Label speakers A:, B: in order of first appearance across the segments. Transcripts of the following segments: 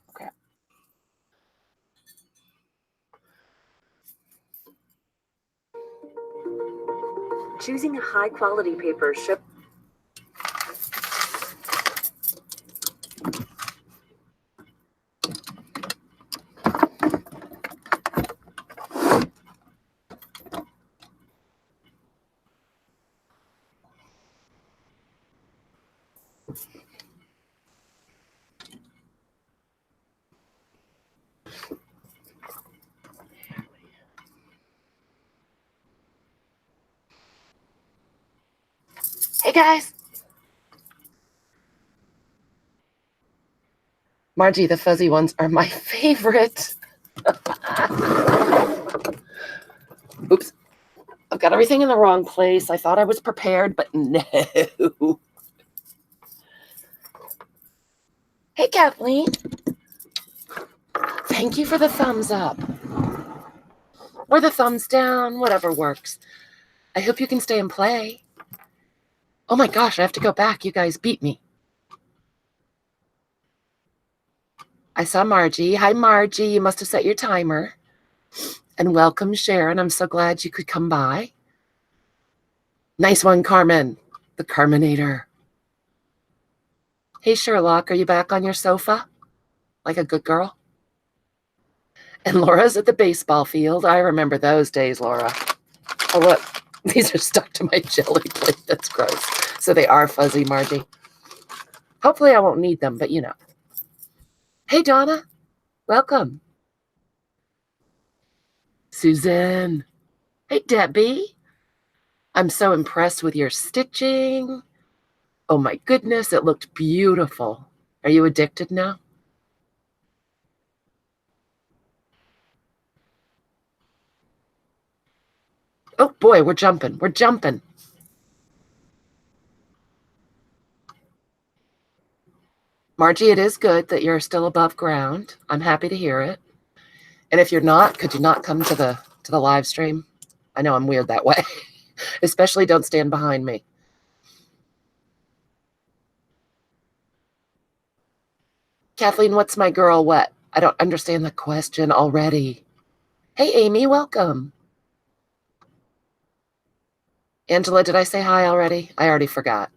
A: Okay. Choosing a high-quality paper ship. Hey, guys. Margie, the fuzzy ones are my favorite. Oops. I've got everything in the wrong place. I thought I was prepared, but no. Hey, Kathleen. Thank you for the thumbs up. Or the thumbs down, whatever works. I hope you can stay and play. Oh my gosh, I have to go back. You guys beat me. I saw Margie. Hi, Margie. You must have set your timer. And welcome, Sharon. I'm so glad you could come by. Nice one, Carmen. The Carminator. Hey, Sherlock, are you back on your sofa? Like a good girl? And Laura's at the baseball field. I remember those days, Laura. Oh, look. These are stuck to my jelly plate. That's gross. So they are fuzzy, Margie. Hopefully I won't need them, but you know. Hey, Donna. Welcome. Suzanne. Hey, Debbie. I'm so impressed with your stitching. Oh, my goodness. It looked beautiful. Are you addicted now? Oh, boy, we're jumping. We're jumping. Margie, it is good that you're still above ground. I'm happy to hear it. And if you're not, could you not come to the live stream? I know I'm weird that way. Especially don't stand behind me. Kathleen, what's my girl what? I don't understand the question already. Hey, Amy, welcome. Angela, did I say hi already? I already forgot.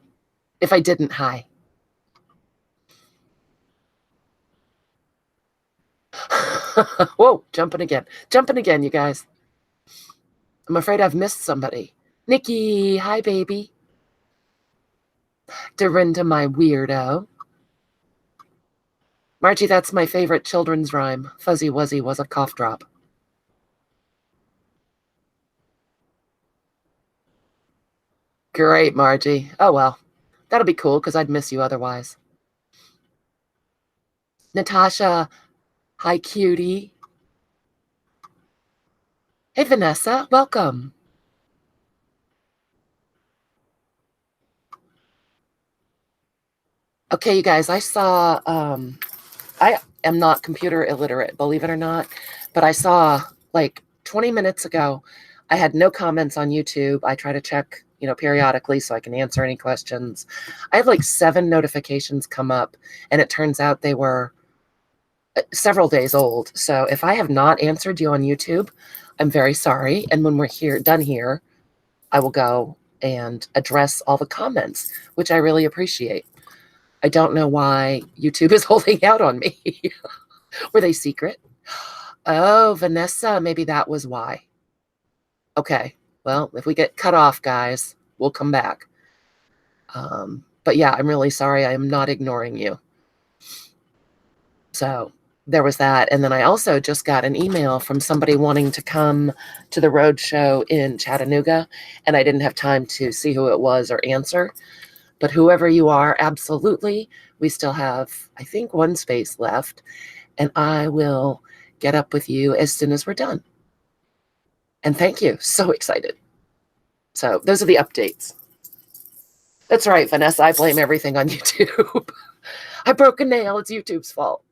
A: If I didn't, hi. Whoa, jumping again. Jumping again, you guys. I'm afraid I've missed somebody. Nikki, hi, baby. Dorinda, my weirdo. Margie, that's my favorite children's rhyme. Fuzzy Wuzzy was a cough drop. Great, Margie. Oh, well. That'll be cool because I'd miss you otherwise. Natasha, hi, cutie. Hey, Vanessa, welcome. Okay, you guys, I saw, I am not computer illiterate, believe it or not, but I saw like 20 minutes ago, I had no comments on YouTube. I try to check, periodically so I can answer any questions. I had like 7 notifications come up, and it turns out they were several days old. So if I have not answered you on YouTube, I'm very sorry. And when we're done here, I will go and address all the comments, which I really appreciate. I don't know why YouTube is holding out on me. Were they secret? Oh, Vanessa, maybe that was why. Okay, well, if we get cut off, guys, we'll come back. But yeah, I'm really sorry. I am not ignoring you. So there was that. And then I also just got an email from somebody wanting to come to the road show in Chattanooga, and I didn't have time to see who it was or answer. But whoever you are, absolutely. We still have, I think, 1 space left, and I will get up with you as soon as we're done. And thank you. So excited. So those are the updates. That's right, Vanessa. I blame everything on YouTube. I broke a nail. It's YouTube's fault.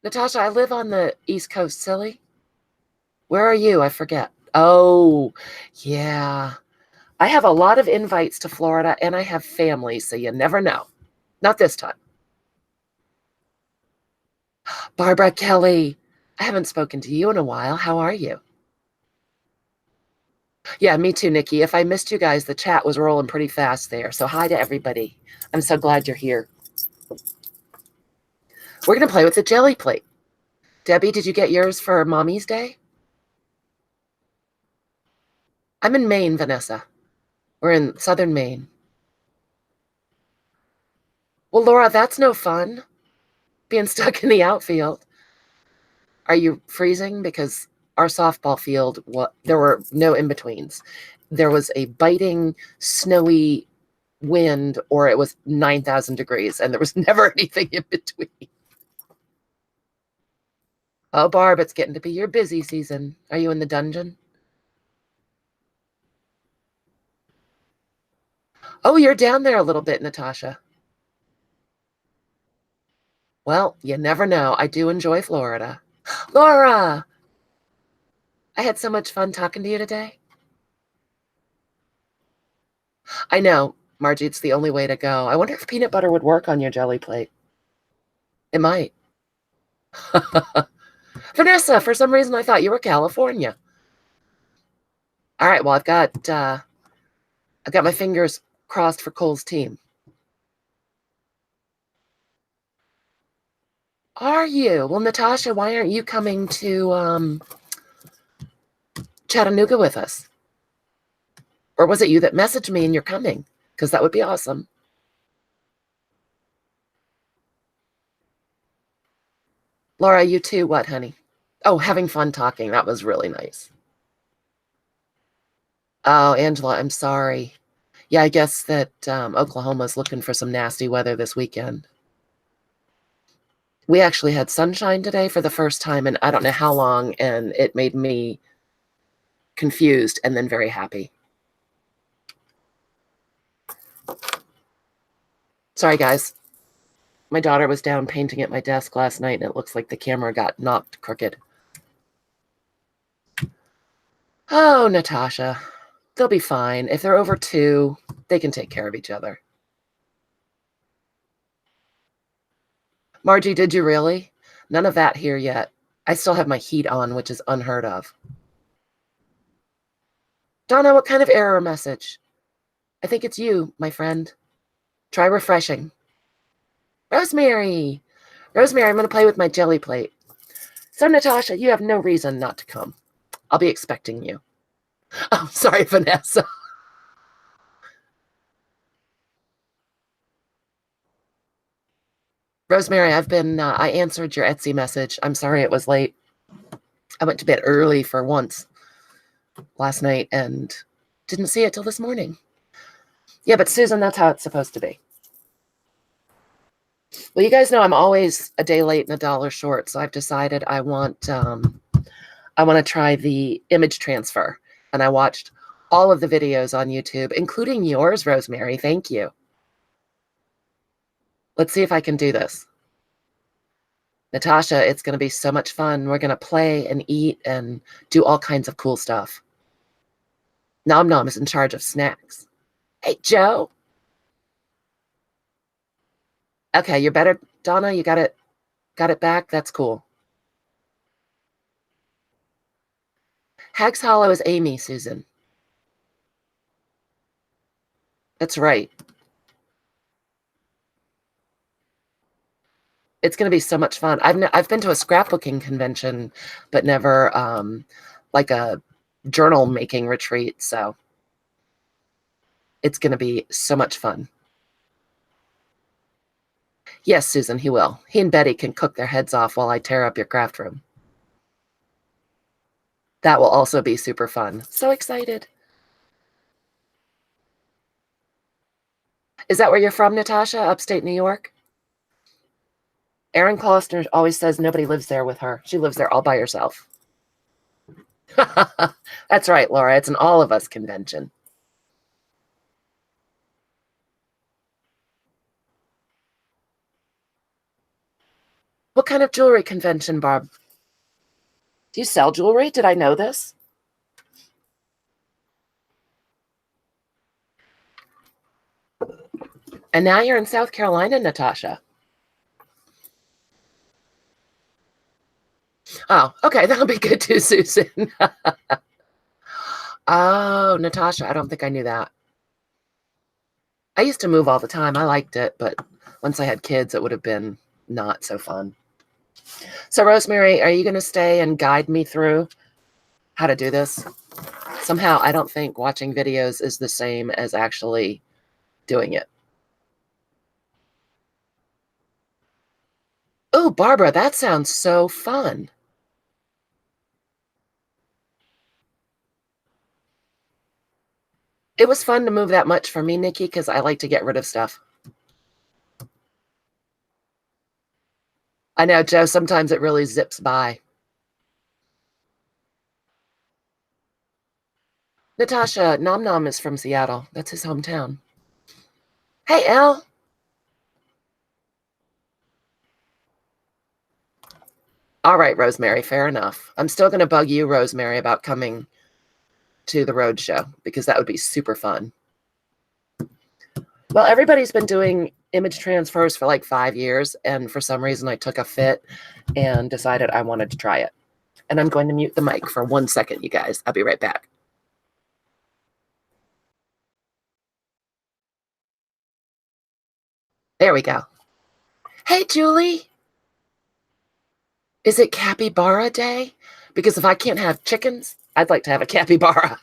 A: Natasha, I live on the East Coast, silly. Where are you? I forget. Oh, yeah. I have a lot of invites to Florida, and I have family, so you never know. Not this time. Barbara Kelly, I haven't spoken to you in a while. How are you? Yeah, me too, Nikki. If I missed you guys, the chat was rolling pretty fast there. So hi to everybody. I'm so glad you're here. We're going to play with the Gelli Plate. Debbie, did you get yours for Mommy's Day? I'm in Maine, Vanessa. We're in southern Maine. Well, Laura, that's no fun, being stuck in the outfield. Are you freezing? Because our softball field, there were no in-betweens. There was a biting, snowy wind, or it was 9,000 degrees, and there was never anything in between. Oh, Barb, it's getting to be your busy season. Are you in the dungeon? Oh, you're down there a little bit, Natasha. Well, you never know. I do enjoy Florida. Laura, I had so much fun talking to you today. I know, Margie, it's the only way to go. I wonder if peanut butter would work on your Gelli Plate. It might. Vanessa, for some reason I thought you were California. All right, well, I've got my fingers crossed for Cole's team. Are you? Well, Natasha, why aren't you coming to Chattanooga with us? Or was it you that messaged me and you're coming? Because that would be awesome. Laura, you too. What, honey? Oh, having fun talking. That was really nice. Oh, Angela, I'm sorry. Yeah, I guess that Oklahoma's looking for some nasty weather this weekend. We actually had sunshine today for the first time in I don't know how long, and it made me confused and then very happy. Sorry, guys. My daughter was down painting at my desk last night, and it looks like the camera got knocked crooked. Oh, Natasha. They'll be fine. If they're over 2, they can take care of each other. Margie, did you really? None of that here yet. I still have my heat on, which is unheard of. Donna, what kind of error message? I think it's you, my friend. Try refreshing. Rosemary! Rosemary, I'm going to play with my Gelli Plate. So, Natasha, you have no reason not to come. I'll be expecting you. Oh, sorry, Vanessa. Rosemary, I answered your Etsy message. I'm sorry it was late. I went to bed early for once last night and didn't see it till this morning. Yeah, but Susan, that's how it's supposed to be. Well, you guys know I'm always a day late and a dollar short, so I've decided I want to try the image transfer. And I watched all of the videos on YouTube, including yours, Rosemary. Thank you. Let's see if I can do this. Natasha, it's going to be so much fun. We're going to play and eat and do all kinds of cool stuff. Nom Nom is in charge of snacks. Hey, Joe. Okay, you're better, Donna. You got it back. That's cool. Hags Hollow is Amy, Susan. That's right. It's going to be so much fun. I've been to a scrapbooking convention, but never like a journal making retreat. So it's going to be so much fun. Yes, Susan, he will. He and Betty can cook their heads off while I tear up your craft room. That will also be super fun. So excited. Is that where you're from, Natasha? Upstate New York? Erin Kloster always says nobody lives there with her. She lives there all by herself. That's right, Laura. It's an all of us convention. What kind of jewelry convention, Barb? Do you sell jewelry? Did I know this? And now you're in South Carolina, Natasha. Oh, okay. That'll be good too, Susan. Oh, Natasha, I don't think I knew that. I used to move all the time. I liked it, but once I had kids, it would have been not so fun. So, Rosemary, are you going to stay and guide me through how to do this? Somehow, I don't think watching videos is the same as actually doing it. Oh, Barbara, that sounds so fun. It was fun to move that much for me, Nikki, because I like to get rid of stuff. I know, Joe, sometimes it really zips by. Natasha, Nom Nom is from Seattle. That's his hometown. Hey, Elle. All right, Rosemary, fair enough. I'm still going to bug you, Rosemary, about coming to the road show because that would be super fun. Well, everybody's been doing image transfers for like 5 years, and for some reason I took a fit and decided I wanted to try it. And I'm going to mute the mic for 1 second, you guys. I'll be right back. There we go. Hey, Julie. Is it capybara day? Because if I can't have chickens, I'd like to have a capybara.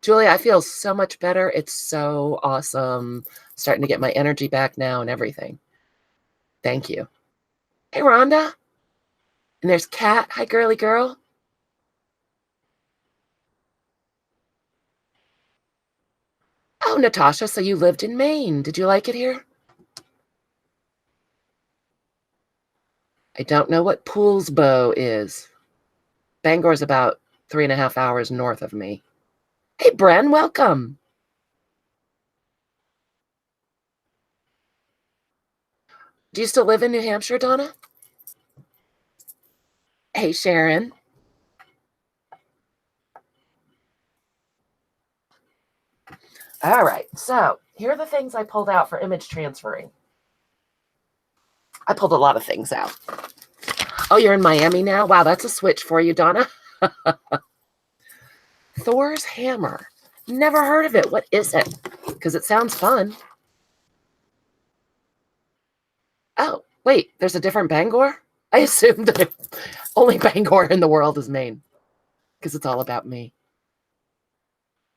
A: Julie, I feel so much better. It's so awesome. Starting to get my energy back now and everything. Thank you. Hey, Rhonda. And there's Kat. Hi, girly girl. Oh, Natasha, so you lived in Maine. Did you like it here? I don't know what Poolsbo is. Bangor's about 3.5 hours north of me. Hey, Bren, welcome. Do you still live in New Hampshire, Donna? Hey, Sharon. All right, so here are the things I pulled out for image transferring. I pulled a lot of things out. Oh, you're in Miami now? Wow, that's a switch for you, Donna. Thor's hammer. Never heard of it. What is it? Because it sounds fun. Oh, wait, there's a different Bangor? I assumed that only Bangor in the world is Maine because it's all about me.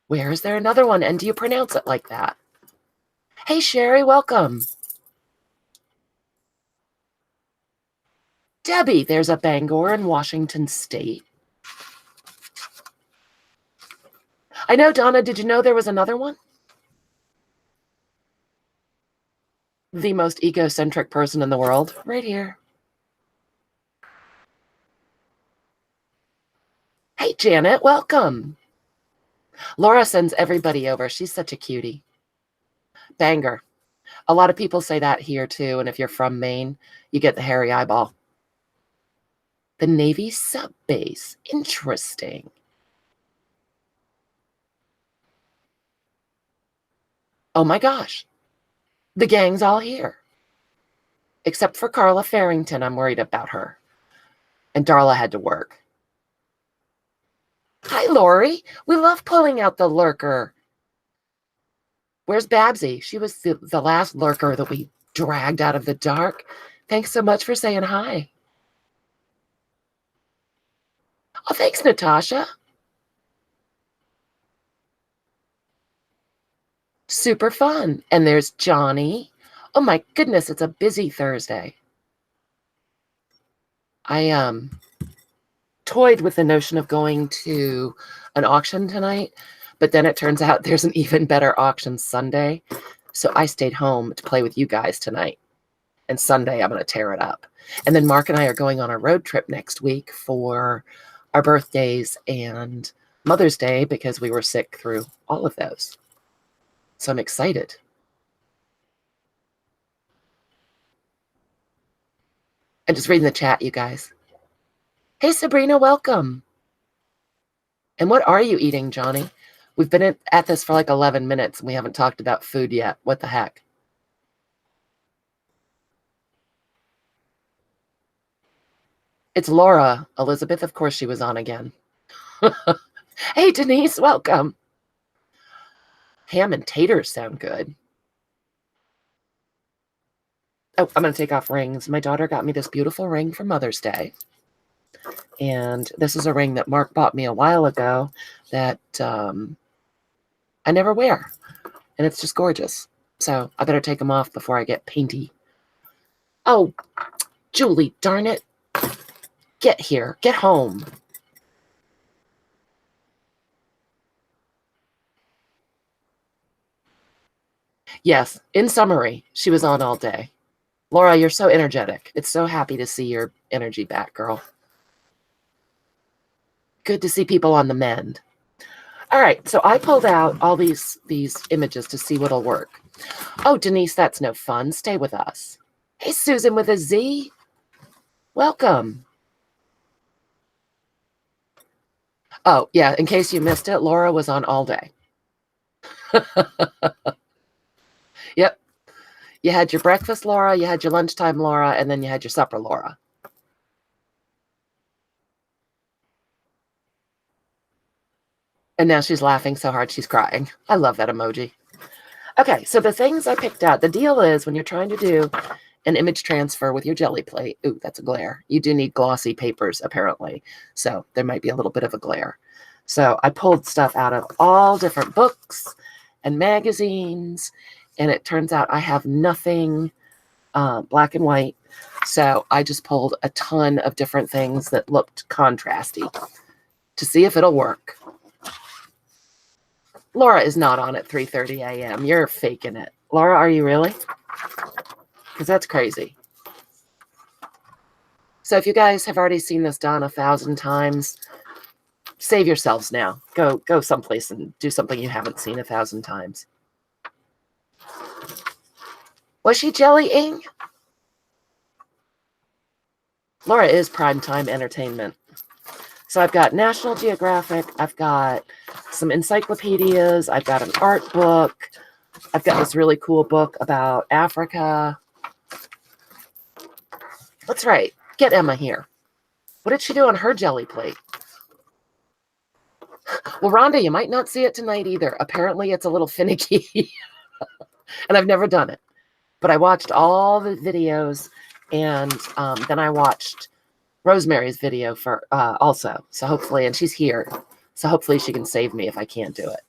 A: Where is there another one? And do you pronounce it like that? Hey, Sherry, welcome. Debbie, there's a Bangor in Washington State. I know, Donna, did you know there was another one? The most egocentric person in the world, right here. Hey, Janet, welcome. Laura sends everybody over. She's such a cutie. Bangor. A lot of people say that here, too, and if you're from Maine, you get the hairy eyeball. The Navy sub base. Interesting. Oh, my gosh. The gang's all here. Except for Carla Farrington. I'm worried about her. And Darla had to work. Hi, Lori. We love pulling out the lurker. Where's Babsy? She was the last lurker that we dragged out of the dark. Thanks so much for saying hi. Oh, thanks, Natasha. Super fun. And there's Johnny. Oh my goodness, it's a busy Thursday. I toyed with the notion of going to an auction tonight, but then it turns out there's an even better auction Sunday. So I stayed home to play with you guys tonight. And Sunday, I'm going to tear it up. And then Mark and I are going on a road trip next week for our birthdays and Mother's Day because we were sick through all of those. So I'm excited. I'm just reading the chat, you guys. Hey, Sabrina, welcome. And what are you eating, Johnny? We've been at this for like 11 minutes and we haven't talked about food yet. What the heck? It's Laura. Elizabeth, of course she was on again. Hey, Denise, welcome. Ham and taters sound good. Oh, I'm going to take off rings. My daughter got me this beautiful ring for Mother's Day. And this is a ring that Mark bought me a while ago that I never wear. And it's just gorgeous. So I better take them off before I get painty. Oh, Julie, darn it. Get here. Get home. Yes, in summary, she was on all day. Laura, you're so energetic. It's so happy to see your energy back, girl. Good to see people on the mend. All right, so I pulled out all these images to see what'll work. Oh, Denise, that's no fun. Stay with us. Hey, Susan with a Z. Welcome. Oh, yeah, in case you missed it, Laura was on all day. Yep. You had your breakfast, Laura, you had your lunchtime, Laura, and then you had your supper, Laura. And now she's laughing so hard she's crying. I love that emoji. Okay, so the things I picked out, the deal is when you're trying to do an image transfer with your Gelli plate, ooh, that's a glare. You do need glossy papers, apparently. So there might be a little bit of a glare. So I pulled stuff out of all different books and magazines, and it turns out I have nothing black and white. So I just pulled a ton of different things that looked contrasty to see if it'll work. Laura is not on at 3:30 a.m. You're faking it. Laura, are you really? Because that's crazy. So if you guys have already seen this done 1,000 times, save yourselves now. Go someplace and do something you haven't seen 1,000 times. Was she jellying? Laura is primetime entertainment. So I've got National Geographic. I've got some encyclopedias. I've got an art book. I've got this really cool book about Africa. That's right. Get Emma here. What did she do on her Gelli plate? Well, Rhonda, you might not see it tonight either. Apparently, it's a little finicky. And I've never done it. But I watched all the videos, and then I watched Rosemary's video for also. So hopefully, and she's here. So hopefully she can save me if I can't do it.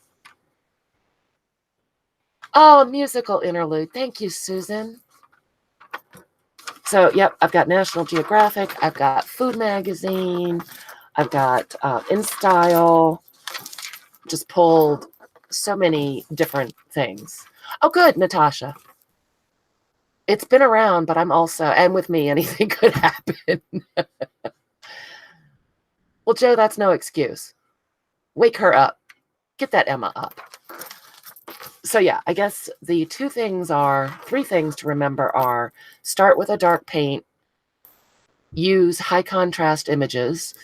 A: Oh, a musical interlude. Thank you, Susan. So, yep, I've got National Geographic. I've got Food Magazine. I've got InStyle. Just pulled so many different things. Oh, good, Natasha. It's been around, but I'm also, and with me, anything could happen. Well, Joe, that's no excuse. Wake her up. Get that Emma up. So yeah, I guess the three things to remember are start with a dark paint, use high contrast images.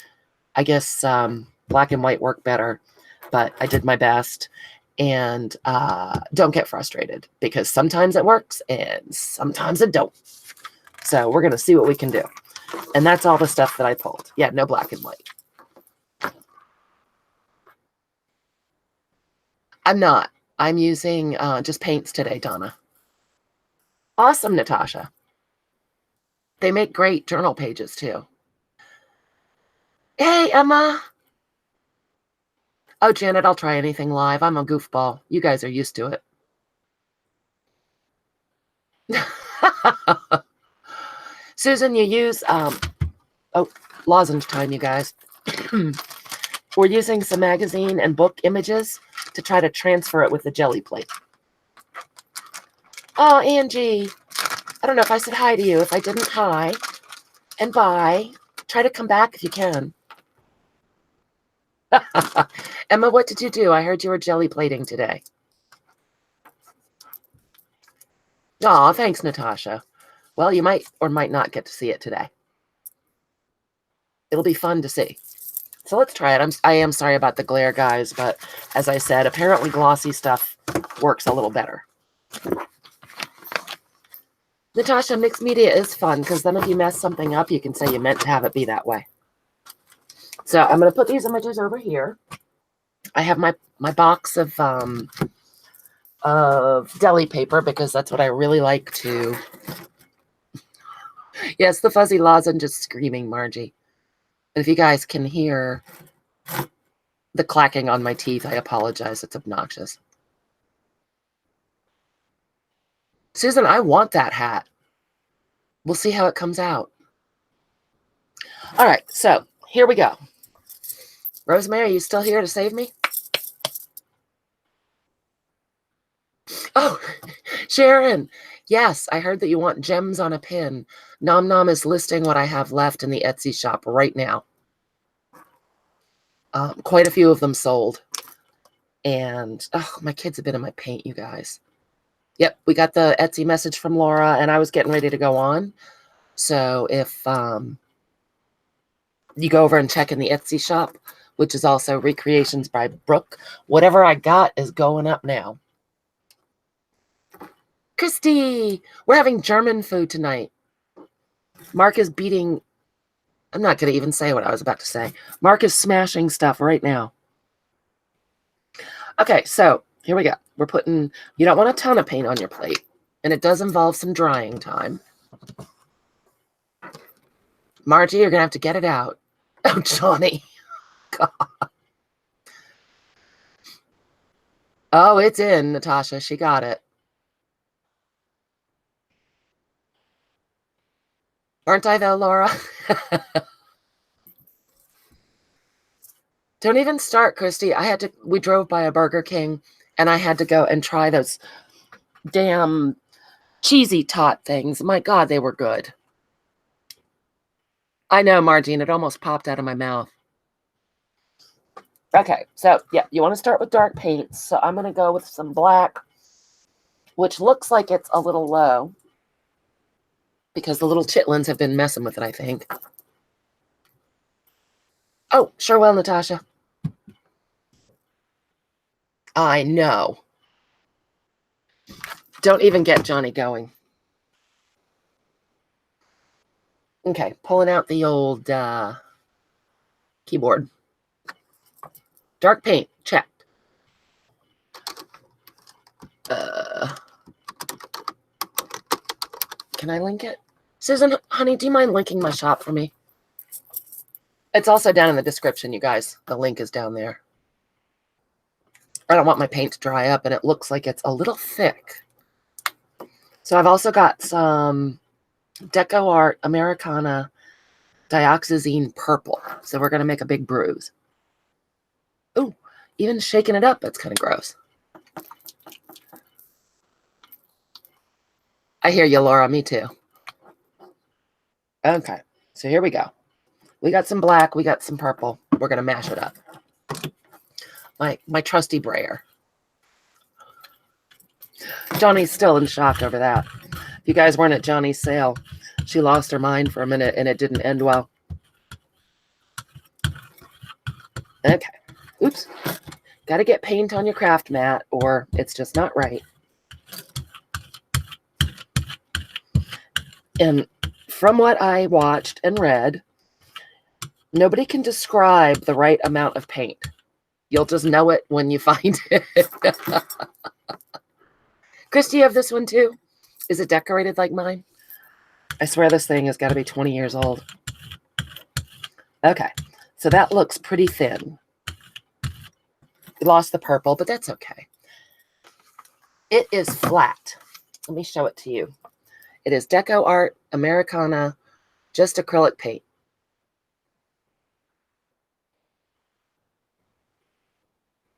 A: I guess black and white work better, but I did my best. And don't get frustrated because sometimes it works and sometimes it don't. So we're going to see what we can do. And that's all the stuff that I pulled. Yeah, no black and white. I'm not. I'm using just paints today, Donna. Awesome, Natasha. They make great journal pages, too. Hey, Emma. Oh, Janet, I'll try anything live. I'm a goofball. You guys are used to it. Susan, you use, lozenge time, you guys. We're using some magazine and book images to try to transfer it with the Gelli plate. Oh, Angie. I don't know if I said hi to you. If I didn't, hi. And bye. Try to come back if you can. Emma, what did you do? I heard you were Gelli plating today. Aw, thanks, Natasha. Well, you might or might not get to see it today. It'll be fun to see. So let's try it. I am sorry about the glare, guys, but as I said, apparently glossy stuff works a little better. Natasha, mixed media is fun because then if you mess something up, you can say you meant to have it be that way. So I'm going to put these images over here. I have my box of deli paper because that's what I really like to. Yes, the fuzzy lozenge is screaming, Margie. If you guys can hear the clacking on my teeth, I apologize. It's obnoxious. Susan, I want that hat. We'll see how it comes out. All right, so here we go. Rosemary, are you still here to save me? Oh, Sharon. Yes, I heard that you want gems on a pin. Nom Nom is listing what I have left in the Etsy shop right now. Quite a few of them sold. And, oh, my kids have been in my paint, you guys. Yep, we got the Etsy message from Laura, and I was getting ready to go on. So if you go over and check in the Etsy shop, which is also Recreations by Brooke, whatever I got is going up now. Christy, we're having German food tonight. Mark is beating, I'm not going to even say what I was about to say. Mark is smashing stuff right now. Okay, so here we go. We're putting, you don't want a ton of paint on your plate, and it does involve some drying time. Margie, you're going to have to get it out. Oh, Johnny. God. Oh, it's in, Natasha. She got it. Aren't I, though, Laura? Don't even start, Christy. We drove by a Burger King, and I had to go and try those damn cheesy tot things. My God, they were good. I know, Margie, and it almost popped out of my mouth. Okay, so, yeah, you want to start with dark paints. So I'm going to go with some black, which looks like it's a little low because the little chitlins have been messing with it, I think. Oh, sure will, Natasha. I know. Don't even get Johnny going. Okay, pulling out the old keyboard. Dark paint, checked. Can I link it? Susan, honey, do you mind linking my shop for me? It's also down in the description, you guys. The link is down there. I don't want my paint to dry up, and it looks like it's a little thick. So I've also got some Deco Art Americana Dioxazine Purple. So we're going to make a big bruise. Ooh, even shaking it up, it's kind of gross. I hear you, Laura. Me too. Okay, so here we go. We got some black. We got some purple. We're going to mash it up. My trusty brayer. Johnny's still in shock over that. If you guys weren't at Johnny's sale, she lost her mind for a minute, and it didn't end well. Okay. Oops. Got to get paint on your craft mat, or it's just not right. And from what I watched and read, nobody can describe the right amount of paint. You'll just know it when you find it. Christy, you have this one too? Is it decorated like mine? I swear this thing has got to be 20 years old. Okay, so that looks pretty thin. We lost the purple, but that's okay. It is flat. Let me show it to you. It is Deco Art Americana, just acrylic paint.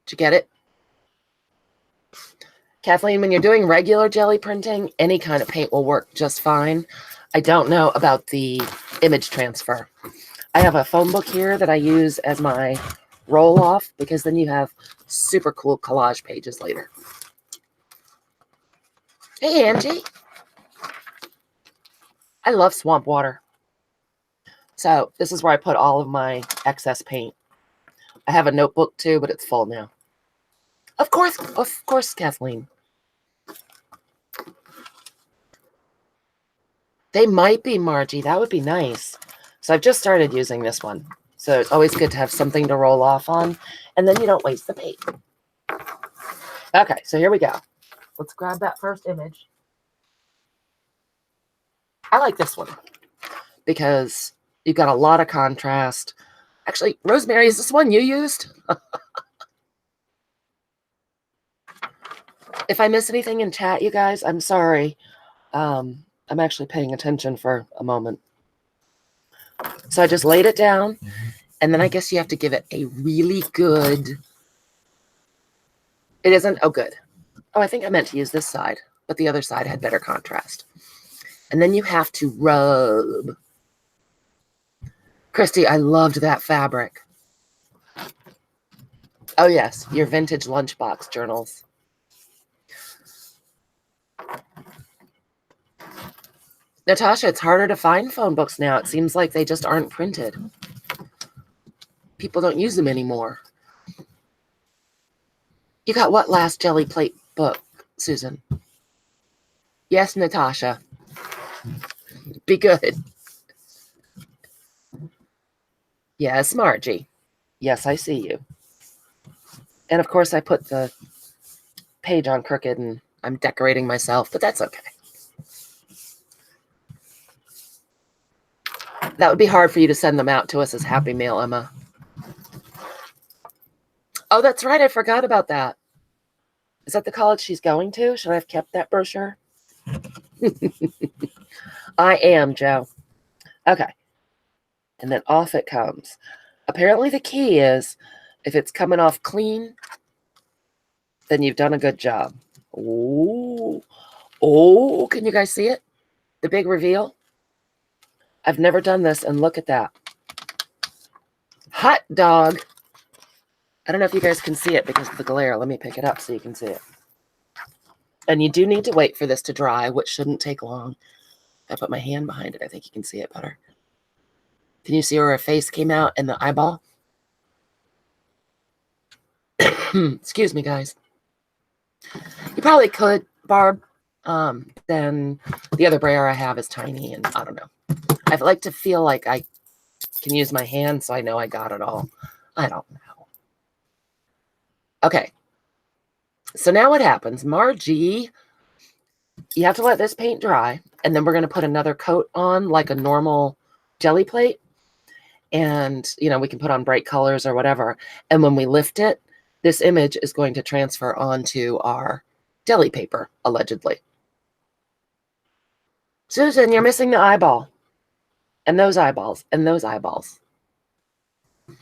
A: Did you get it? Kathleen, when you're doing regular jelly printing, any kind of paint will work just fine. I don't know about the image transfer. I have a phone book here that I use as my roll-off because then you have super cool collage pages later. Hey, Angie. I love swamp water. So this is where I put all of my excess paint. I have a notebook too, but it's full now. Of course, Kathleen. They might be, Margie. That would be nice. So I've just started using this one. So it's always good to have something to roll off on. And then you don't waste the paint. Okay, so here we go. Let's grab that first image. I like this one because you've got a lot of contrast. Actually, Rosemary, is this one you used? If I miss anything in chat, you guys, I'm sorry. I'm actually paying attention for a moment. So I just laid it down, and then I guess you have to give it a really good... It isn't? Oh, good. Oh, I think I meant to use this side, but the other side had better contrast. And then you have to rub. Christy, I loved that fabric. Oh, yes, your vintage lunchbox journals. Natasha, it's harder to find phone books now. It seems like they just aren't printed. People don't use them anymore. You got what last Gelli Plate book, Susan? Yes, Natasha. Be good. Yes, Margie. Yes, I see you. And of course, I put the page on crooked and I'm decorating myself, but that's okay. That would be hard for you to send them out to us as Happy Mail, Emma. Oh, that's right. I forgot about that. Is that the college she's going to? Should I have kept that brochure? I am, Joe. Okay. And then off it comes. Apparently the key is if it's coming off clean, then you've done a good job. Oh, oh, can you guys see it? The big reveal? I've never done this, and look at that. Hot dog. I don't know if you guys can see it because of the glare. Let me pick it up so you can see it. And you do need to wait for this to dry, which shouldn't take long. If I put my hand behind it, I think you can see it better. Can you see where her face came out and the eyeball? Excuse me, guys. You probably could, Barb. Then the other brayer I have is tiny, and I don't know. I like to feel like I can use my hand so I know I got it all. I don't know. Okay. So now what happens? Margie, you have to let this paint dry, and then we're going to put another coat on like a normal Gelli plate. And, you know, we can put on bright colors or whatever. And when we lift it, this image is going to transfer onto our deli paper, allegedly. Susan, you're missing the eyeball. And those eyeballs. And those eyeballs. Do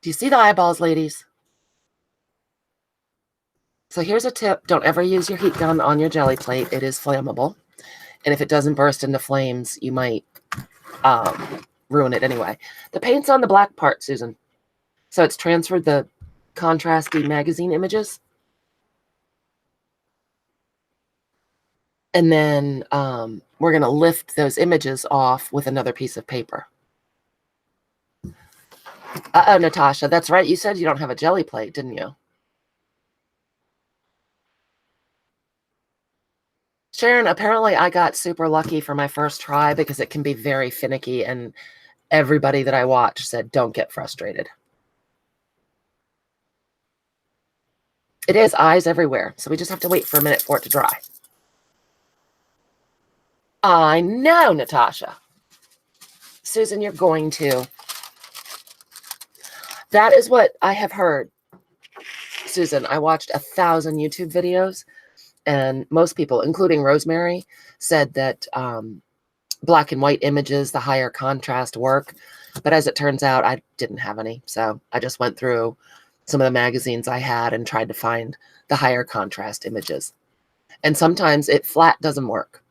A: you see the eyeballs, ladies? So here's a tip. Don't ever use your heat gun on your Gelli plate. It is flammable. And if it doesn't burst into flames, you might ruin it anyway. The paint's on the black part, Susan. So it's transferred the contrasty magazine images. And then we're going to lift those images off with another piece of paper. Uh-oh, Natasha, that's right. You said you don't have a Gelli plate, didn't you? Sharon, apparently I got super lucky for my first try because it can be very finicky, and everybody that I watched said, don't get frustrated. It is eyes everywhere, so we just have to wait for a minute for it to dry. I know, Natasha. Susan, you're going to. That is what I have heard. Susan, I watched 1,000 YouTube videos, and most people, including Rosemary, said that black and white images, the higher contrast work. But as it turns out, I didn't have any. So I just went through some of the magazines I had and tried to find the higher contrast images. And sometimes it flat doesn't work.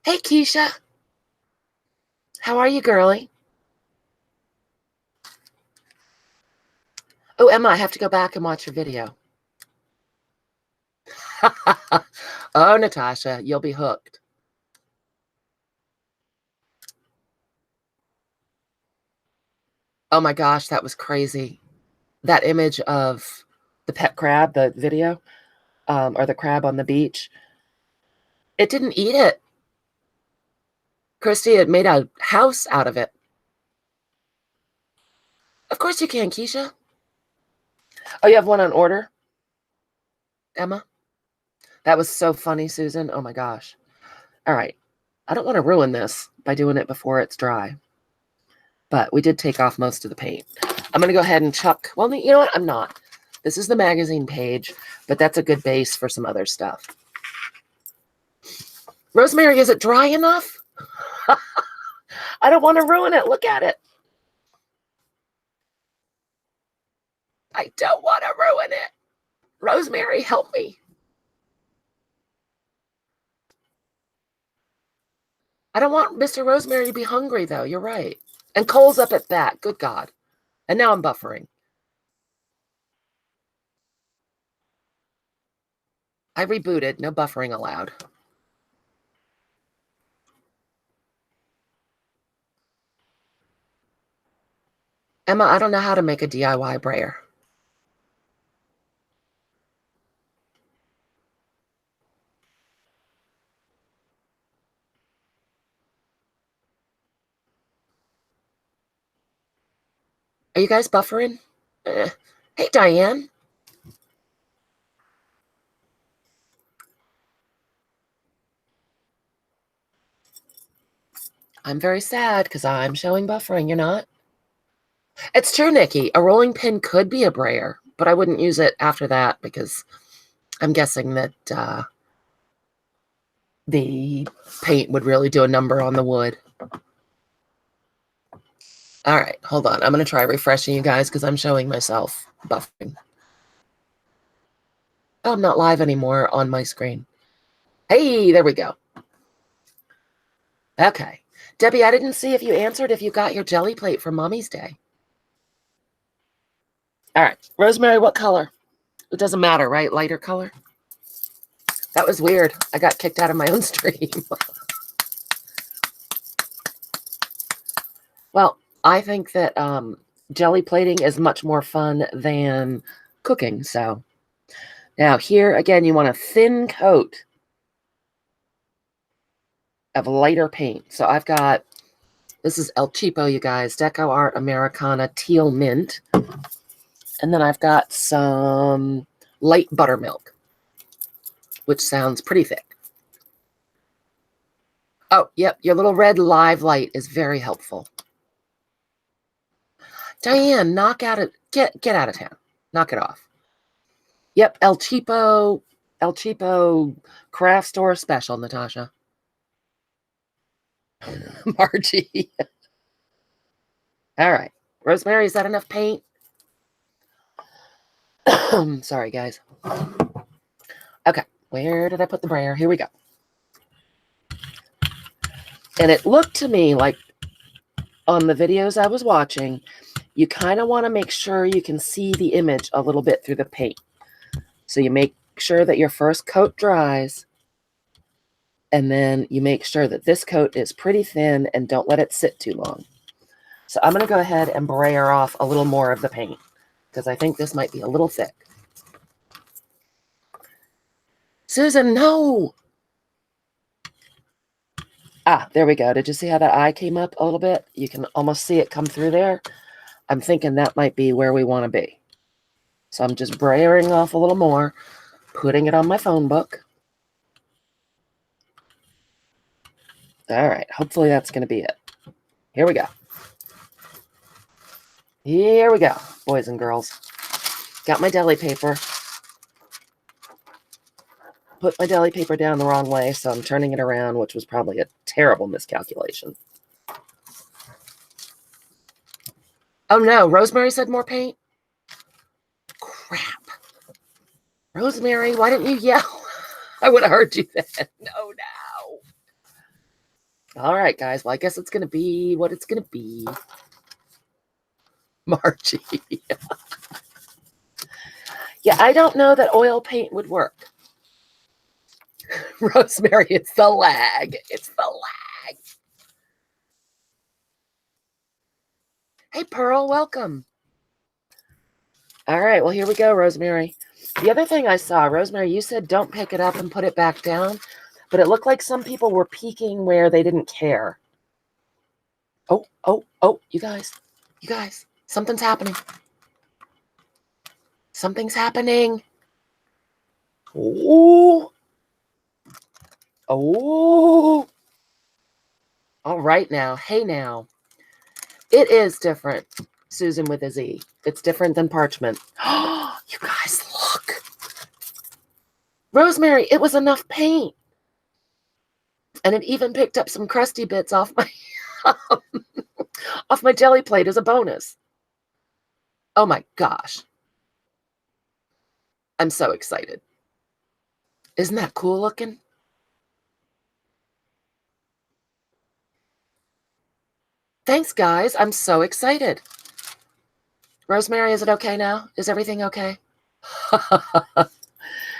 A: Hey, Keisha. How are you, girlie? Oh, Emma, I have to go back and watch your video. Oh, Natasha, you'll be hooked. Oh my gosh, that was crazy. That image of the pet crab, the video, or the crab on the beach, it didn't eat it. Christy had made a house out of it. Of course you can, Keisha. Oh, you have one on order, Emma? That was so funny, Susan. Oh my gosh. All right. I don't want to ruin this by doing it before it's dry. But we did take off most of the paint. I'm going to go ahead and chuck. Well, you know what? I'm not. This is the magazine page, but that's a good base for some other stuff. Rosemary, is it dry enough? I don't want to ruin it. Look at it. I don't want to ruin it. Rosemary, help me. I don't want Mr. Rosemary to be hungry, though. You're right. And Cole's up at bat. Good God. And now I'm buffering. I rebooted. No buffering allowed. Emma, I don't know how to make a DIY brayer. Are you guys buffering? Hey, Diane. I'm very sad because I'm showing buffering. You're not? It's true, Nikki. A rolling pin could be a brayer, but I wouldn't use it after that because I'm guessing that the paint would really do a number on the wood. All right, hold on. I'm going to try refreshing you guys because I'm showing myself buffering. Oh, I'm not live anymore on my screen. Hey, there we go. Okay. Debbie, I didn't see if you answered if you got your jelly plate for Mommy's Day. All right. Rosemary, what color? It doesn't matter, right? Lighter color? That was weird. I got kicked out of my own stream. Well, I think that jelly plating is much more fun than cooking. So now here, again, you want a thin coat of lighter paint. So I've got, this is El Cheapo, you guys, Deco Art Americana Teal Mint. And then I've got some light buttermilk, which sounds pretty thick. Oh, yep, your little red live light is very helpful. Diane, knock out it. Get out of town. Knock it off. Yep, El Cheapo craft store special, Natasha. Margie. All right. Rosemary, is that enough paint? Sorry, guys. Okay, where did I put the brayer? Here we go. And it looked to me like on the videos I was watching, you kind of want to make sure you can see the image a little bit through the paint. So you make sure that your first coat dries, and then you make sure that this coat is pretty thin and don't let it sit too long. So I'm going to go ahead and brayer off a little more of the paint because I think this might be a little thick. Susan, no! Ah, there we go. Did you see how that eye came up a little bit? You can almost see it come through there. I'm thinking that might be where we want to be. So I'm just brayering off a little more, putting it on my phone book. All right, hopefully that's going to be it. Here we go. Here we go, boys and girls. Got my deli paper. Put my deli paper down the wrong way, so I'm turning it around, which was probably a terrible miscalculation. Oh no, Rosemary said more paint? Crap. Rosemary, why didn't you yell? I would have heard you then. No. All right, guys. Well, I guess it's going to be what it's going to be. Margie. Yeah, I don't know that oil paint would work. Rosemary, it's the lag. It's the lag. Hey, Pearl, welcome. All right, well, here we go, Rosemary. The other thing I saw, Rosemary, you said don't pick it up and put it back down, but it looked like some people were peeking where they didn't care. Oh, you guys, something's happening. Something's happening. Oh. All right now. Hey now. It is different, Susan with a Z. It's different than parchment. You guys, look. Rosemary, it was enough paint. And it even picked up some crusty bits off my off my jelly plate as a bonus. Oh my gosh. I'm so excited. Isn't that cool looking? Thanks, guys. I'm so excited. Rosemary, is it okay now? Is everything okay?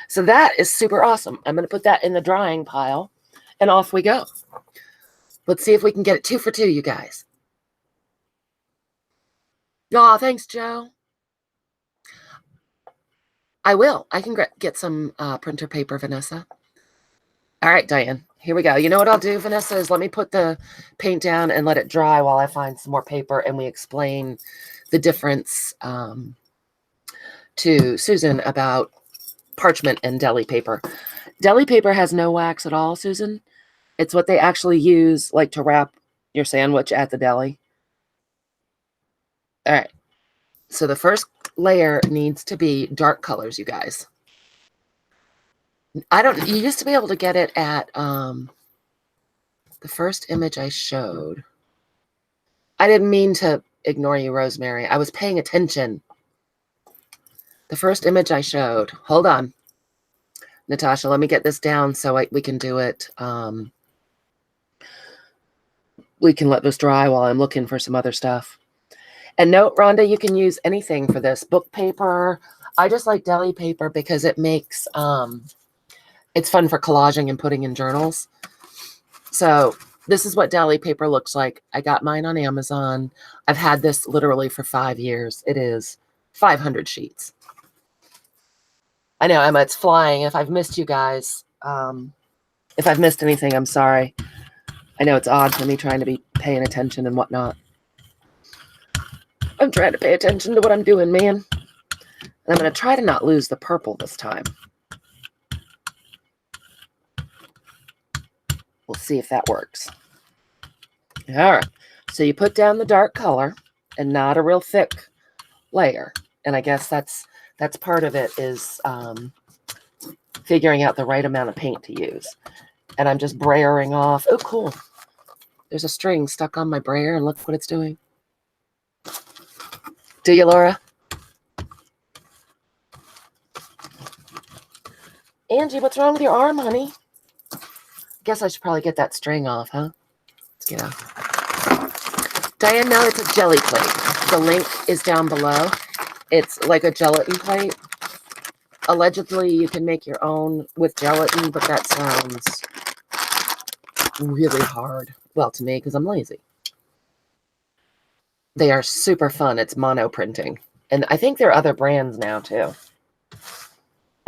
A: So that is super awesome. I'm going to put that in the drying pile, and off we go. Let's see if we can get it 2 for 2, you guys. Oh, thanks, Joe. I will. I can get some printer paper, Vanessa. All right, Diane, here we go. You know what I'll do, Vanessa, is let me put the paint down and let it dry while I find some more paper, and we explain the difference to Susan about parchment and deli paper. Deli paper has no wax at all, Susan. It's what they actually use like to wrap your sandwich at the deli. All right. So the first layer needs to be dark colors, you guys. You used to be able to get it at the first image I showed. I didn't mean to ignore you, Rosemary. I was paying attention. The first image I showed. Hold on. Natasha, let me get this down so we can do it. We can let this dry while I'm looking for some other stuff. And note, Rhonda, you can use anything for this. Book paper. I just like deli paper because it makes, it's fun for collaging and putting in journals. So this is what deli paper looks like. I got mine on Amazon. I've had this literally for 5 years. It is 500 sheets. I know, Emma, it's flying. If I've missed you guys, if I've missed anything, I'm sorry. I know it's odd for me trying to be paying attention and whatnot. I'm trying to pay attention to what I'm doing, man. And I'm going to try to not lose the purple this time. We'll see if that works. All right. So you put down the dark color and not a real thick layer. And I guess that's part of it is figuring out the right amount of paint to use. And I'm just brayering off. Oh, cool. There's a string stuck on my brayer, and look what it's doing. Do you, Laura? Angie, what's wrong with your arm, honey? Guess I should probably get that string off, huh? Let's get off. Diane, no, it's a jelly plate. The link is down below. It's like a gelatin plate. Allegedly, you can make your own with gelatin, but that sounds really hard. Well, to me, because I'm lazy. They are super fun. It's mono printing. And I think there are other brands now, too.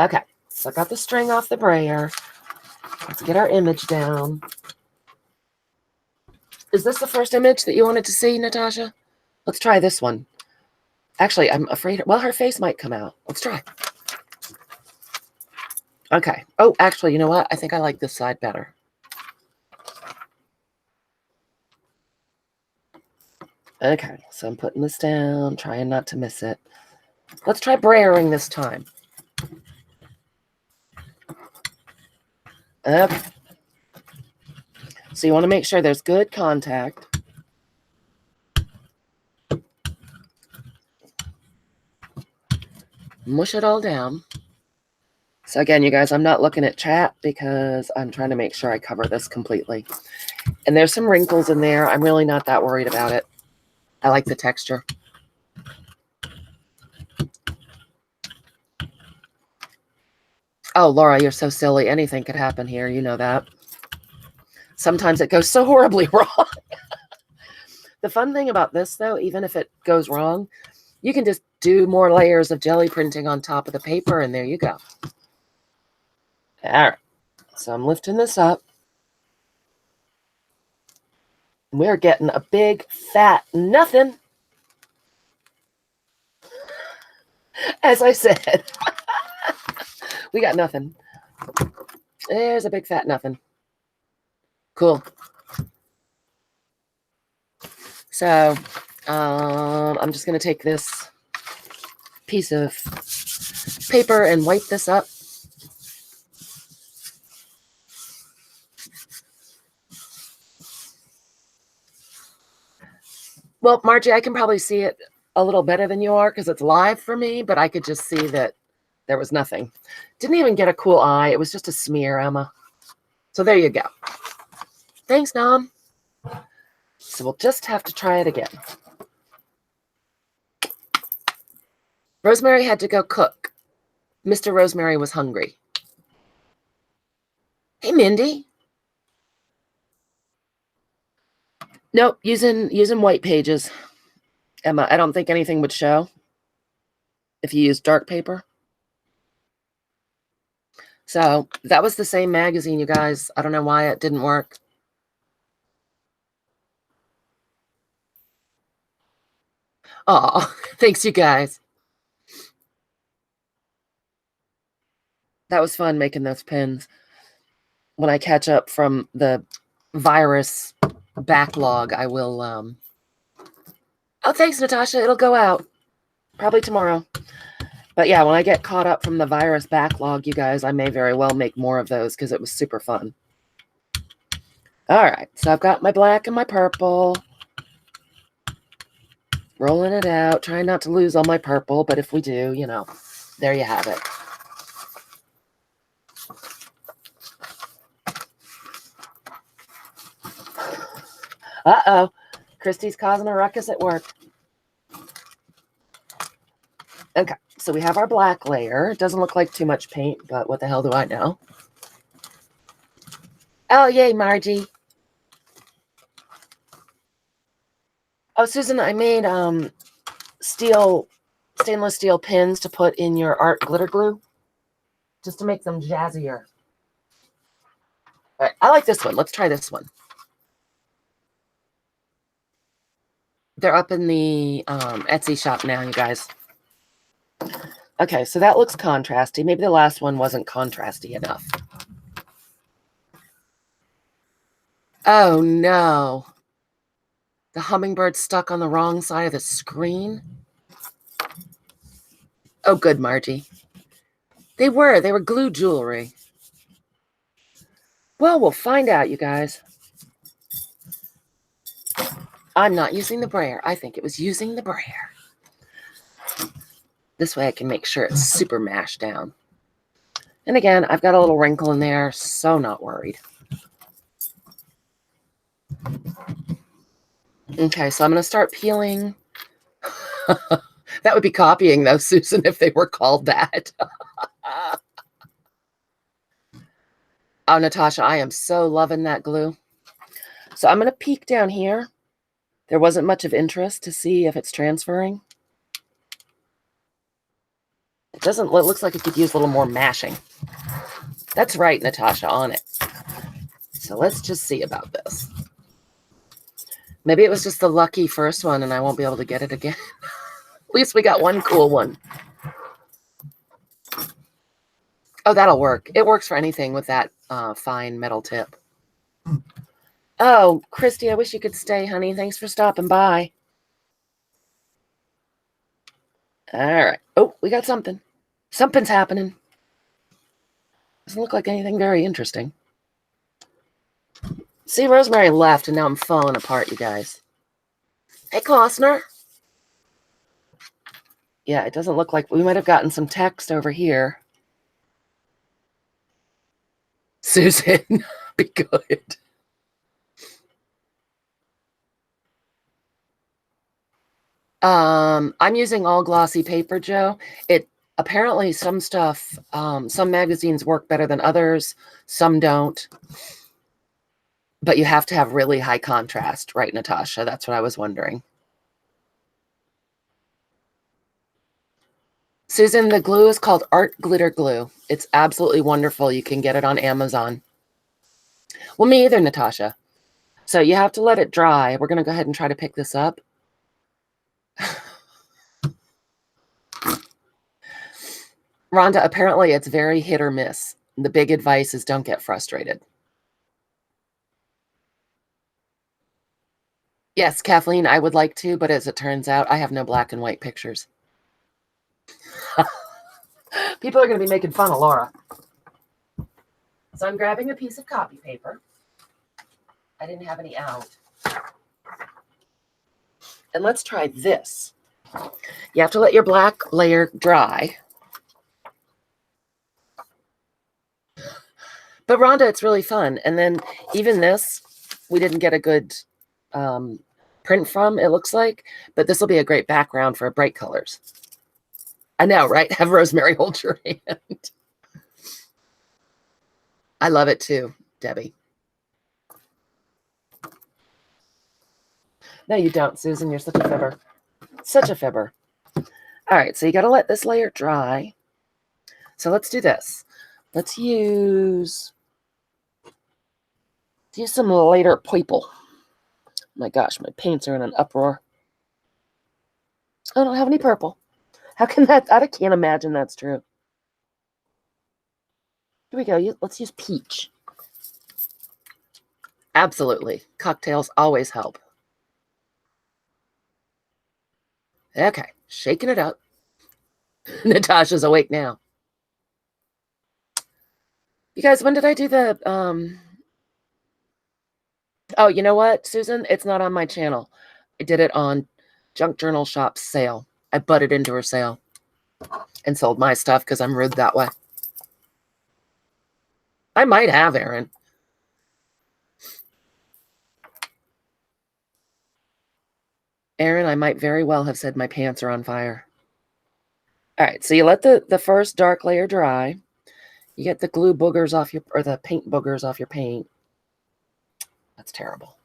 A: Okay, so I got the string off the brayer. Let's get our image down. Is this the first image that you wanted to see, Natasha? Let's try this one. Actually, I'm afraid, well, her face might come out. Let's try. Okay. Oh, actually, you know what? I think I like this side better. Okay, so I'm putting this down, trying not to miss it. Let's try brayering this time. Okay. So you want to make sure there's good contact. Mush it all down. So again, you guys, I'm not looking at chat because I'm trying to make sure I cover this completely. And there's some wrinkles in there. I'm really not that worried about it. I like the texture. Oh, Laura, you're so silly. Anything could happen here. You know that. Sometimes it goes so horribly wrong. The fun thing about this, though, even if it goes wrong, you can just do more layers of jelly printing on top of the paper, and there you go. All right. So I'm lifting this up. We're getting a big, fat nothing. As I said, we got nothing. There's a big, fat nothing. Cool. So I'm just going to take this piece of paper and wipe this up. Well, Margie, I can probably see it a little better than you are because it's live for me, but I could just see that there was nothing. Didn't even get a cool eye. It was just a smear, Emma. So there you go. Thanks, Nom. So we'll just have to try it again. Rosemary had to go cook. Mr. Rosemary was hungry. Hey, Mindy. Nope, using white pages. Emma, I don't think anything would show if you use dark paper. So that was the same magazine, you guys. I don't know why it didn't work. Oh, thanks, you guys. That was fun making those pins. When I catch up from the virus backlog, I will... Oh, thanks, Natasha. It'll go out probably tomorrow. But yeah, when I get caught up from the virus backlog, you guys, I may very well make more of those because it was super fun. All right, so I've got my black and my purple. Rolling it out, trying not to lose all my purple, but if we do, you know, there you have it. Uh-oh, Christy's causing a ruckus at work. Okay, so we have our black layer. It doesn't look like too much paint, but what the hell do I know? Oh, yay, Margie. Oh, Susan, I made stainless steel pins to put in your art glitter glue just to make them jazzier. All right, I like this one. Let's try this one. They're up in the Etsy shop now, you guys. Okay, so that looks contrasty. Maybe the last one wasn't contrasty enough. Oh, no. The hummingbird's stuck on the wrong side of the screen. Oh, good, Margie. They were glue jewelry. Well, we'll find out, you guys. I'm not using the brayer. I think it was using the brayer. This way I can make sure it's super mashed down. And again, I've got a little wrinkle in there, so not worried. Okay, so I'm going to start peeling. That would be copying, though, Susan, if they were called that. Oh, Natasha, I am so loving that glue. So I'm going to peek down here. There wasn't much of interest to see if it's transferring. It looks like it could use a little more mashing. That's right, Natasha, on it. So let's just see about this. Maybe it was just the lucky first one and I won't be able to get it again. At least we got one cool one. Oh, that'll work. It works for anything with that fine metal tip. Oh, Christy, I wish you could stay, honey. Thanks for stopping by. All right. Oh, we got something. Something's happening. Doesn't look like anything very interesting. See, Rosemary left, and now I'm falling apart, you guys. Hey, Klossner. Yeah, it doesn't look like... We might have gotten some text over here. Susan, be good. I'm using all glossy paper, Joe. Apparently some stuff, some magazines work better than others. Some don't. But you have to have really high contrast, right, Natasha? That's what I was wondering. Susan, the glue is called Art Glitter Glue. It's absolutely wonderful. You can get it on Amazon. Well, me either, Natasha. So you have to let it dry. We're going to go ahead and try to pick this up. Rhonda, apparently it's very hit or miss. The big advice is don't get frustrated. Yes, Kathleen, I would like to, but as it turns out, I have no black and white pictures. People are going to be making fun of Laura. So I'm grabbing a piece of copy paper. I didn't have any out. And let's try this. You have to let your black layer dry. But Rhonda, it's really fun. And then even this, we didn't get a good print from, it looks like. But this will be a great background for bright colors. I know, right? Have Rosemary hold your hand. I love it too, Debbie. No, you don't, Susan. You're such a fibber. Such a fibber. All right, so you got to let this layer dry. So let's do this. Let's use some lighter purple. My gosh, my paints are in an uproar. I don't have any purple. How can that? I can't imagine that's true. Here we go. Let's use peach. Absolutely. Cocktails always help. Okay, shaking it up. Natasha's awake now. You guys, when did I do the oh, you know what, Susan? It's not on my channel. I did it on Junk Journal Shop's sale. I butted into her sale and sold my stuff because I'm rude that way. I might have, Aaron. Aaron, I might very well have said my pants are on fire. All right, so you let the first dark layer dry. You get the glue boogers off your, or the paint boogers off your paint. That's terrible.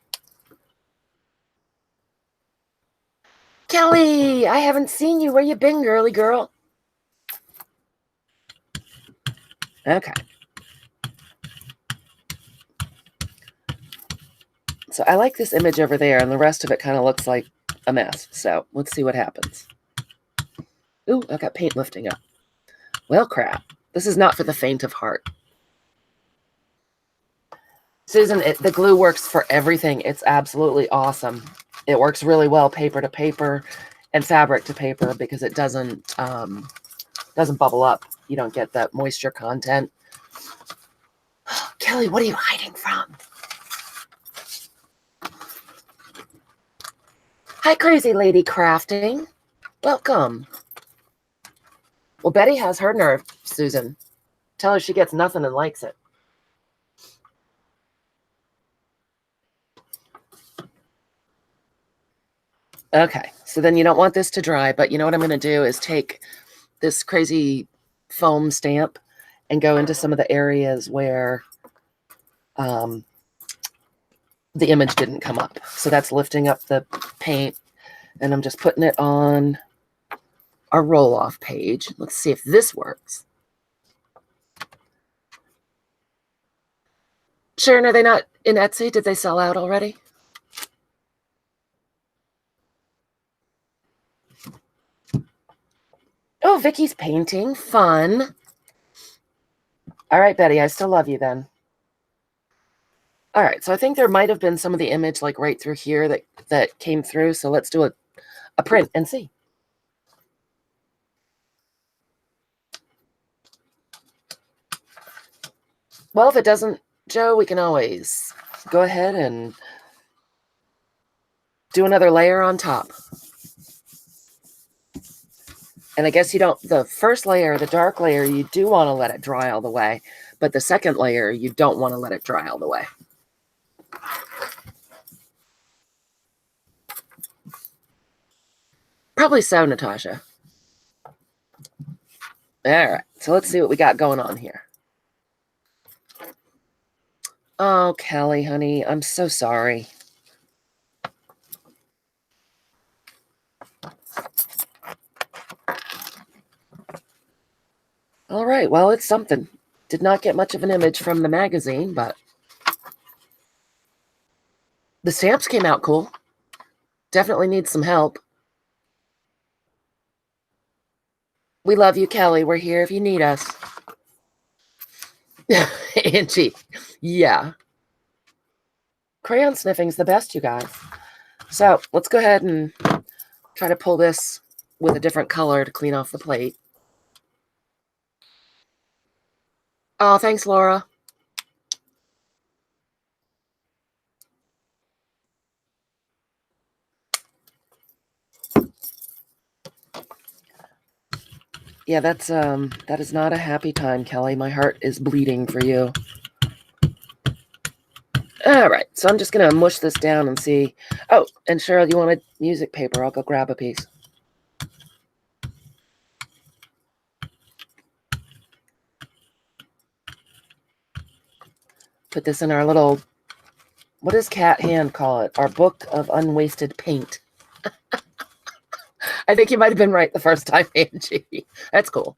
A: Kelly, I haven't seen you. Where you been, girly girl? Okay. So I like this image over there, and the rest of it kind of looks like a mess. So let's see what happens. Ooh, I got paint lifting up. Well, crap. This is not for the faint of heart. Susan, the glue works for everything. It's absolutely awesome. It works really well paper to paper and fabric to paper because it doesn't bubble up. You don't get that moisture content. Kelly, what are you hiding from? Hi, Crazy Lady Crafting. Welcome. Well, Betty has her nerve, Susan. Tell her she gets nothing and likes it. Okay, so then you don't want this to dry, but you know what I'm going to do is take this crazy foam stamp and go into some of the areas where the image didn't come up. So that's lifting up the paint, and I'm just putting it on our roll-off page. Let's see if this works. Sharon, are they not in Etsy? Did they sell out already? Oh, Vicky's painting. Fun. All right, Betty, I still love you then. All right, so I think there might have been some of the image like right through here that came through. So let's do a print and see. Well, if it doesn't, Joe, we can always go ahead and do another layer on top. And I guess you don't, the first layer, the dark layer, you do want to let it dry all the way. But the second layer, you don't want to let it dry all the way. Probably so, Natasha. All right, so let's see what we got going on here. Oh, Kelly, honey, I'm so sorry. All right, well, it's something. Did not get much of an image from the magazine, but the stamps came out cool. Definitely needs some help. We love you, Kelly. We're here if you need us. Angie, yeah. Crayon sniffing's the best, you guys. So let's go ahead and try to pull this with a different color to clean off the plate. Oh, thanks, Laura. Yeah, that is not a happy time, Kelly. My heart is bleeding for you. All right, so I'm just gonna mush this down and see. Oh, and Cheryl, you want a music paper? I'll go grab a piece. Put this in our little, what does Cat Hand call it? Our book of unwasted paint. I think you might have been right the first time, Angie. That's cool.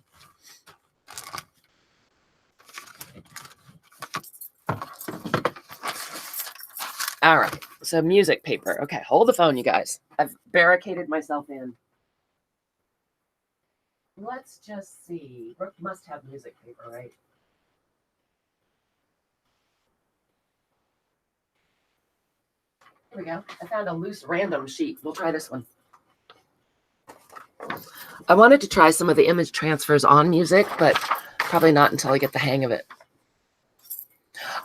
A: All right, so music paper. Okay, hold the phone, you guys. I've barricaded myself in. Let's just see. Brooke must have music paper, right? Here we go. I found a loose random sheet. We'll try this one. I wanted to try some of the image transfers on music, but probably not until I get the hang of it.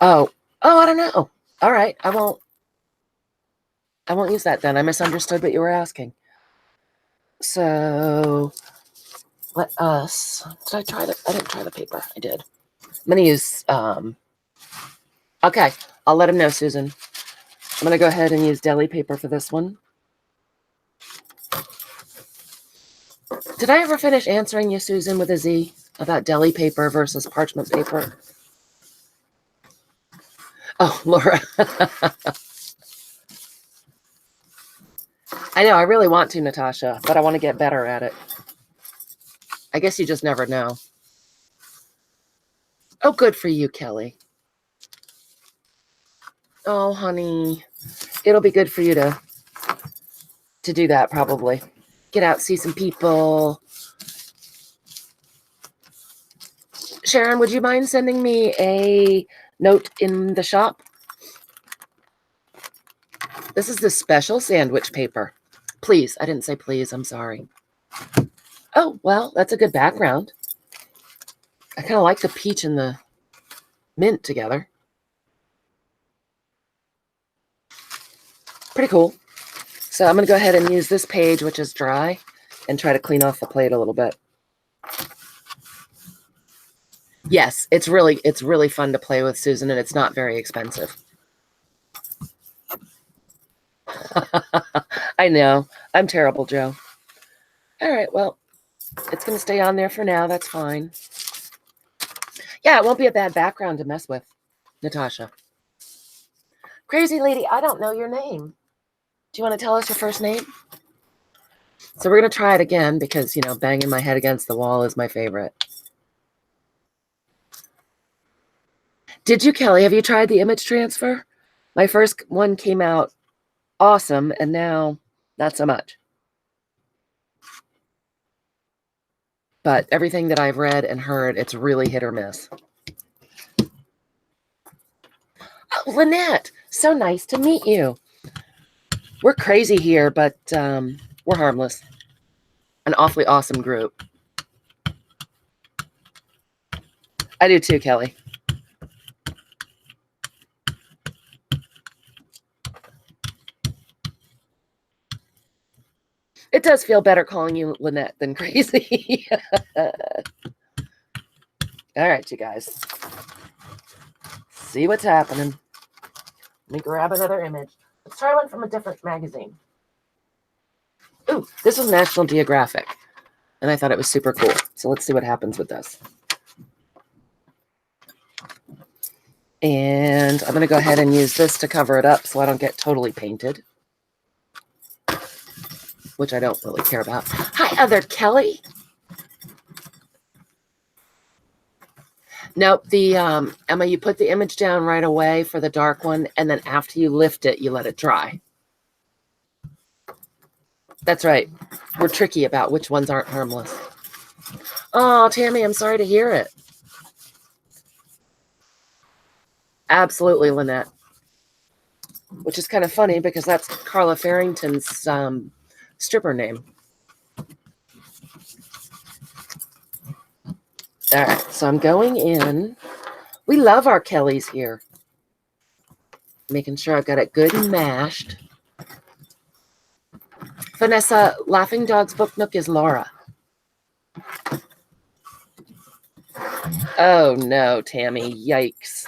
A: Oh, I don't know. All right, I won't use that then. I misunderstood what you were asking. So let us, did I try that? I didn't try the paper. I did. I'm going to use, okay, I'll let him know, Susan. I'm going to go ahead and use deli paper for this one. Did I ever finish answering you, Susan, with a Z about deli paper versus parchment paper? Oh, Laura. I know, I really want to, Natasha, but I want to get better at it. I guess you just never know. Oh, good for you, Kelly. Oh, honey. It'll be good for you to do that, probably. Get out, see some people. Sharon, would you mind sending me a note in the shop? This is the special sandwich paper. Please. I didn't say please. I'm sorry. Oh, well, that's a good background. I kind of like the peach and the mint together. Pretty cool. So I'm going to go ahead and use this page, which is dry, and try to clean off the plate a little bit. Yes, it's really fun to play with, Susan, and it's not very expensive. I know. I'm terrible, Joe. All right, well, it's going to stay on there for now. That's fine. Yeah, it won't be a bad background to mess with, Natasha. Crazy lady, I don't know your name. Do you want to tell us your first name? So we're going to try it again because, you know, banging my head against the wall is my favorite. Did you, Kelly? Have you tried the image transfer? My first one came out awesome, and now not so much. But everything that I've read and heard, it's really hit or miss. Oh, Lynette, so nice to meet you. We're crazy here, but we're harmless. An awfully awesome group. I do too, Kelly. It does feel better calling you Lynette than crazy. All right, you guys. See what's happening. Let me grab another image. Let's try one from a different magazine. Ooh, this was National Geographic, and I thought it was super cool. So let's see what happens with this. And I'm going to go ahead and use this to cover it up so I don't get totally painted, which I don't really care about. Hi, other Kelly. Nope, the Emma, you put the image down right away for the dark one, and then after you lift it, you let it dry. That's right. We're tricky about which ones aren't harmless. Oh, Tammy, I'm sorry to hear it. Absolutely, Lynette. Which is kind of funny because that's Carla Farrington's stripper name. All right, so I'm going in. We love our Kellys here. Making sure I've got it good and mashed. Vanessa, Laughing Dog's Book Nook is Laura. Oh no, Tammy, yikes.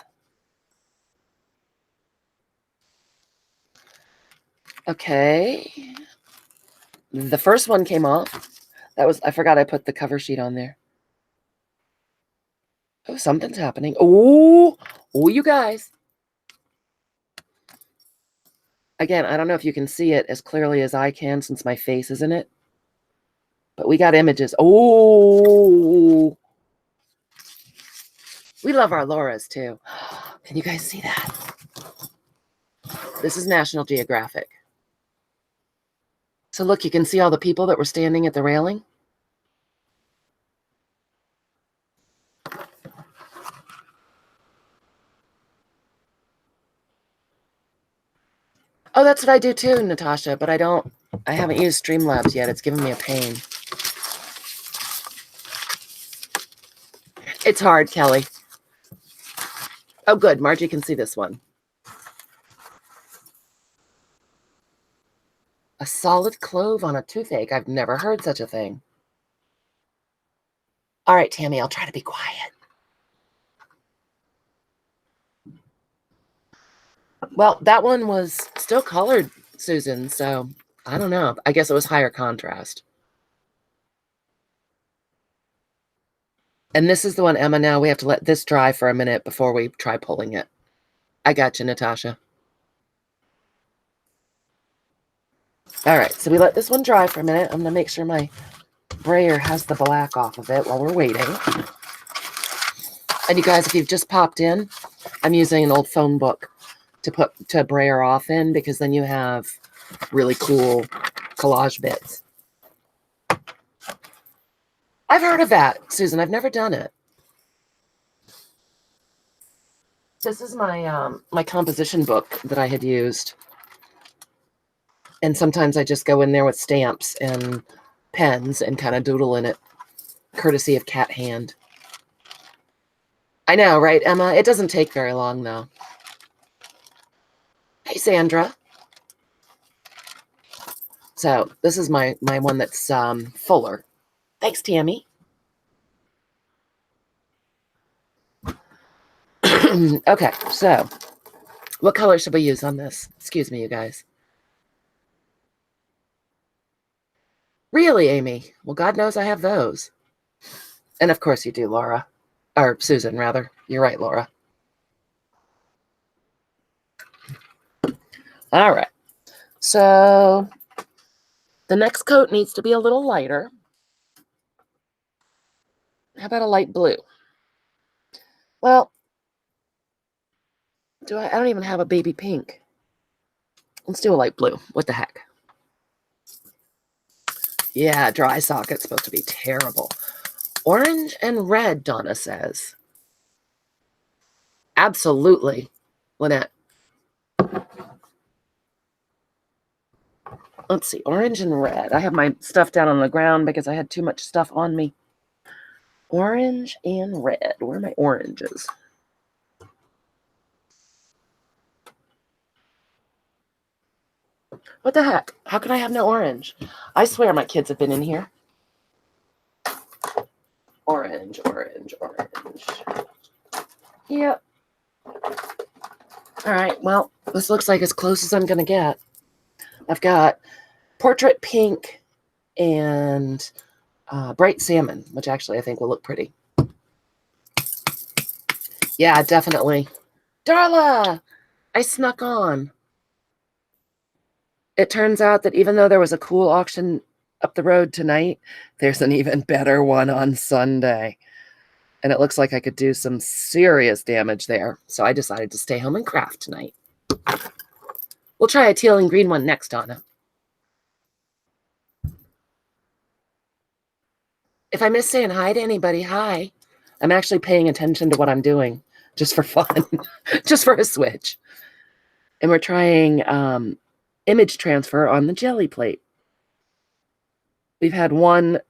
A: Okay. The first one came off. I forgot I put the cover sheet on there. Oh, something's happening. Oh, you guys. Again, I don't know if you can see it as clearly as I can since my face is in it. But we got images. Oh, we love our Lauras too. Can you guys see that? This is National Geographic. So look, you can see all the people that were standing at the railing. Oh, that's what I do too, Natasha, but I haven't used Streamlabs yet. It's giving me a pain. It's hard, Kelly. Oh, good. Margie can see this one. A solid clove on a toothache. I've never heard such a thing. All right, Tammy, I'll try to be quiet. Well, that one was still colored, Susan, so I don't know. I guess it was higher contrast. And this is the one, Emma, now we have to let this dry for a minute before we try pulling it. I got you, Natasha. All right, so we let this one dry for a minute. I'm going to make sure my brayer has the black off of it while we're waiting. And you guys, if you've just popped in, I'm using an old phone book to put to brayer off in because then you have really cool collage bits. I've heard of that, Susan. I've never done it. This is my my composition book that I had used. And sometimes I just go in there with stamps and pens and kind of doodle in it, courtesy of Cat Hand. I know, right, Emma? It doesn't take very long, though. Hey, Sandra. So this is my one that's fuller. Thanks, Tammy. Okay, so what color should we use on this? Excuse me, you guys. Really, Amy? Well, God knows I have those. And of course you do, Laura. Or Susan, rather. You're right, Laura. All right. So the next coat needs to be a little lighter. How about a light blue? Well, I don't even have a baby pink. Let's do a light blue. What the heck? Yeah, dry socket's supposed to be terrible. Orange and red, Donna says. Absolutely, Lynette. Let's see, orange and red. I have my stuff down on the ground because I had too much stuff on me. Orange and red. Where are my oranges? What the heck? How can I have no orange? I swear my kids have been in here. Orange, orange, orange. Yep. All right, well, this looks like as close as I'm going to get. I've got portrait pink and bright salmon, which actually I think will look pretty. Yeah, definitely. Darla, I snuck on. It turns out that even though there was a cool auction up the road tonight, there's an even better one on Sunday. And it looks like I could do some serious damage there. So I decided to stay home and craft tonight. We'll try a teal and green one next, Donna. If I miss saying hi to anybody, hi. I'm actually paying attention to what I'm doing just for fun, just for a switch. And we're trying image transfer on the Gelli plate. We've had one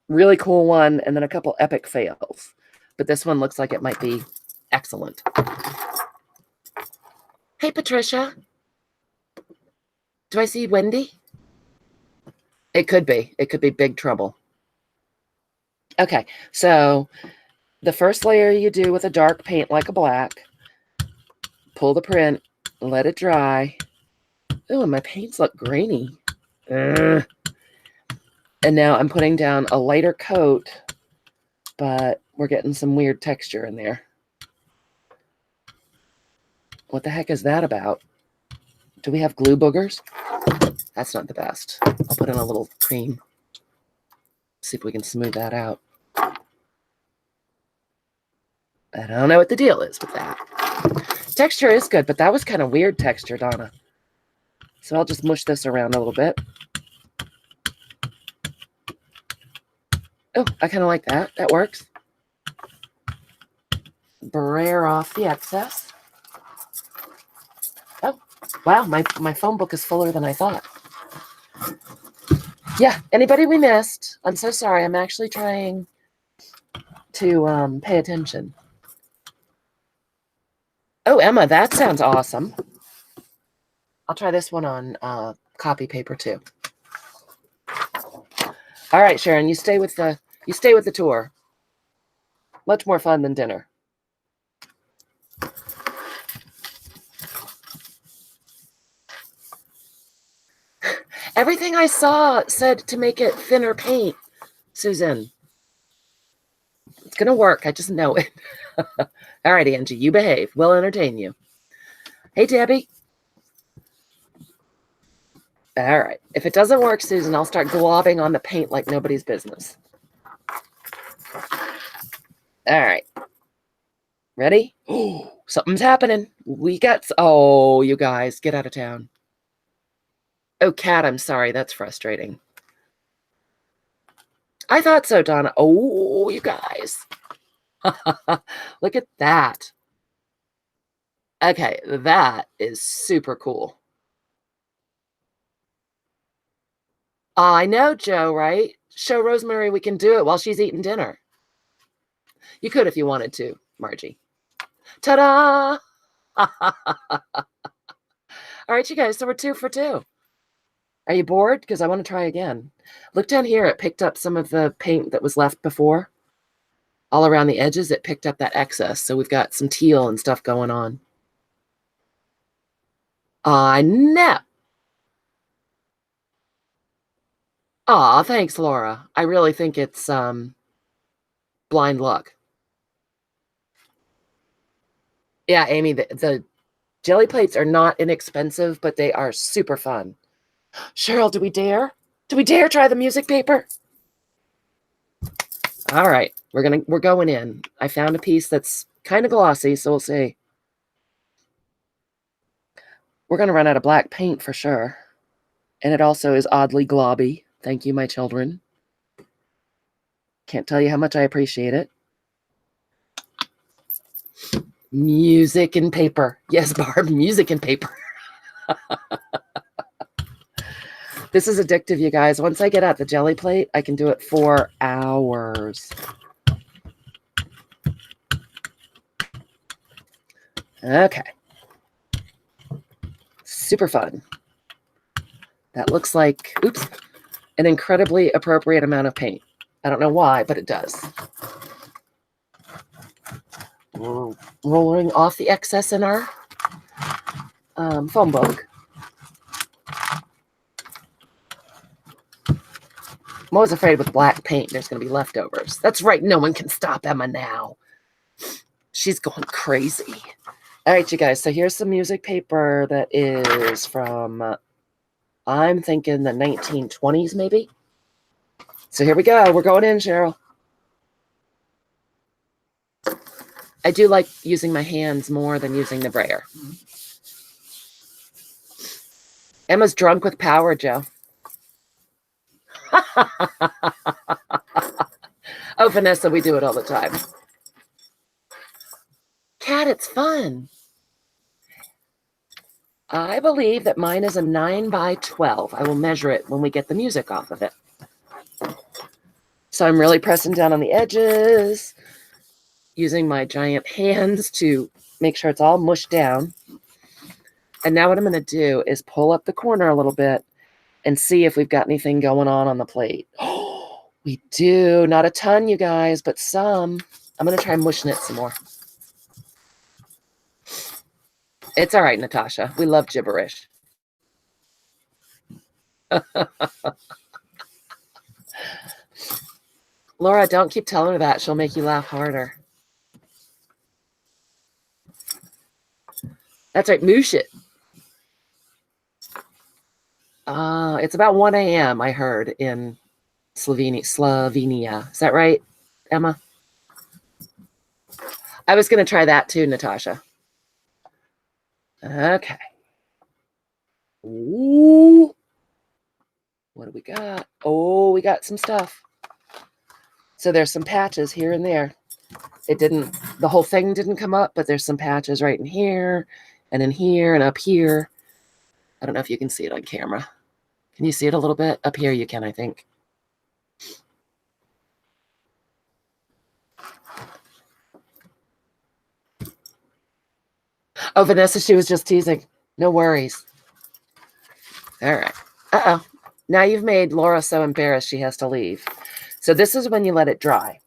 A: really cool one and then a couple epic fails. But this one looks like it might be excellent. Hey, Patricia. Do I see Wendy? It could be. It could be big trouble. Okay, so the first layer you do with a dark paint like a black. Pull the print, let it dry. Oh, and my paints look grainy. Ugh. And now I'm putting down a lighter coat, but we're getting some weird texture in there. What the heck is that about? Do we have glue boogers? That's not the best. I'll put in a little cream. See if we can smooth that out. I don't know what the deal is with that. Texture is good, but that was kind of weird texture, Donna. So I'll just mush this around a little bit. Oh, I kind of like that. That works. Brayer off the excess. Oh, wow, my phone book is fuller than I thought. Yeah, anybody we missed, I'm so sorry. I'm actually trying to pay attention. Oh, Emma, that sounds awesome. I'll try this one on copy paper too. All right, Sharon, you stay with the tour. Much more fun than dinner. Everything I saw said to make it thinner paint, Susan. It's going to work. I just know it. All right, Angie, you behave. We'll entertain you. Hey, Debbie. All right. If it doesn't work, Susan, I'll start globbing on the paint like nobody's business. All right. Ready? Oh, something's happening. We got... Oh, you guys, get out of town. Oh, Kat, I'm sorry. That's frustrating. I thought so, Donna. Oh, you guys. Look at that. Okay, that is super cool. I know, Joe, right? Show Rosemary we can do it while she's eating dinner. You could if you wanted to, Margie. Ta-da! All right, you guys, so we're 2 for 2. Are you bored? Because I want to try again. Look down here. It picked up some of the paint that was left before. All around the edges, it picked up that excess. So we've got some teal and stuff going on. I know. Aw, thanks, Laura. I really think it's blind luck. Yeah, Amy, the Gelli plates are not inexpensive, but they are super fun. Cheryl, do we dare? Do we dare try the music paper? All right, we're going in. I found a piece that's kind of glossy, so we'll see. We're gonna run out of black paint for sure. And it also is oddly globby. Thank you, my children. Can't tell you how much I appreciate it. Music and paper. Yes, Barb, music and paper. This is addictive, you guys. Once I get out the Gelli plate, I can do it for hours. Okay. Super fun. That looks like, oops, an incredibly appropriate amount of paint. I don't know why, but it does. We're rolling off the excess in our foam book. I'm always afraid with black paint, there's going to be leftovers. That's right. No one can stop Emma now. She's going crazy. All right, you guys. So here's some music paper that is from, I'm thinking the 1920s, maybe. So here we go. We're going in, Cheryl. I do like using my hands more than using the brayer. Emma's drunk with power, Joe. Oh, Vanessa, we do it all the time. Cat, it's fun. I believe that mine is a 9 by 12. I will measure it when we get the music off of it. So I'm really pressing down on the edges, using my giant hands to make sure it's all mushed down. And now what I'm going to do is pull up the corner a little bit and see if we've got anything going on the plate. Oh, we do. Not a ton, you guys, but some. I'm going to try mushing it some more. It's all right, Natasha. We love gibberish. Laura, don't keep telling her that. She'll make you laugh harder. That's right. Moosh it. It's about 1 a.m., I heard, in Slovenia. Is that right, Emma? I was going to try that too, Natasha. Okay. Ooh. What do we got? Oh, we got some stuff. So there's some patches here and there. The whole thing didn't come up, but there's some patches right in here and in here and up here. I don't know if you can see it on camera. Can you see it a little bit? Up here you can, I think. Oh, Vanessa, she was just teasing. No worries. All right. Uh-oh. Now you've made Laura so embarrassed she has to leave. So this is when you let it dry.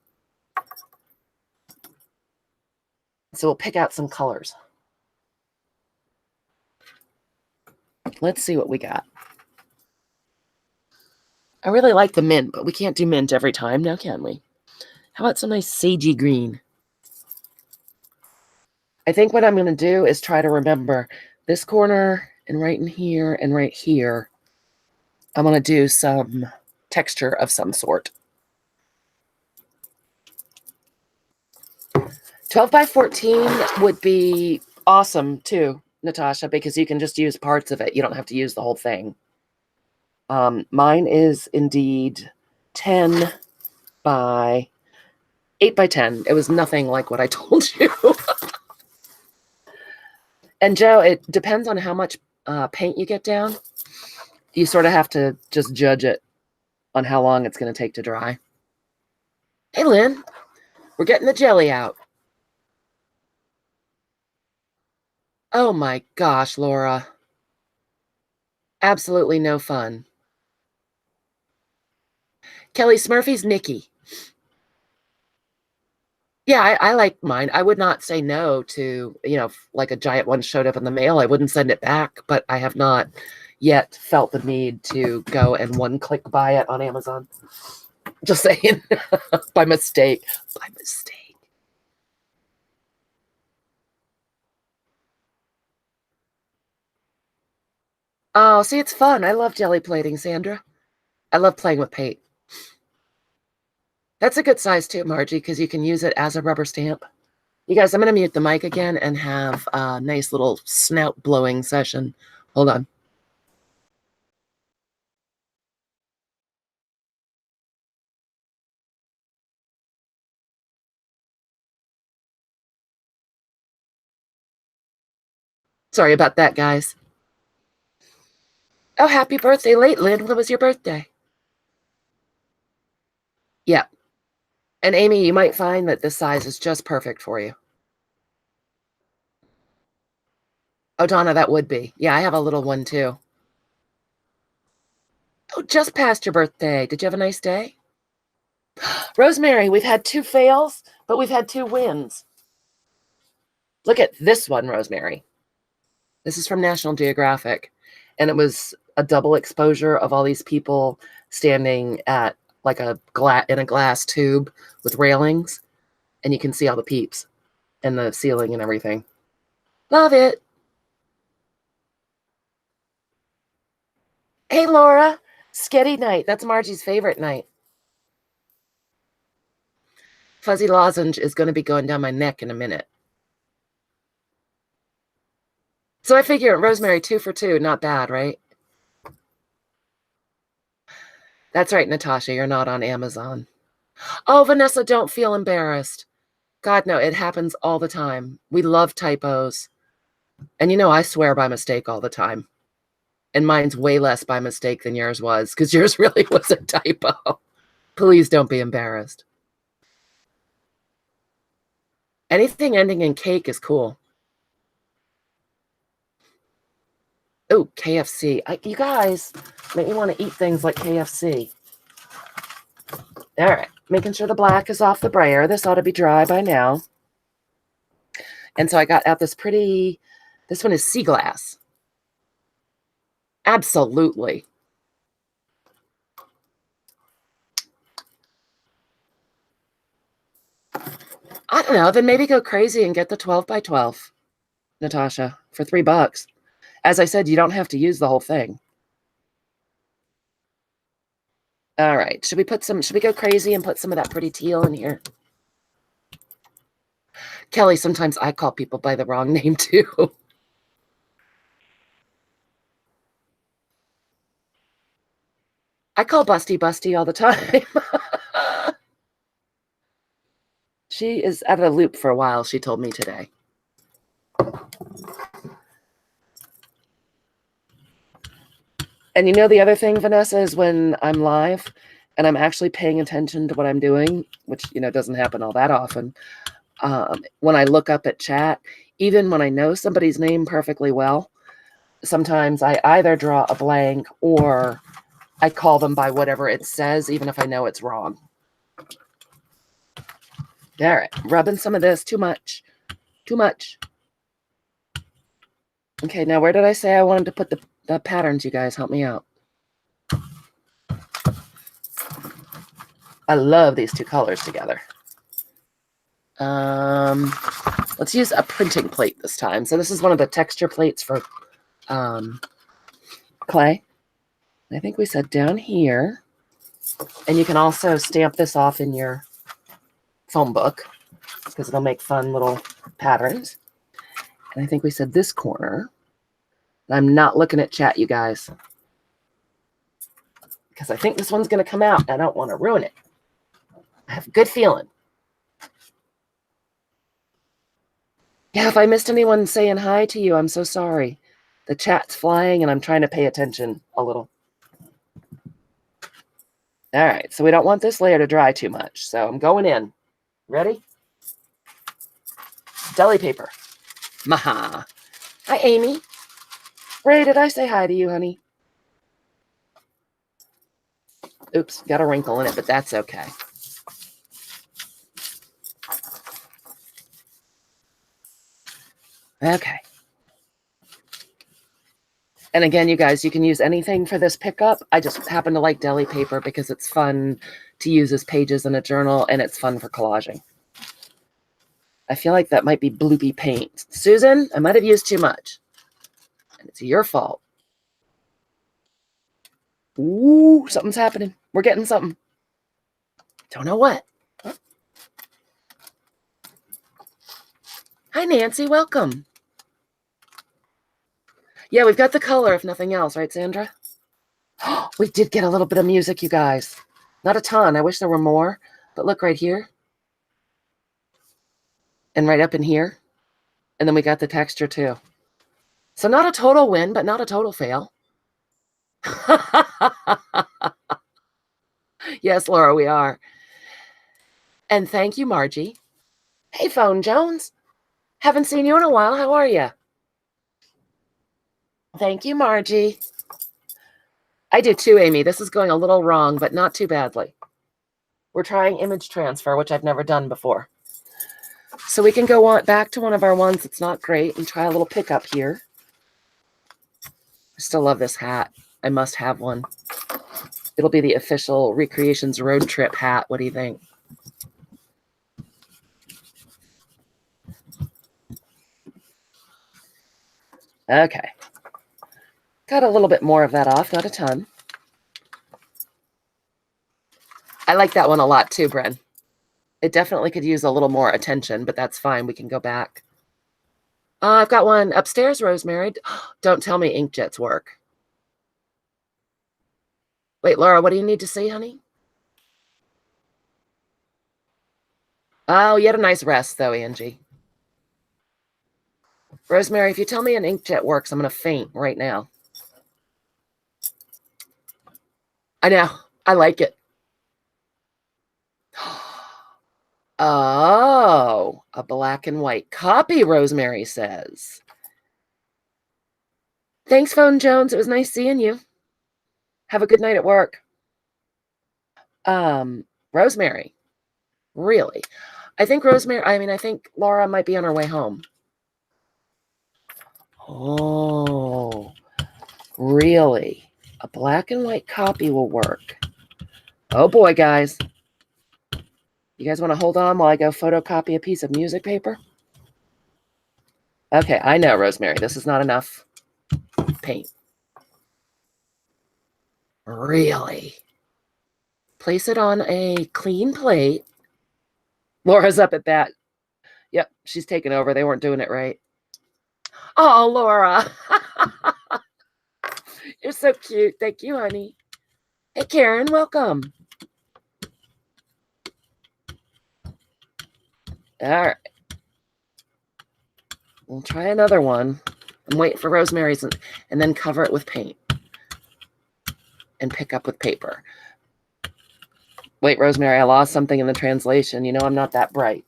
A: So we'll pick out some colors. Let's see what we got. I really like the mint, but we can't do mint every time now, can we? How about some nice sagey green? I think what I'm going to do is try to remember this corner and right in here and right here. I'm going to do some texture of some sort. 12 by 14 would be awesome too, Natasha, because you can just use parts of it. You don't have to use the whole thing. Mine is indeed 10 by 8 by 10. It was nothing like what I told you. And Joe, it depends on how much paint you get down. You sort of have to just judge it on how long it's going to take to dry. Hey, Lynn, we're getting the jelly out. Oh my gosh, Laura. Absolutely no fun. Kelly Smurfy's Nikki. Yeah, I like mine. I would not say no to, like a giant one showed up in the mail. I wouldn't send it back, but I have not yet felt the need to go and one-click buy it on Amazon. Just saying. By mistake. By mistake. Oh, see, it's fun. I love jelly plating, Sandra. I love playing with paint. That's a good size too, Margie, because you can use it as a rubber stamp. You guys, I'm going to mute the mic again and have a nice little snout blowing session. Hold on. Sorry about that, guys. Oh, happy birthday late, Lynn. When was your birthday? Yeah. And Amy, you might find that this size is just perfect for you. Oh, Donna, that would be. Yeah, I have a little one too. Oh, just past your birthday. Did you have a nice day? Rosemary, we've had 2 fails, but we've had 2 wins. Look at this one, Rosemary. This is from National Geographic. And it was a double exposure of all these people standing at like in a glass tube with railings. And you can see all the peeps and the ceiling and everything. Love it. Hey, Laura. Sketty night. That's Margie's favorite night. Fuzzy lozenge is going to be going down my neck in a minute. So I figure rosemary 2 for 2, not bad, right? That's right, Natasha. You're not on Amazon. Oh, Vanessa, don't feel embarrassed. God, no, it happens all the time. We love typos. And you know, I swear by mistake all the time. And mine's way less by mistake than yours was, because yours really was a typo. Please don't be embarrassed. Anything ending in cake is cool. Oh, KFC. You guys make me want to eat things like KFC. All right, making sure the black is off the brayer. This ought to be dry by now. And so I got out this pretty, this one is sea glass. Absolutely. I don't know, then maybe go crazy and get the 12 by 12, Natasha, for $3. As I said, you don't have to use the whole thing. All right, should we go crazy and put some of that pretty teal in here? Kelly, sometimes I call people by the wrong name too. I call Busty all the time. She is out of the loop for a while, she told me today. And you know the other thing, Vanessa, is when I'm live and I'm actually paying attention to what I'm doing, which, you know, doesn't happen all that often. When I look up at chat, even when I know somebody's name perfectly well, sometimes I either draw a blank or I call them by whatever it says, even if I know it's wrong. All right, rubbing some of this. Too much. Too much. Okay, now where did I say I wanted to put the patterns, you guys? Help me out. I love these two colors together. Let's use a printing plate this time. So this is one of the texture plates for clay. I think we said down here. And you can also stamp this off in your phone book because it'll make fun little patterns. And I think we said this corner. I'm not looking at chat, you guys, because I think this one's going to come out. I don't want to ruin it. I have a good feeling. Yeah, if I missed anyone saying hi to you, I'm so sorry. The chat's flying and I'm trying to pay attention a little. All right, so we don't want this layer to dry too much. So I'm going in. Ready? Deli paper. Maha. Hi, Amy. Ray, did I say hi to you, honey? Oops, got a wrinkle in it, but that's okay. Okay. And again, you guys, you can use anything for this pickup. I just happen to like deli paper because it's fun to use as pages in a journal and it's fun for collaging. I feel like that might be bloopy paint. Susan, I might have used too much. And it's your fault. Ooh, something's happening. We're getting something. Don't know what. Hi, Nancy. Welcome. Yeah, we've got the color, if nothing else, right, Sandra? We did get a little bit of music, you guys. Not a ton. I wish there were more. But look right here. And right up in here. And then we got the texture, too. So not a total win, but not a total fail. Yes, Laura, we are. And thank you, Margie. Hey, Phone Jones. Haven't seen you in a while. How are you? Thank you, Margie. I do too, Amy. This is going a little wrong, but not too badly. We're trying image transfer, which I've never done before. So we can go on back to one of our ones that's not great and try a little pickup here. I still love this hat. I must have one. It'll be the official Recreations road trip hat. What do you think? Okay. Got a little bit more of that off, not a ton. I like that one a lot too, Bren. It definitely could use a little more attention, but that's fine. We can go back. I've got one upstairs, Rosemary. Don't tell me inkjets work. Wait, Laura, what do you need to see, honey? Oh, you had a nice rest, though, Angie. Rosemary, if you tell me an inkjet works, I'm going to faint right now. I know. I like it. Oh, a black and white copy, Rosemary says. Thanks, Phone Jones. It was nice seeing you. Have a good night at work. Rosemary, really? I think Laura might be on her way home. Oh, really? A black and white copy will work. Oh boy, guys. You guys want to hold on while I go photocopy a piece of music paper? Okay, I know, Rosemary. This is not enough paint. Really? Place it on a clean plate. Laura's up at bat. Yep, she's taking over. They weren't doing it right. Oh, Laura. You're so cute. Thank you, honey. Hey, Karen, welcome. All right. We'll try another one. I'm waiting for Rosemary's and then cover it with paint and pick up with paper. Wait, Rosemary, I lost something in the translation. You know, I'm not that bright.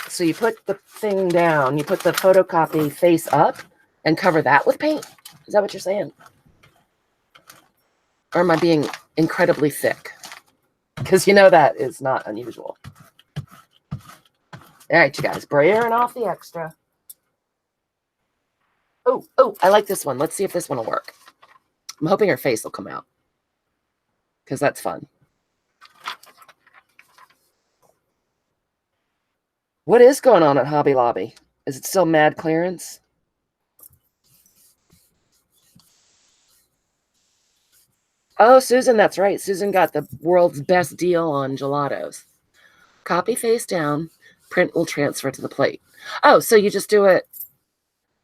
A: So you put the thing down, you put the photocopy face up and cover that with paint? Is that what you're saying? Or am I being incredibly thick? Because you know that is not unusual. All right, you guys, braying off the extra. Oh, I like this one. Let's see if this one will work. I'm hoping her face will come out because that's fun. What is going on at Hobby Lobby? Is it still mad clearance? Oh, Susan, that's right. Susan got the world's best deal on gelatos. Copy face down, print will transfer to the plate. Oh, so you just do it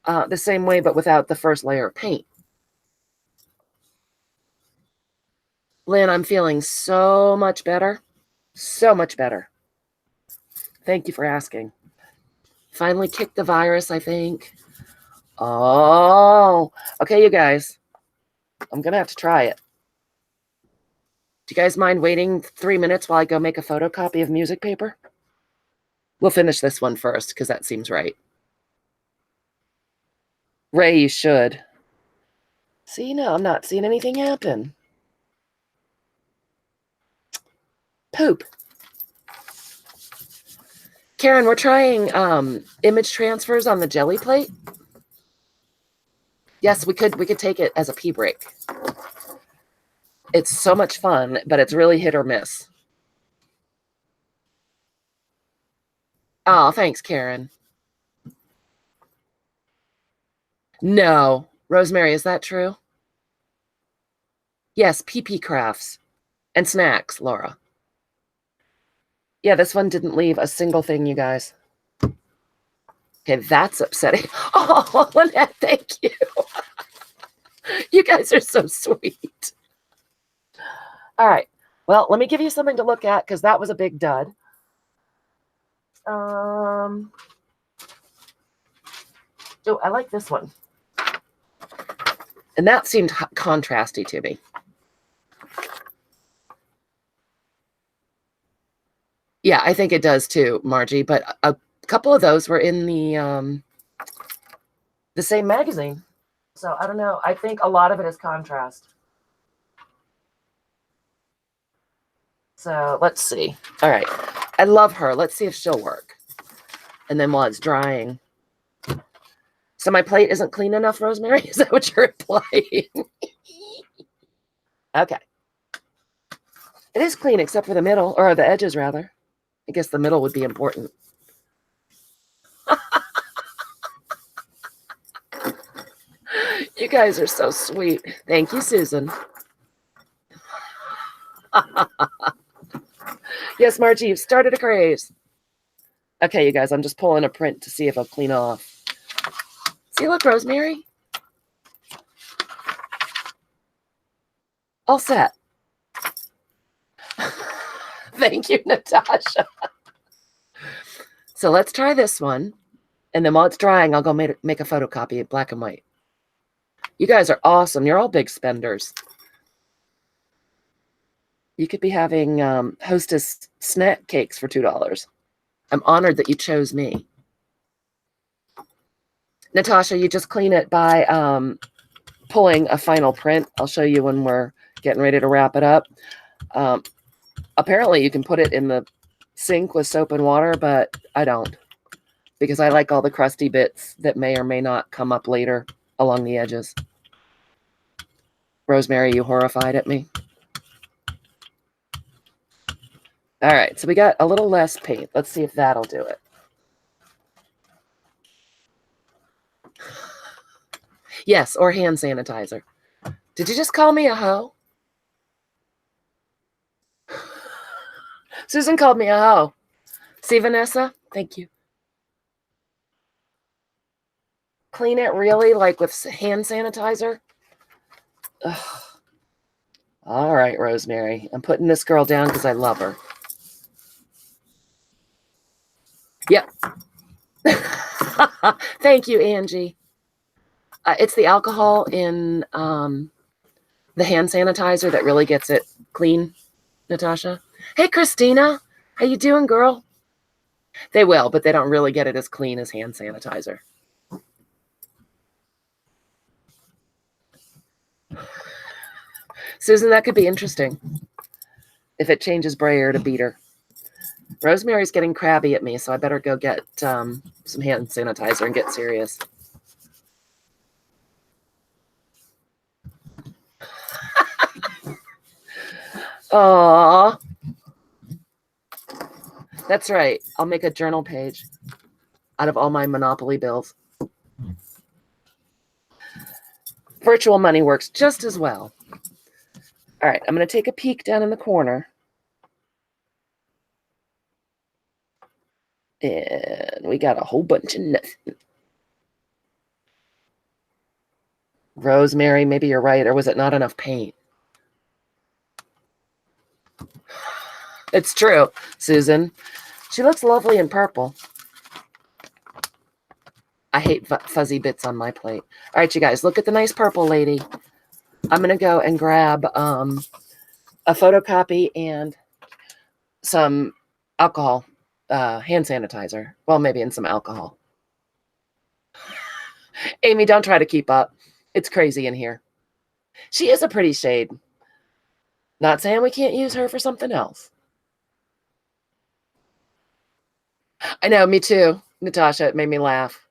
A: the same way, but without the first layer of paint. Lynn, I'm feeling so much better. So much better. Thank you for asking. Finally kicked the virus, I think. Oh, okay, you guys. I'm going to have to try it. Do you guys mind waiting 3 minutes while I go make a photocopy of music paper? We'll finish this one first because that seems right. Ray, you should. See, no, I'm not seeing anything happen. Poop. Karen, we're trying image transfers on the Gelli plate. Yes, we could take it as a pee break. It's so much fun, but it's really hit or miss. Oh, thanks, Karen. No. Rosemary, is that true? Yes, PP crafts and snacks, Laura. Yeah, this one didn't leave a single thing, you guys. Okay, that's upsetting. Oh, Lynette, thank you. You guys are so sweet. All right. Well, let me give you something to look at because that was a big dud. Oh, I like this one. And that seemed contrasty to me. Yeah, I think it does too, Margie. But a couple of those were in the same magazine. So I don't know. I think a lot of it is contrast. So let's see. All right. I love her. Let's see if she'll work. And then while it's drying. So my plate isn't clean enough, Rosemary? Is that what you're implying? Okay. It is clean except for the middle, or the edges, rather. I guess the middle would be important. You guys are so sweet. Thank you, Susan. Yes, Margie, you've started a craze. Okay, you guys, I'm just pulling a print to see if I'll clean off. See, look, Rosemary. All set. Thank you, Natasha. So let's try this one. And then while it's drying, I'll go make a photocopy of black and white. You guys are awesome. You're all big spenders. You could be having Hostess snack cakes for $2. I'm honored that you chose me. Natasha, you just clean it by pulling a final print. I'll show you when we're getting ready to wrap it up. Apparently, you can put it in the sink with soap and water, but I don't, because I like all the crusty bits that may or may not come up later along the edges. Rosemary, you horrified at me? All right, so we got a little less paint. Let's see if that'll do it. Yes, or hand sanitizer. Did you just call me a hoe? Susan called me a hoe. See, Vanessa? Thank you. Clean it really, like with hand sanitizer? Ugh. All right, Rosemary. I'm putting this girl down because I love her. Yep. Thank you, Angie. It's the alcohol in the hand sanitizer that really gets it clean, Natasha. Hey, Christina. How you doing, girl? They will, but they don't really get it as clean as hand sanitizer. Susan, that could be interesting if it changes brayer to beater. Rosemary's getting crabby at me, so I better go get some hand sanitizer and get serious. Aww. That's right. I'll make a journal page out of all my Monopoly bills. Virtual money works just as well. All right, I'm going to take a peek down in the corner. And we got a whole bunch of nothing. Rosemary, maybe you're right. Or was it not enough paint? It's true, Susan. She looks lovely in purple. I hate fuzzy bits on my plate. All right, you guys, look at the nice purple lady. I'm going to go and grab a photocopy and some alcohol, hand sanitizer. Well, maybe in some alcohol. Amy, don't try to keep up. It's crazy in here. She is a pretty shade. Not saying we can't use her for something else. I know, me too, Natasha. It made me laugh.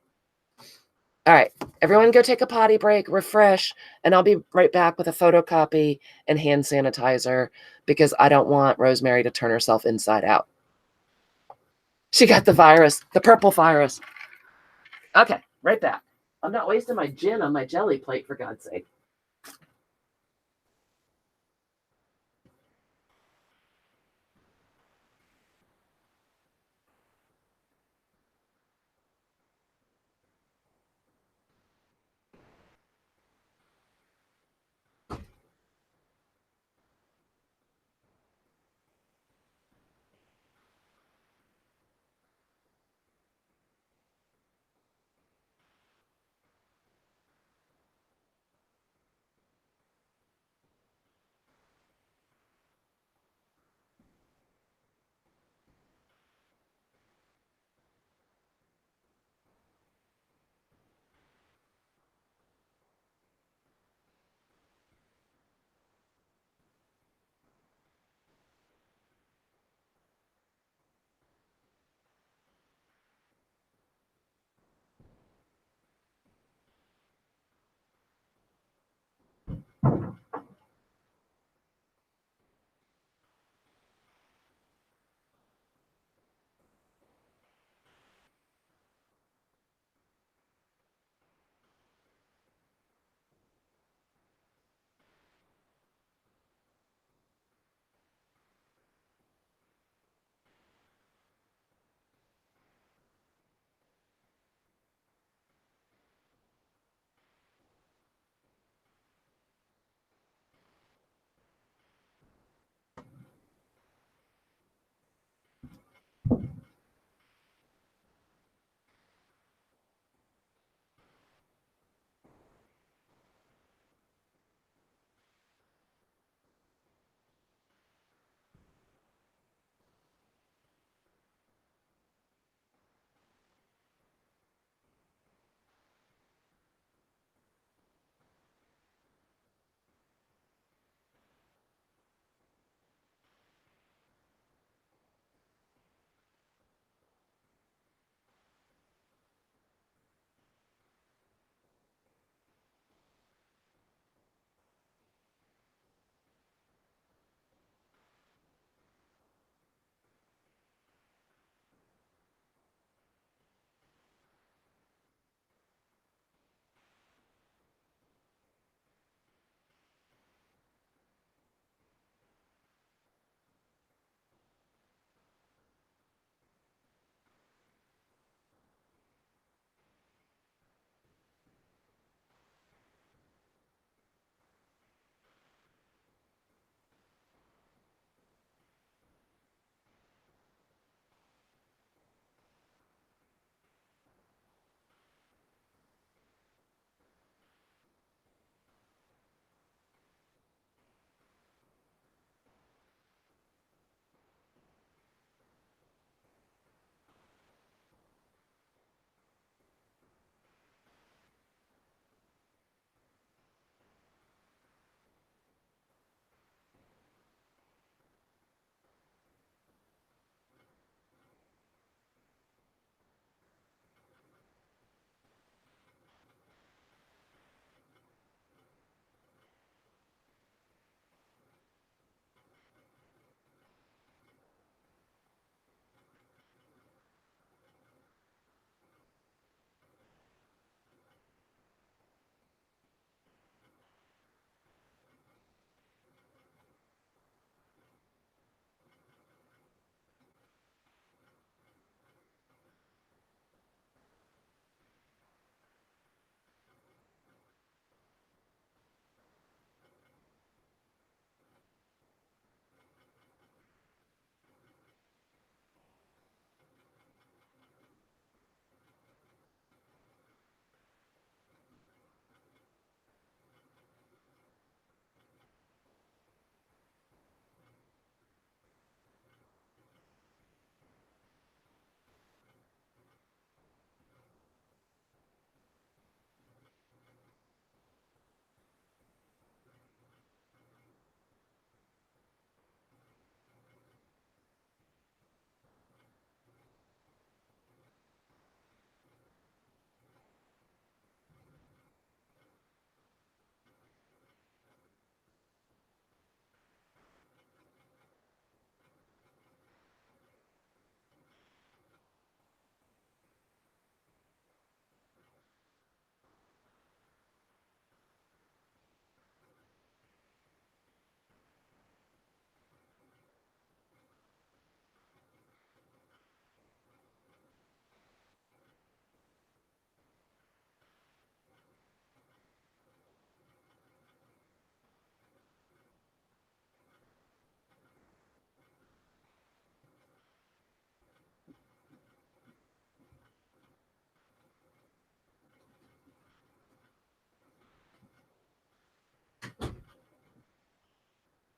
A: All right, everyone go take a potty break, refresh, and I'll be right back with a photocopy and hand sanitizer because I don't want Rosemary to turn herself inside out. She got the virus, the purple virus. Okay, right back. I'm not wasting my gin on my jelly plate, for God's sake.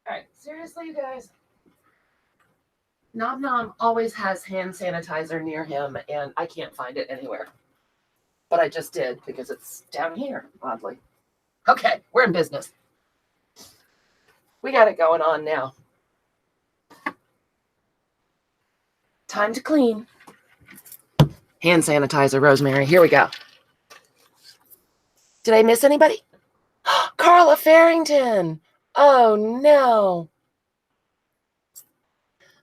A: All right, seriously, you guys. Nom Nom always has hand sanitizer near him, and I can't find it anywhere. But I just did because it's down here, oddly. Okay, we're in business. We got it going on now. Time to clean. Hand sanitizer, Rosemary. Here we go. Did I miss anybody? Carla Farrington. Oh, no.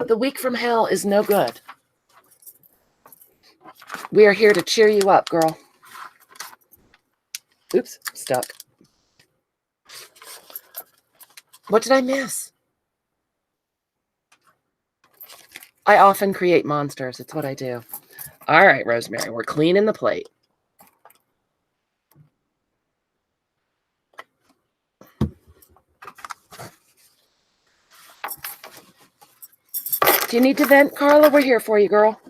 A: The week from hell is no good. We are here to cheer you up, girl. Oops, stuck. What did I miss? I often create monsters. It's what I do. All right, Rosemary, we're cleaning the plate. Do you need to vent, Carla? We're here for you, girl.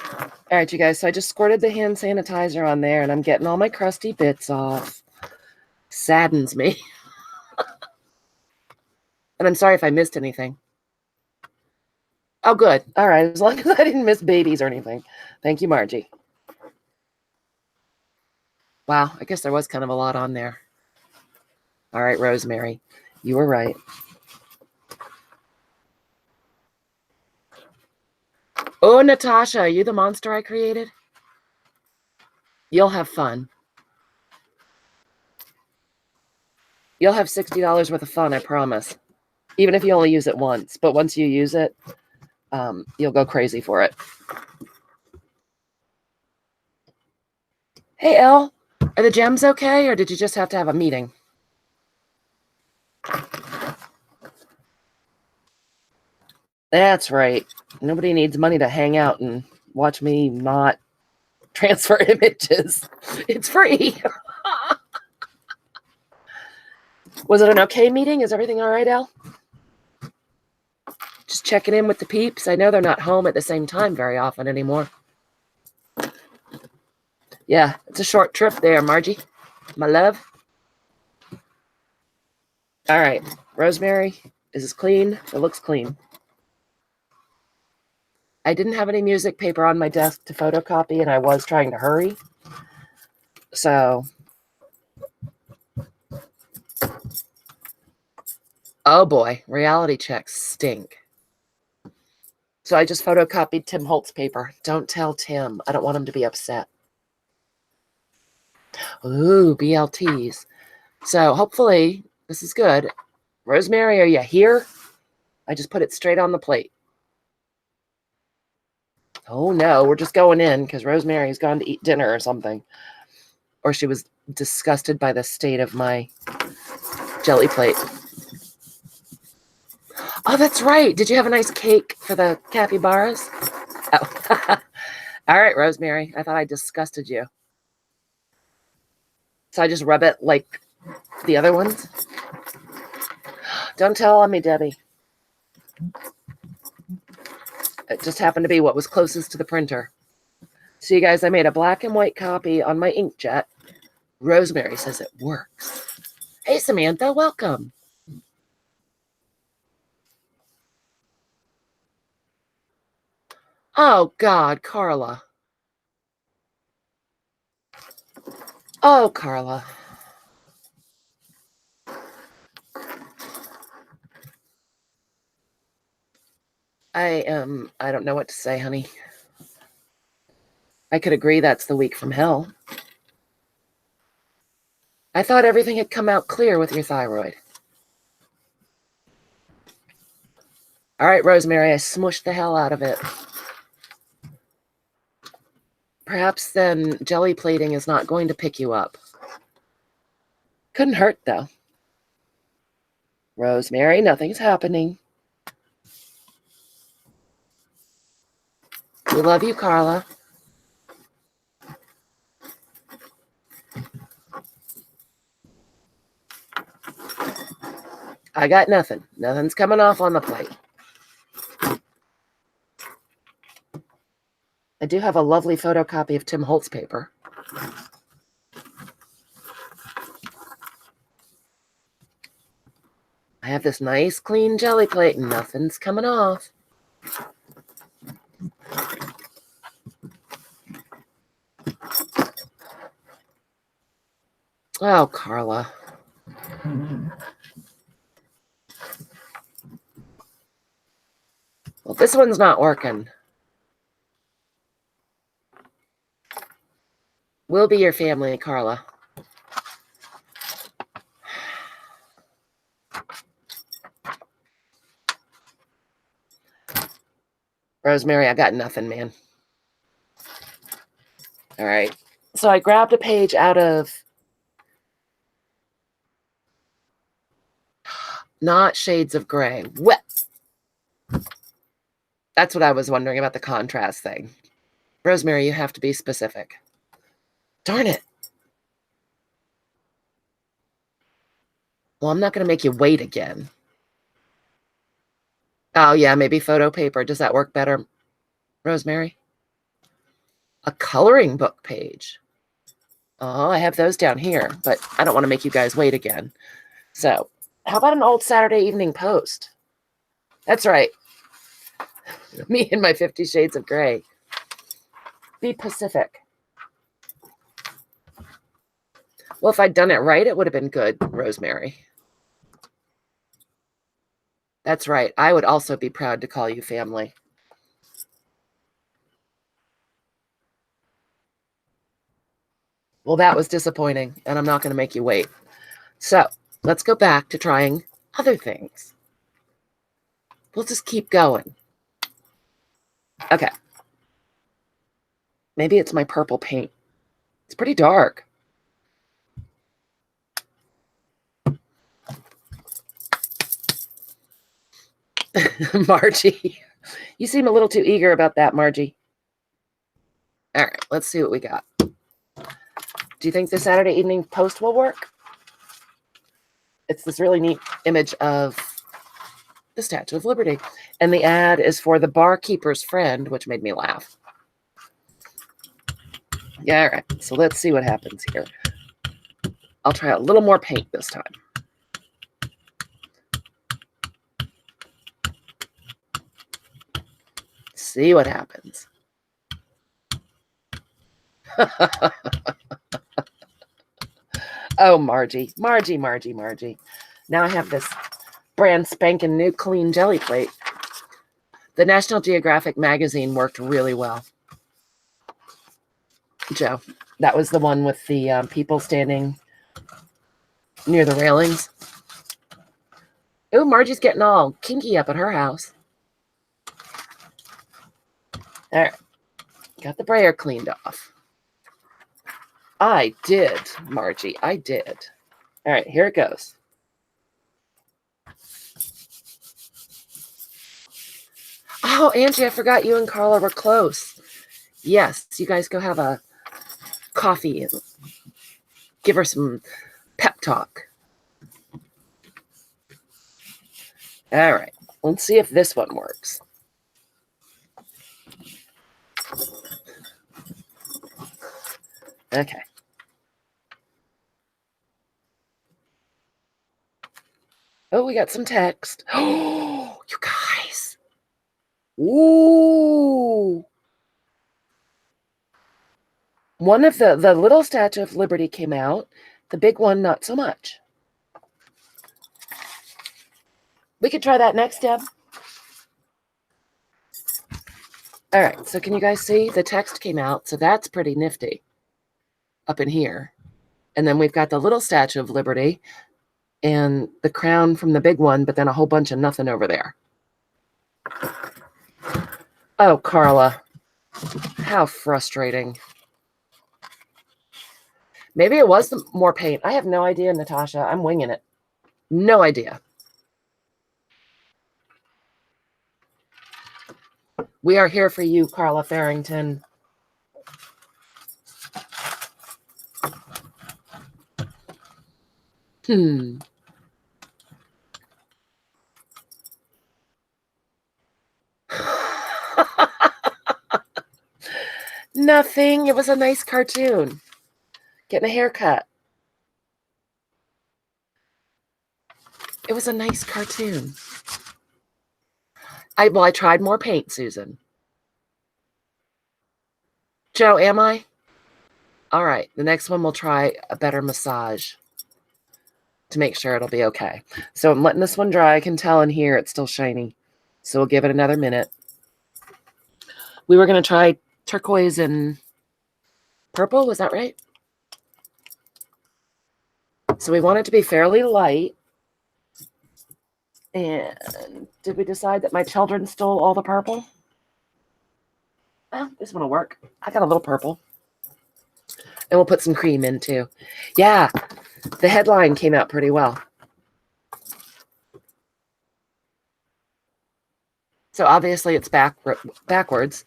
A: All right, you guys, so I just squirted the hand sanitizer on there, and I'm getting all my crusty bits off. Saddens me. And I'm sorry if I missed anything. Oh, good. All right, as long as I didn't miss babies or anything. Thank you, Margie. Wow, I guess there was kind of a lot on there. All right, Rosemary, you were right. Oh, Natasha, are you the monster I created? You'll have fun. You'll have $60 worth of fun, I promise. Even if you only use it once. But once you use it, you'll go crazy for it. Hey, Elle, are the gems okay, or did you just have to have a meeting? That's right. Nobody needs money to hang out and watch me not transfer images. It's free. Was it an okay meeting? Is everything all right, Elle? Just checking in with the peeps. I know they're not home at the same time very often anymore. Yeah, it's a short trip there, Margie. My love. All right, Rosemary, is this clean? It looks clean. I didn't have any music paper on my desk to photocopy, and I was trying to hurry. So, oh boy, reality checks stink. So I just photocopied Tim Holt's paper. Don't tell Tim. I don't want him to be upset. Ooh, BLTs. So hopefully this is good. Rosemary, are you here? I just put it straight on the plate. Oh no, we're just going in because Rosemary's gone to eat dinner or something. Or she was disgusted by the state of my jelly plate. Oh, that's right. Did you have a nice cake for the capybaras? Oh. All right, Rosemary. I thought I disgusted you. So I just rub it like the other ones? Don't tell on me, Debbie. It just happened to be what was closest to the printer. So you guys, I made a black and white copy on my inkjet. Rosemary says it works. Hey, Samantha, welcome. Oh, God, Carla. Oh, Carla. I don't know what to say, honey. I could agree that's the week from hell. I thought everything had come out clear with your thyroid. All right, Rosemary, I smushed the hell out of it. Perhaps then jelly plating is not going to pick you up. Couldn't hurt, though. Rosemary, nothing's happening. We love you, Carla. I got nothing. Nothing's coming off on the plate. I do have a lovely photocopy of Tim Holt's paper. I have this nice clean jelly plate and nothing's coming off. Oh, Carla. Well, this one's not working. We'll be your family, Carla. Rosemary, I got nothing, man. All right. So I grabbed a page out of Not Shades of Gray. What? That's what I was wondering about the contrast thing. Rosemary, you have to be specific. Darn it. Well, I'm not going to make you wait again. Oh, yeah, maybe photo paper. Does that work better, Rosemary? A coloring book page. Oh, I have those down here, but I don't want to make you guys wait again. So, how about an old Saturday Evening Post? That's right. Me and my 50 Shades of Gray. Be Pacific. Well, if I'd done it right, it would have been good, Rosemary. That's right. I would also be proud to call you family. Well, that was disappointing, and I'm not going to make you wait. So, let's go back to trying other things. We'll just keep going. Okay. Maybe it's my purple paint. It's pretty dark. Margie, you seem a little too eager about that, Margie. All right, let's see what we got. Do you think the Saturday Evening Post will work? It's this really neat image of the Statue of Liberty. And the ad is for the barkeeper's friend, which made me laugh. Yeah, all right. So let's see what happens here. I'll try a little more paint this time. See what happens. Oh, Margie. Now I have this brand spanking new clean jelly plate. The National Geographic magazine worked really well. Joe, that was the one with the people standing near the railings. Oh, Margie's getting all kinky up at her house. All right. Got the brayer cleaned off. I did, Margie. I did. All right, here it goes. Oh, Angie, I forgot you and Carla were close. Yes, you guys go have a coffee and give her some pep talk. All right, let's see if this one works. Okay. Oh, we got some text. Oh, you guys. Ooh. One of the little Statue of Liberty came out. The big one, not so much. We could try that next, Deb. All right, so can you guys see? The text came out, so that's pretty nifty up in here. And then we've got the little Statue of Liberty and the crown from the big one, but then a whole bunch of nothing over there. Oh, Carla, how frustrating. Maybe it was more paint. I have no idea, Natasha. I'm winging it. No idea. We are here for you, Carla Farrington. Nothing. It was a nice cartoon. Getting a haircut. It was a nice cartoon. I tried more paint, Susan. Joe, am I? All right. The next one we'll try a better massage to make sure it'll be okay. So I'm letting this one dry. I can tell in here it's still shiny. So we'll give it another minute. We were going to try turquoise and purple. Was that right? So we want it to be fairly light. And did we decide that my children stole all the purple? Well, this one will work. I got a little purple. And we'll put some cream in too. Yeah, the headline came out pretty well. So obviously it's backwards.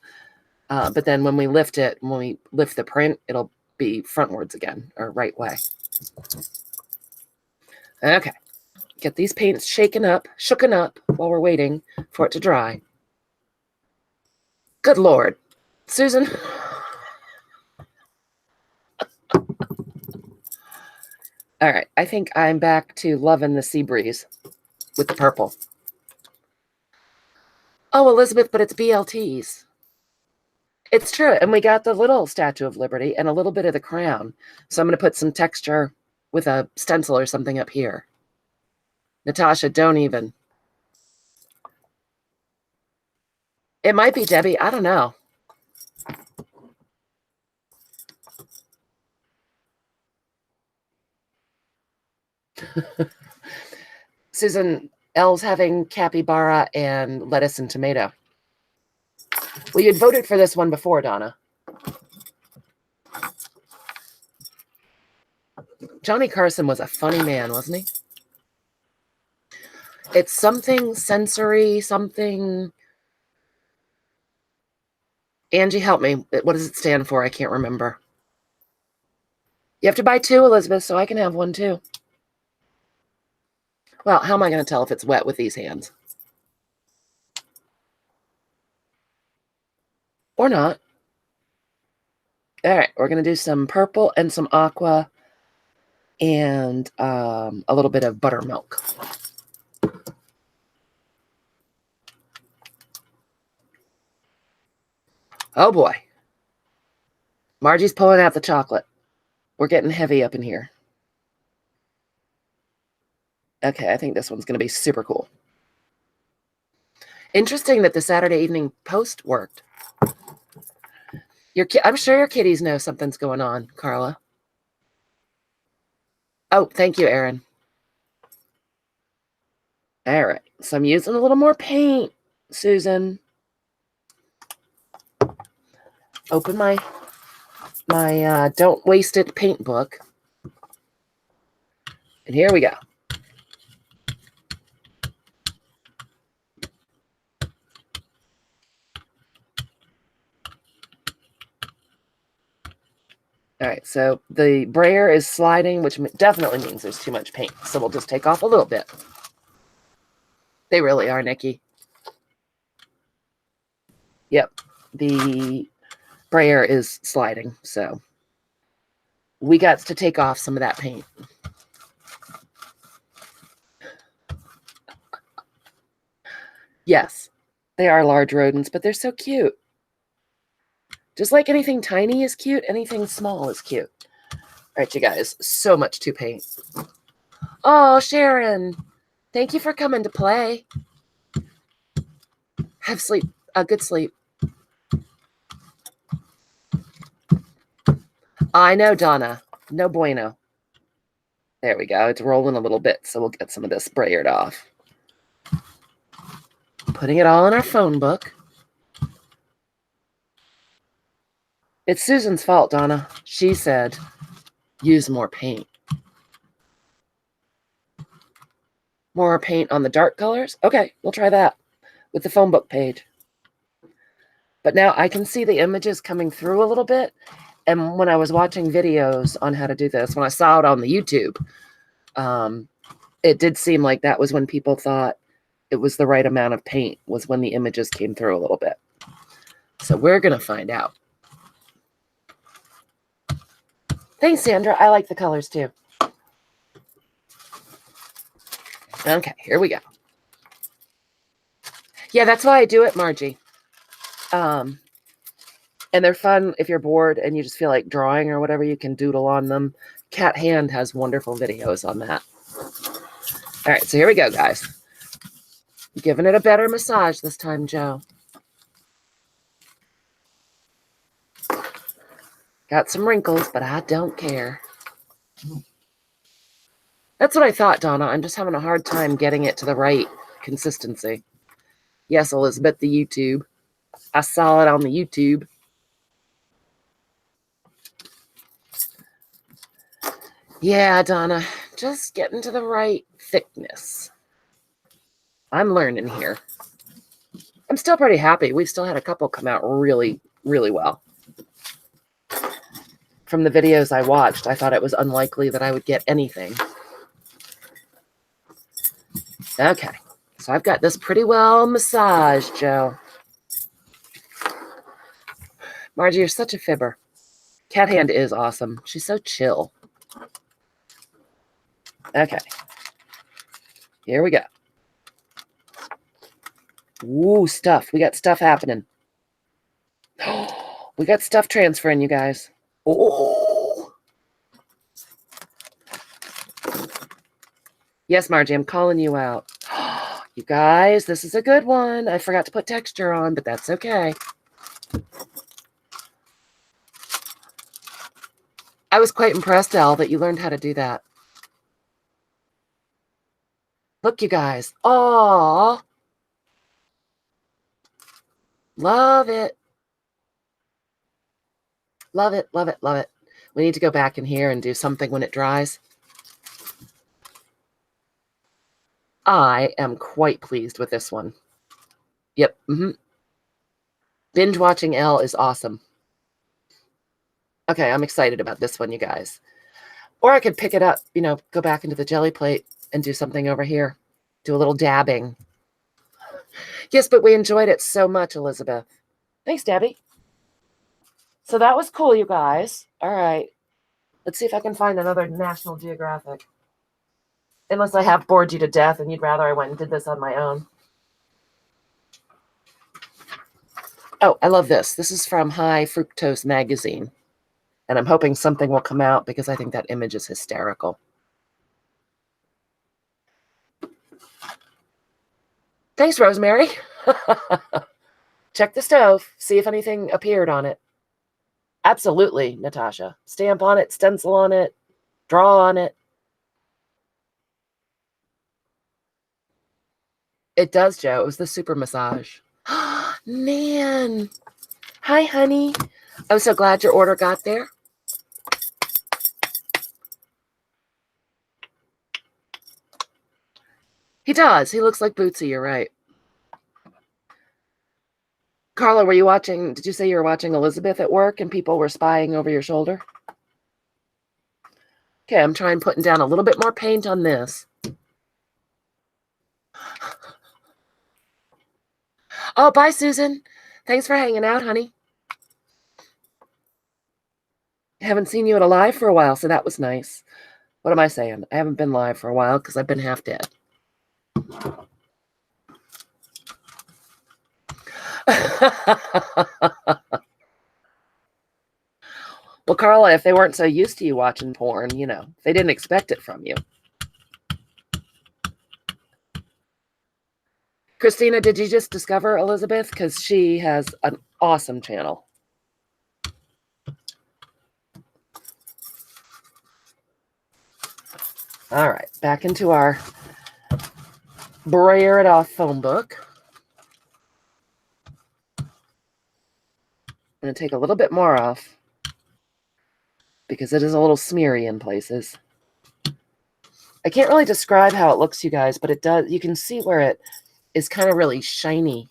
A: But then when we lift it, when we lift the print, it'll be frontwards again, or right way. Okay. Get these paints shooken up while we're waiting for it to dry. Good Lord. Susan. All right. I think I'm back to loving the sea breeze with the purple. Oh, Elizabeth, but it's BLTs. It's true. And we got the little Statue of Liberty and a little bit of the crown. So I'm going to put some texture with a stencil or something up here. Natasha, don't even. It might be Debbie. I don't know. Susan L's having capybara and lettuce and tomato. Well, you'd voted for this one before, Donna. Johnny Carson was a funny man, wasn't he? It's something sensory, something. Angie, help me. What does it stand for? I can't remember. You have to buy two, Elizabeth, so I can have one too. Well, how am I going to tell if it's wet with these hands? Or not. All right, we're going to do some purple and some aqua and a little bit of buttermilk. Oh boy. Margie's pulling out the chocolate. We're getting heavy up in here. Okay, I think this one's going to be super cool. Interesting that the Saturday Evening Post worked. I'm sure your kitties know something's going on, Carla. Oh, thank you, Erin. All right, so I'm using a little more paint, Susan. Open my Don't Waste It paint book. And here we go. All right, so the brayer is sliding, which definitely means there's too much paint. So we'll just take off a little bit. They really are, Nikki. Yep, the brayer is sliding, so we got to take off some of that paint. Yes, they are large rodents, but they're so cute. Just like anything tiny is cute, anything small is cute. All right, you guys, so much to paint. Oh, Sharon, thank you for coming to play. Have sleep, a good sleep. I know, Donna. No bueno. There we go. It's rolling a little bit, so we'll get some of this brayered off. Putting it all in our phone book. It's Susan's fault, Donna. She said, use more paint. More paint on the dark colors? Okay, we'll try that with the phone book page. But now I can see the images coming through a little bit. And when I was watching videos on how to do this, when I saw it on the YouTube, it did seem like that was when people thought it was the right amount of paint, was when the images came through a little bit. So we're going to find out. Thanks, Sandra. I like the colors too. Okay, here we go. Yeah, that's why I do it, Margie. And they're fun if you're bored and you just feel like drawing or whatever, you can doodle on them. Cat Hand has wonderful videos on that. All right, so here we go, guys. Giving it a better massage this time, Joe. Got some wrinkles, but I don't care. That's what I thought, Donna. I'm just having a hard time getting it to the right consistency. Yes, Elizabeth, the YouTube. I saw it on the YouTube. Yeah, Donna, just getting to the right thickness. I'm learning here. I'm still pretty happy. We've still had a couple come out really, really well. From the videos I watched, I thought it was unlikely that I would get anything. Okay, so I've got this pretty well massaged, Joe. Margie, you're such a fibber. Cat Hand is awesome. She's so chill. Okay. Here we go. Ooh, stuff. We got stuff happening. We got stuff transferring, you guys. Oh. Yes, Margie, I'm calling you out. You guys, this is a good one. I forgot to put texture on, but that's okay. I was quite impressed, Elle, that you learned how to do that. Look, you guys. Aww. Love it. Love it, love it, love it. We need to go back in here and do something when it dries. I am quite pleased with this one. Yep. Binge watching Elle is awesome. Okay, I'm excited about this one, you guys. Or I could pick it up, go back into the Gelli Plate and do something over here. Do a little dabbing. Yes, but we enjoyed it so much, Elizabeth. Thanks, Debbie. So that was cool, you guys. All right. Let's see if I can find another National Geographic. Unless I have bored you to death and you'd rather I went and did this on my own. Oh, I love this. This is from High Fructose Magazine. And I'm hoping something will come out because I think that image is hysterical. Thanks, Rosemary. Check the stove. See if anything appeared on it. Absolutely, Natasha. Stamp on it, stencil on it, draw on it. It does, Joe. It was the super massage. Man. Hi, honey. I'm so glad your order got there. He does. He looks like Bootsy. You're right. Carla, were you watching? Did you say you were watching Elizabeth at work and people were spying over your shoulder? Okay, I'm trying putting down a little bit more paint on this. Oh, bye, Susan. Thanks for hanging out, honey. Haven't seen you at a live for a while, so that was nice. What am I saying? I haven't been live for a while because I've been half dead. Well, Carla, if they weren't so used to you watching porn, they didn't expect it from you. Christina, did you just discover Elizabeth? Because she has an awesome channel. All right, back into our Brayer It Off phone book. I'm going to take a little bit more off because it is a little smeary in places. I can't really describe how it looks, you guys, but it does. You can see where it is kind of really shiny,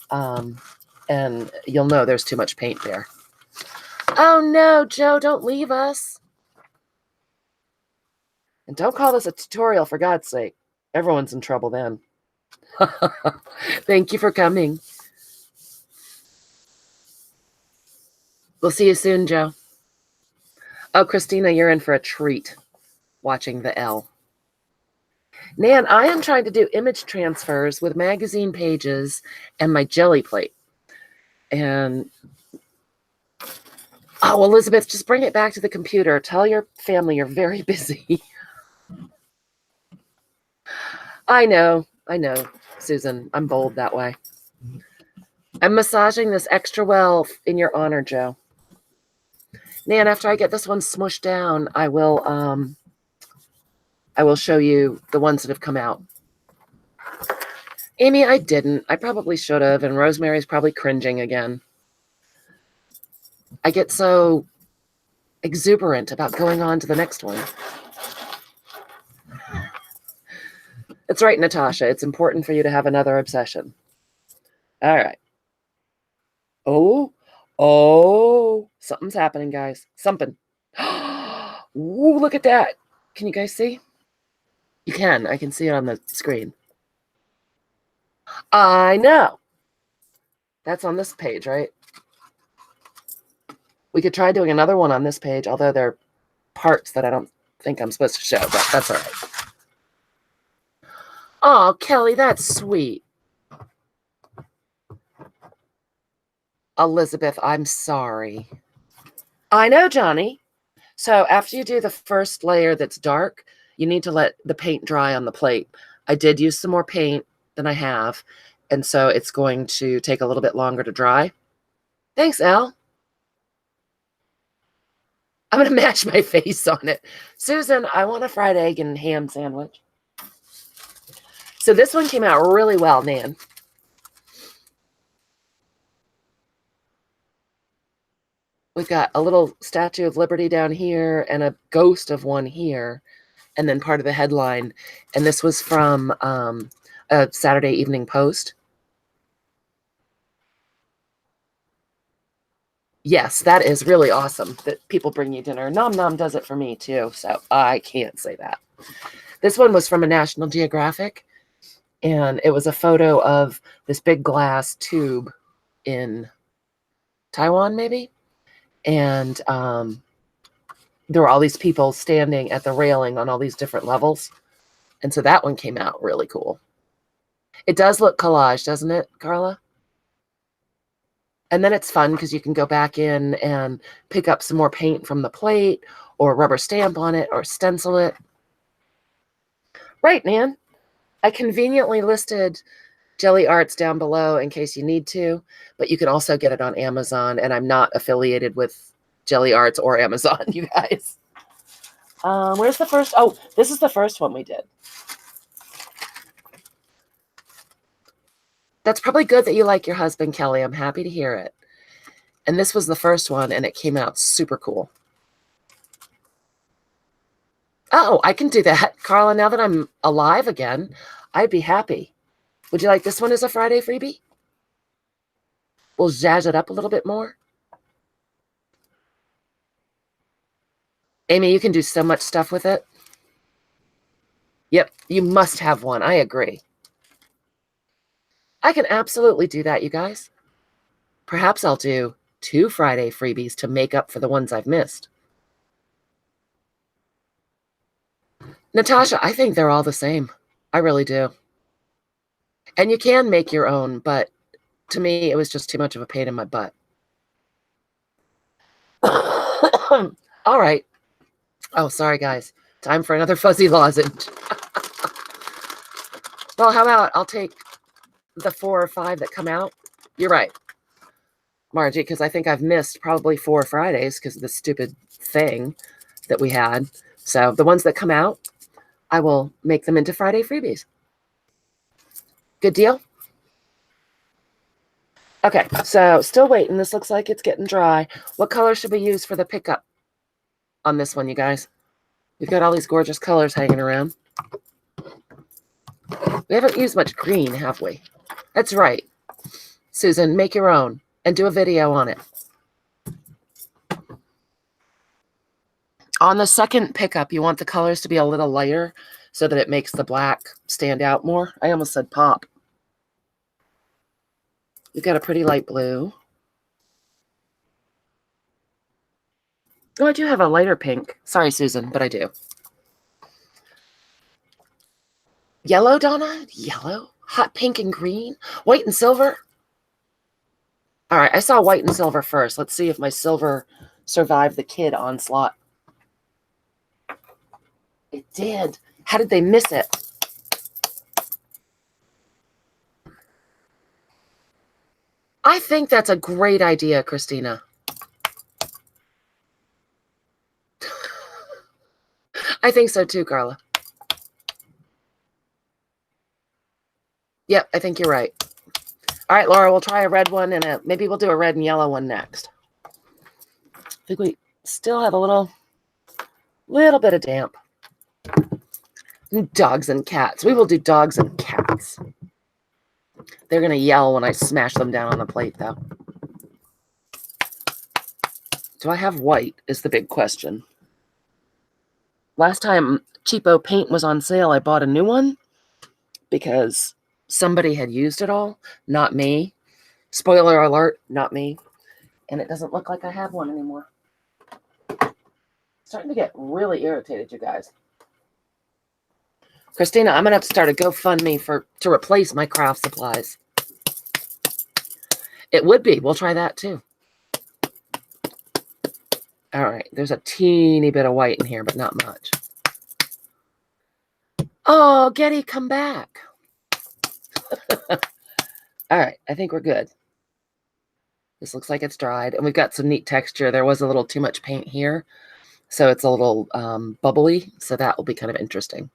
A: and you'll know there's too much paint there. Oh no, Joe, don't leave us. And don't call this a tutorial, for God's sake. Everyone's in trouble then. Thank you for coming. We'll see you soon, Joe. Oh, Christina, you're in for a treat watching the L. Nan, I am trying to do image transfers with magazine pages and my Gelli plate. And, oh, Elizabeth, just bring it back to the computer. Tell your family you're very busy. I know, Susan. I'm bold that way. I'm massaging this extra well in your honor, Joe. Nan, after I get this one smushed down, I will show you the ones that have come out. Amy, I didn't. I probably should have, and Rosemary's probably cringing again. I get so exuberant about going on to the next one. It's right, Natasha. It's important for you to have another obsession. All right. Oh, something's happening, guys. Something. Ooh, look at that. Can you guys see? You can. I can see it on the screen. I know. That's on this page, right? We could try doing another one on this page, although there are parts that I don't think I'm supposed to show, but that's all right. Oh, Kelly, that's sweet. Elizabeth, I'm sorry. I know, Johnny. So after you do the first layer that's dark, you need to let the paint dry on the plate. I did use some more paint than I have, and so it's going to take a little bit longer to dry. Thanks, Elle. I'm going to match my face on it. Susan, I want a fried egg and ham sandwich. So this one came out really well, Nan. We've got a little Statue of Liberty down here and a ghost of one here, and then part of the headline. And this was from a Saturday Evening Post. Yes, that is really awesome that people bring you dinner. Nom Nom does it for me too, so I can't say that. This one was from a National Geographic, and it was a photo of this big glass tube in Taiwan, maybe. And there were all these people standing at the railing on all these different levels. And so that one came out really cool. It does look collage, doesn't it, Carla? And then it's fun because you can go back in and pick up some more paint from the plate or rubber stamp on it or stencil it. Right, Nan. I conveniently listed Gelli Arts down below in case you need to, but you can also get it on Amazon, and I'm not affiliated with Gelli Arts or Amazon, you guys. Where's the first? Oh, this is the first one we did. That's probably good that you like your husband, Kelly. I'm happy to hear it. And this was the first one, and it came out super cool. Oh, I can do that. Carla, now that I'm alive again, I'd be happy. Would you like this one as a Friday freebie? We'll zazz it up a little bit more. Amy, you can do so much stuff with it. Yep, you must have one. I agree. I can absolutely do that, you guys. Perhaps I'll do 2 Friday freebies to make up for the ones I've missed. Natasha, I think they're all the same. I really do. And you can make your own, but to me, it was just too much of a pain in my butt. All right. Oh, sorry, guys. Time for another fuzzy lozenge. Well, how about I'll take the 4 or 5 that come out? You're right, Margie, because I think I've missed probably 4 Fridays because of the stupid thing that we had. So the ones that come out, I will make them into Friday freebies. Good deal? Okay, so still waiting. This looks like it's getting dry. What color should we use for the pickup on this one, you guys? We've got all these gorgeous colors hanging around. We haven't used much green, have we? That's right. Susan, make your own and do a video on it. On the second pickup, you want the colors to be a little lighter so that it makes the black stand out more. I almost said pop. You've got a pretty light blue. Oh, I do have a lighter pink. Sorry, Susan, but I do. Yellow, Donna? Yellow? Hot pink and green? White and silver? All right, I saw white and silver first. Let's see if my silver survived the kid onslaught. It did. How did they miss it? I think that's a great idea, Christina. I think so too, Carla. Yep, I think you're right. All right, Laura, we'll try a red one and maybe we'll do a red and yellow one next. I think we still have a little bit of damp. Dogs and cats. We will do dogs and cats. They're going to yell when I smash them down on the plate, though. Do I have white is the big question. Last time cheapo paint was on sale, I bought a new one because somebody had used it all, not me. Spoiler alert, not me. And it doesn't look like I have one anymore. Starting to get really irritated, you guys. Christina, I'm going to have to start a GoFundMe to replace my craft supplies. It would be. We'll try that too. All right. There's a teeny bit of white in here, but not much. Oh, Getty, come back. All right. I think we're good. This looks like it's dried. And we've got some neat texture. There was a little too much paint here. So it's a little bubbly. So that will be kind of interesting.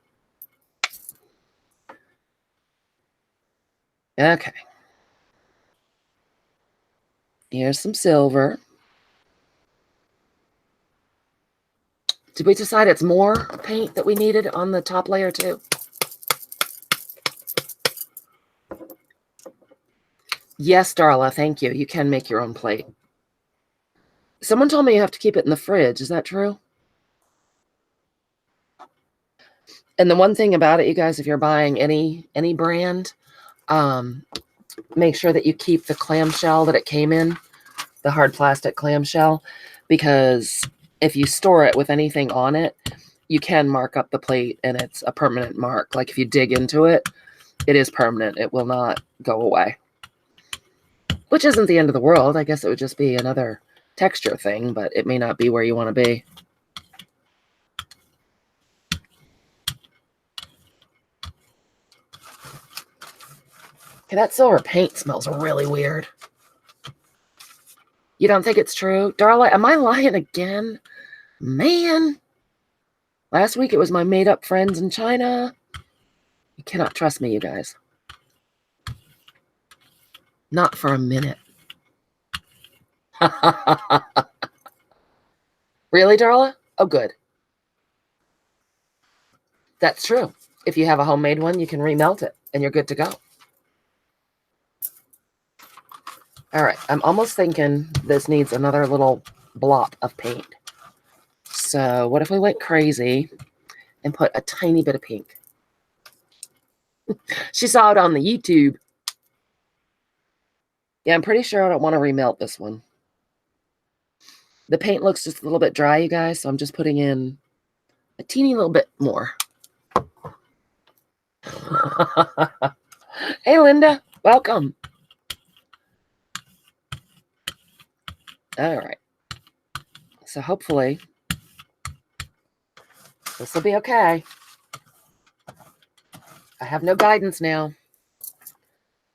A: Okay. Here's some silver. Did we decide it's more paint that we needed on the top layer too? Yes, Darla, thank you. You can make your own plate. Someone told me you have to keep it in the fridge. Is that true? And the one thing about it, you guys, if you're buying any brand, make sure that you keep the clamshell that it came in, the hard plastic clamshell, because if you store it with anything on it, you can mark up the plate and it's a permanent mark. Like if you dig into it, it is permanent. It will not go away. Which isn't the end of the world. I guess it would just be another texture thing, but it may not be where you want to be. Okay, that silver paint smells really weird. You don't think it's true? Darla, am I lying again? Man. Last week it was my made-up friends in China. You cannot trust me, you guys. Not for a minute. Really, Darla? Oh, good. That's true. If you have a homemade one, you can remelt it, and you're good to go. All right, I'm almost thinking this needs another little blop of paint. So what if we went crazy and put a tiny bit of pink? She saw it on the YouTube. Yeah, I'm pretty sure I don't want to remelt this one. The paint looks just a little bit dry, you guys, so I'm just putting in a teeny little bit more. Hey, Linda, welcome. All right. So hopefully this will be okay. I have no guidance now.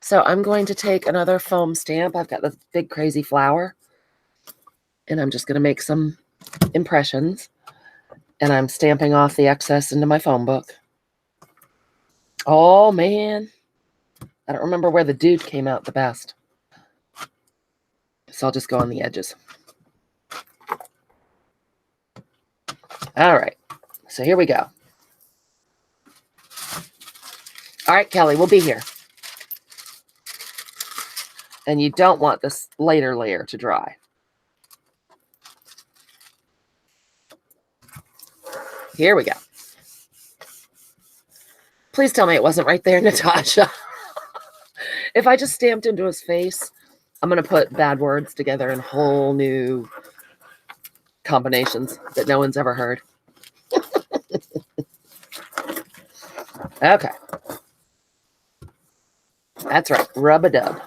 A: So I'm going to take another foam stamp. I've got this big crazy flower. And I'm just going to make some impressions. And I'm stamping off the excess into my foam book. Oh, man. I don't remember where the dude came out the best. So I'll just go on the edges. All right. So here we go. All right, Kelly, we'll be here. And you don't want this later layer to dry. Here we go. Please tell me it wasn't right there, Natasha. If I just stamped into his face, I'm going to put bad words together in whole new combinations that no one's ever heard. Okay. That's right. Rub-a-dub.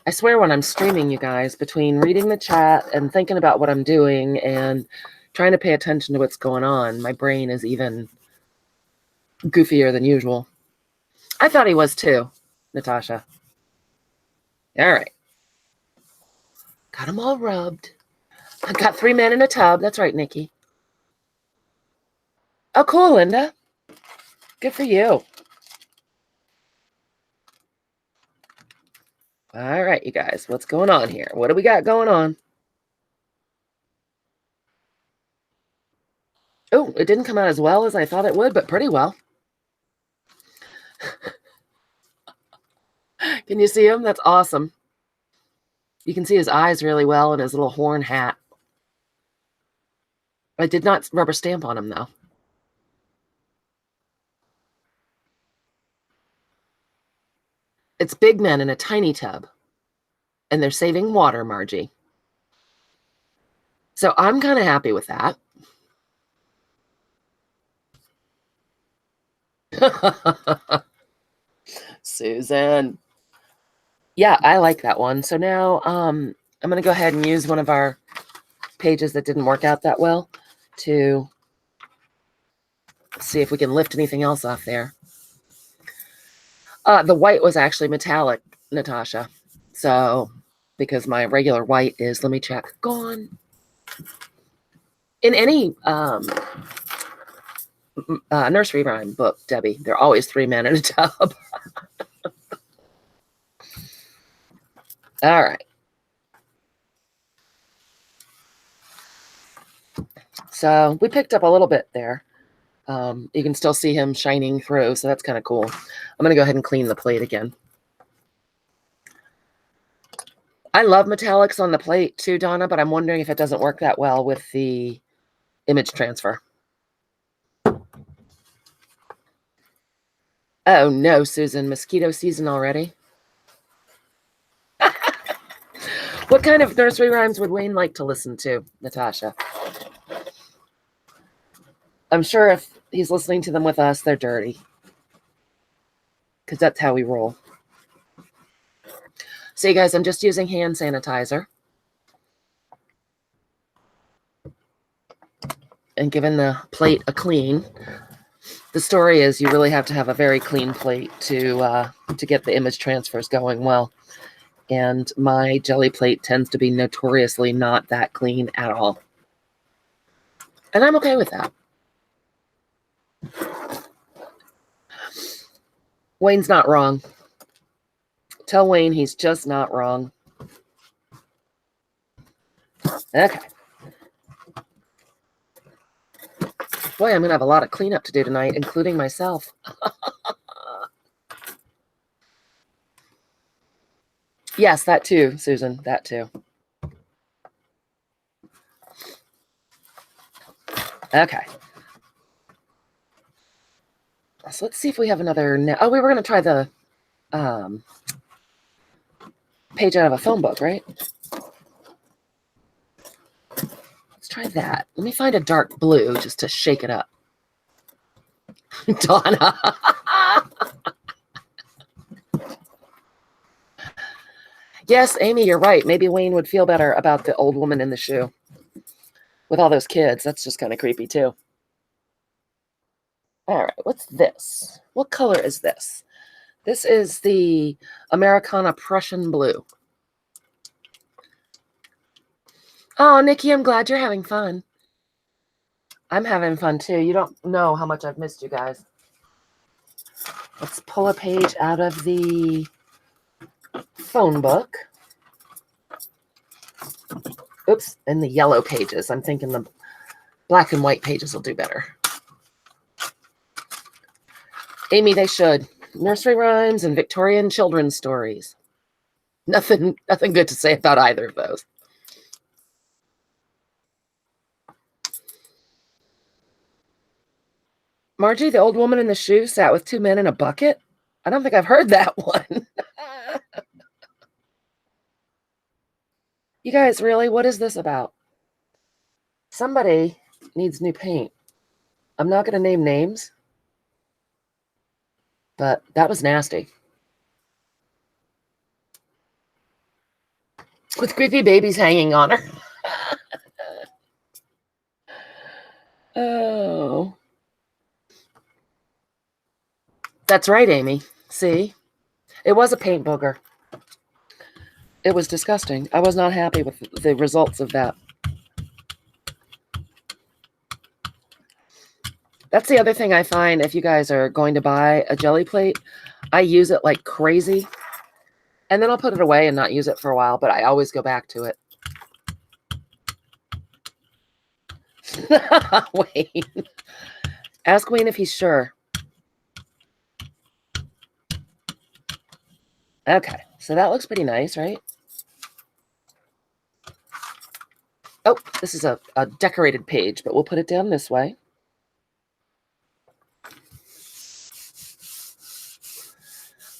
A: I swear when I'm streaming, you guys, between reading the chat and thinking about what I'm doing and trying to pay attention to what's going on, my brain is even goofier than usual. I thought he was too, Natasha. All right. Got them all rubbed. I got 3 men in a tub. That's right, Nikki. Oh, cool, Linda. Good for you. All right, you guys. What's going on here? What do we got going on? Oh, it didn't come out as well as I thought it would, but pretty well. Can you see him? That's awesome. You can see his eyes really well and his little horn hat. I did not rubber stamp on him, though. It's big men in a tiny tub. And they're saving water, Margie. So I'm kind of happy with that. Susan. Yeah, I like that one. So now I'm going to go ahead and use one of our pages that didn't work out that well to see if we can lift anything else off there. The white was actually metallic, Natasha. So, because my regular white is, let me check, gone. In any nursery rhyme book, Debbie, they're always 3 men in a tub. All right. So we picked up a little bit there. You can still see him shining through, so that's kind of cool. I'm going to go ahead and clean the plate again. I love metallics on the plate too, Donna, but I'm wondering if it doesn't work that well with the image transfer. Oh no, Susan, mosquito season already? What kind of nursery rhymes would Wayne like to listen to, Natasha? I'm sure if he's listening to them with us, they're dirty. Because that's how we roll. So you guys, I'm just using hand sanitizer. And giving the plate a clean. The story is you really have to have a very clean plate to get the image transfers going well. And my Gelli plate tends to be notoriously not that clean at all. And I'm okay with that. Wayne's not wrong. Tell Wayne he's just not wrong. Okay. Boy, I'm going to have a lot of cleanup to do tonight, including myself. Yes, that too, Susan. That too. Okay. So let's see if we have another. Oh, we were going to try the page out of a phone book, right? Let's try that. Let me find a dark blue just to shake it up. Donna. Yes, Amy, you're right. Maybe Wayne would feel better about the old woman in the shoe. With all those kids, that's just kind of creepy too. All right, what's this? What color is this? This is the Americana Prussian Blue. Oh, Nikki, I'm glad you're having fun. I'm having fun too. You don't know how much I've missed you guys. Let's pull a page out of the phone book. Oops, and the yellow pages. I'm thinking the black and white pages will do better. Amy, they should. Nursery rhymes and Victorian children's stories. Nothing good to say about either of those. Margie, the old woman in the shoe, sat with 2 men in a bucket? I don't think I've heard that one. You guys, really? What is this about? Somebody needs new paint. I'm not going to name names. But that was nasty. With creepy babies hanging on her. Oh. That's right, Amy. See? It was a paint booger. It was disgusting. I was not happy with the results of that. That's the other thing I find if you guys are going to buy a Gelli plate. I use it like crazy. And then I'll put it away and not use it for a while, but I always go back to it. Wayne. Ask Wayne if he's sure. Okay, so that looks pretty nice, right? Oh, this is a decorated page, but we'll put it down this way.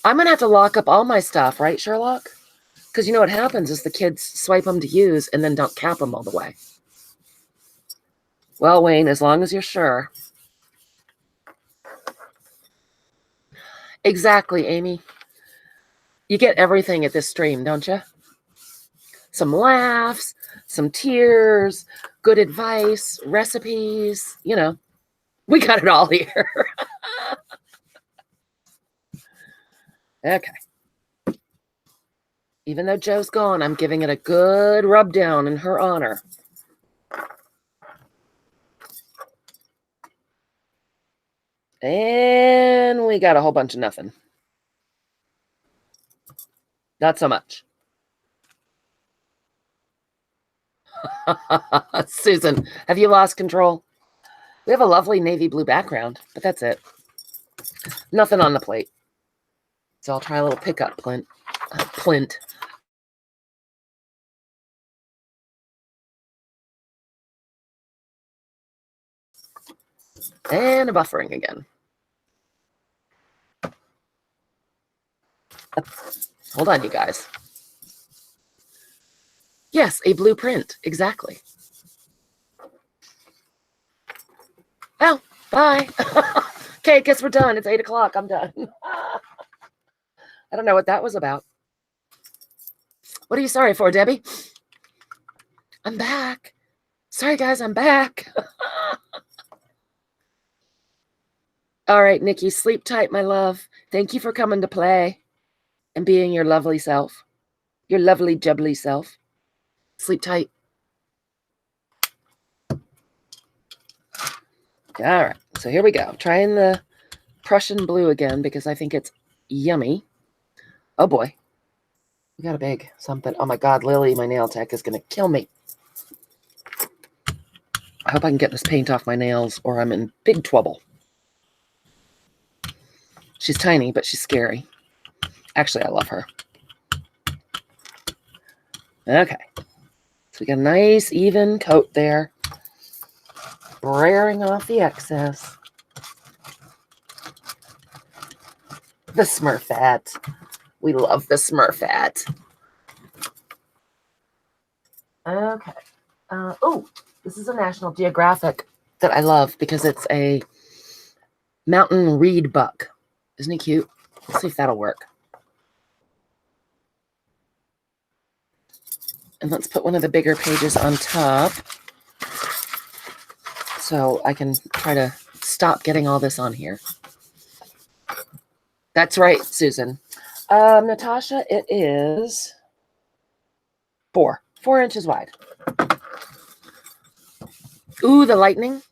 A: I'm going to have to lock up all my stuff, right, Sherlock? Because you know what happens is the kids swipe them to use and then don't cap them all the way. Well, Wayne, as long as you're sure. Exactly, Amy. You get everything at this stream, don't you? Some laughs, some tears, good advice, recipes, you know. We got it all here. Okay. Even though Joe's gone, I'm giving it a good rub down in her honor. And we got a whole bunch of nothing. Not so much. Susan, have you lost control? We have a lovely navy blue background, but that's it. Nothing on the plate. So I'll try a little pickup plint. And a buffering again. Hold on, you guys. Yes, a blueprint. Exactly. Oh, bye. Okay, guess we're done. It's 8 o'clock. I'm done. I don't know what that was about. What are you sorry for, Debbie? I'm back. Sorry, guys, I'm back. All right, Nikki, sleep tight, my love. Thank you for coming to play and being your lovely self. Your lovely, jubbly self. Sleep tight. All right, so here we go. Trying the Prussian blue again because I think it's yummy. Oh, boy. We got a big something. Oh, my God, Lily, my nail tech, is going to kill me. I hope I can get this paint off my nails or I'm in big trouble. She's tiny, but she's scary. Actually, I love her. Okay. So we got a nice, even coat there. Braring off the excess. The Smurfette. We love the Smurfette. Okay. Oh, this is a National Geographic that I love because it's a mountain reed buck. Isn't he cute? Let's see if that'll work. And let's put one of the bigger pages on top so I can try to stop getting all this on here. That's right, Susan. Natasha, it is 4 inches wide. Ooh, the lightning.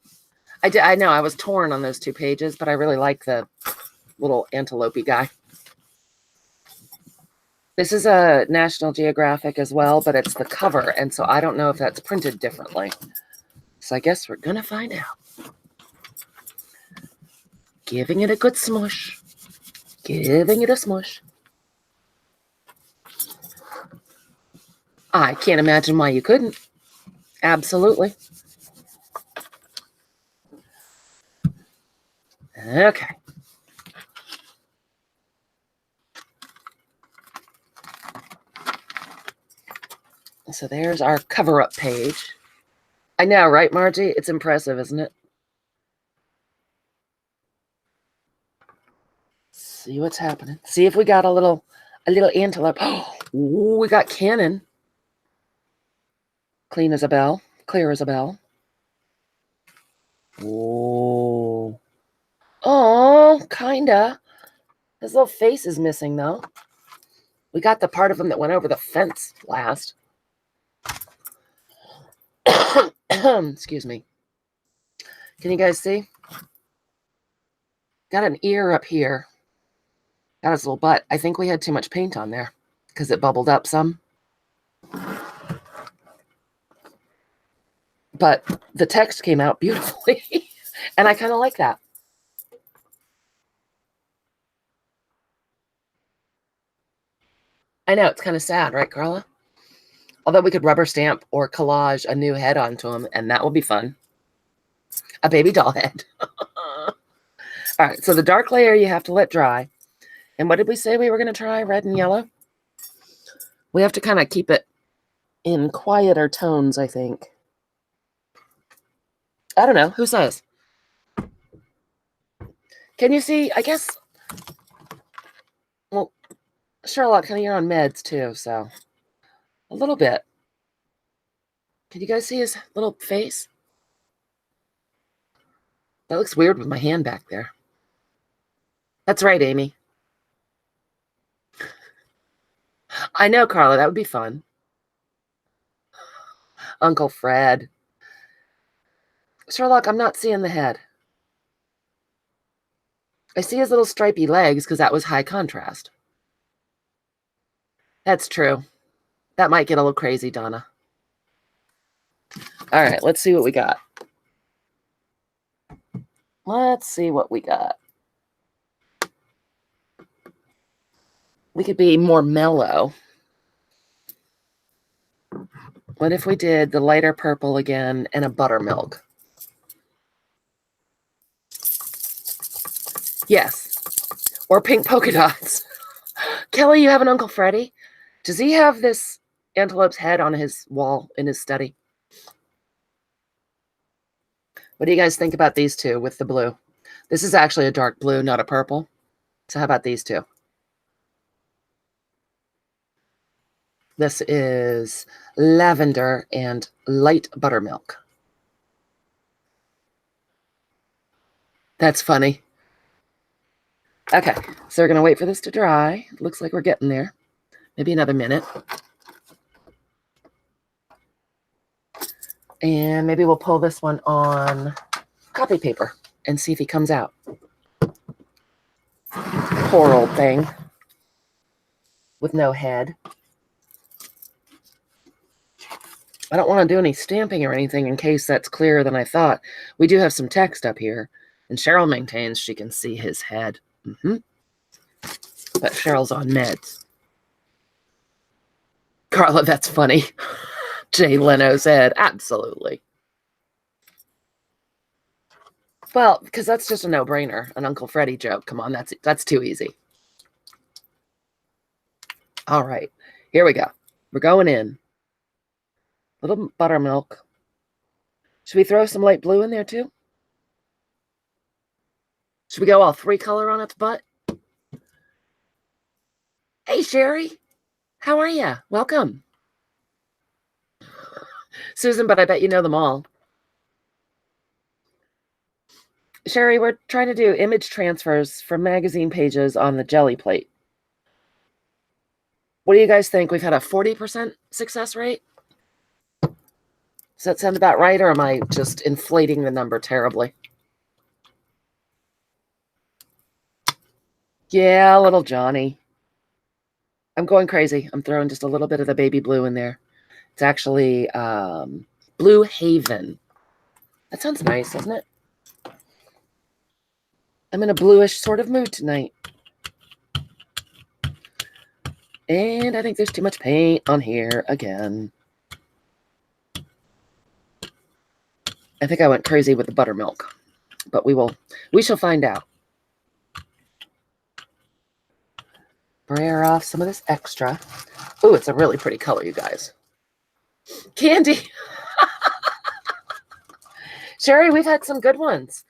A: I know I was torn on those 2 pages, but I really like the little antelope guy. This is a National Geographic as well, but it's the cover, and so I don't know if that's printed differently. So I guess we're going to find out. Giving it a good smush. Giving it a smush. I can't imagine why you couldn't. Absolutely. Okay. So there's our cover-up page. I know, right, Margie? It's impressive, isn't it? see what's happening. See if we got a little antelope. Oh, we got cannon. Clean as a bell. Clear as a bell. Oh. Oh, kinda. His little face is missing, though. We got the part of him that went over the fence last. Excuse me. Can you guys see? Got an ear up here. Got his little butt. I think we had too much paint on there because it bubbled up some. But the text came out beautifully. And I kind of like that. I know, it's kind of sad, right, Carla? Although we could rubber stamp or collage a new head onto him, and that will be fun. A baby doll head. All right, so the dark layer you have to let dry. And what did we say we were going to try? Red and yellow? We have to kind of keep it in quieter tones, I think. I don't know. Who says? Can you see? I guess. Well, Sherlock, honey, you're on meds too, so a little bit. Can you guys see his little face? That looks weird with my hand back there. That's right, Amy. I know, Carla, that would be fun. Uncle Fred. Sherlock, I'm not seeing the head. I see his little stripy legs because that was high contrast. That's true. That might get a little crazy, Donna. All right, let's see what we got. Let's see what we got. We could be more mellow. What if we did the lighter purple again and a buttermilk? Yes. Or pink polka dots. Kelly, you have an Uncle Freddie? Does he have this antelope's head on his wall in his study? What do you guys think about these two with the blue? This is actually a dark blue, not a purple. So how about these two? This is lavender and light buttermilk. That's funny. Okay, so we're going to wait for this to dry. Looks like we're getting there. Maybe another minute. And maybe we'll pull this one on copy paper and see if he comes out. Poor old thing. With no head. I don't want to do any stamping or anything in case that's clearer than I thought. We do have some text up here. And Cheryl maintains she can see his head. But Cheryl's on meds. Carla, that's funny. Jay Leno said, absolutely. Well, because that's just a no-brainer. An Uncle Freddie joke. Come on, that's too easy. All right, here we go. We're going in. Little buttermilk. Should we throw some light blue in there too? Should we go all three color on its butt? Hey, Sherry. How are you? Welcome. Susan, but I bet you know them all. Sherry, we're trying to do image transfers from magazine pages on the Gelli plate. What do you guys think? We've had a 40% success rate? Does that sound about right, or am I just inflating the number terribly? Yeah, little Johnny. I'm going crazy. I'm throwing just a little bit of the baby blue in there. It's actually Blue Haven. That sounds nice, doesn't it? I'm in a bluish sort of mood tonight. And I think there's too much paint on here again. I think I went crazy with the buttermilk, but we shall find out. Brayer off some of this extra. Oh, it's a really pretty color, you guys. Candy. Sherry, we've had some good ones.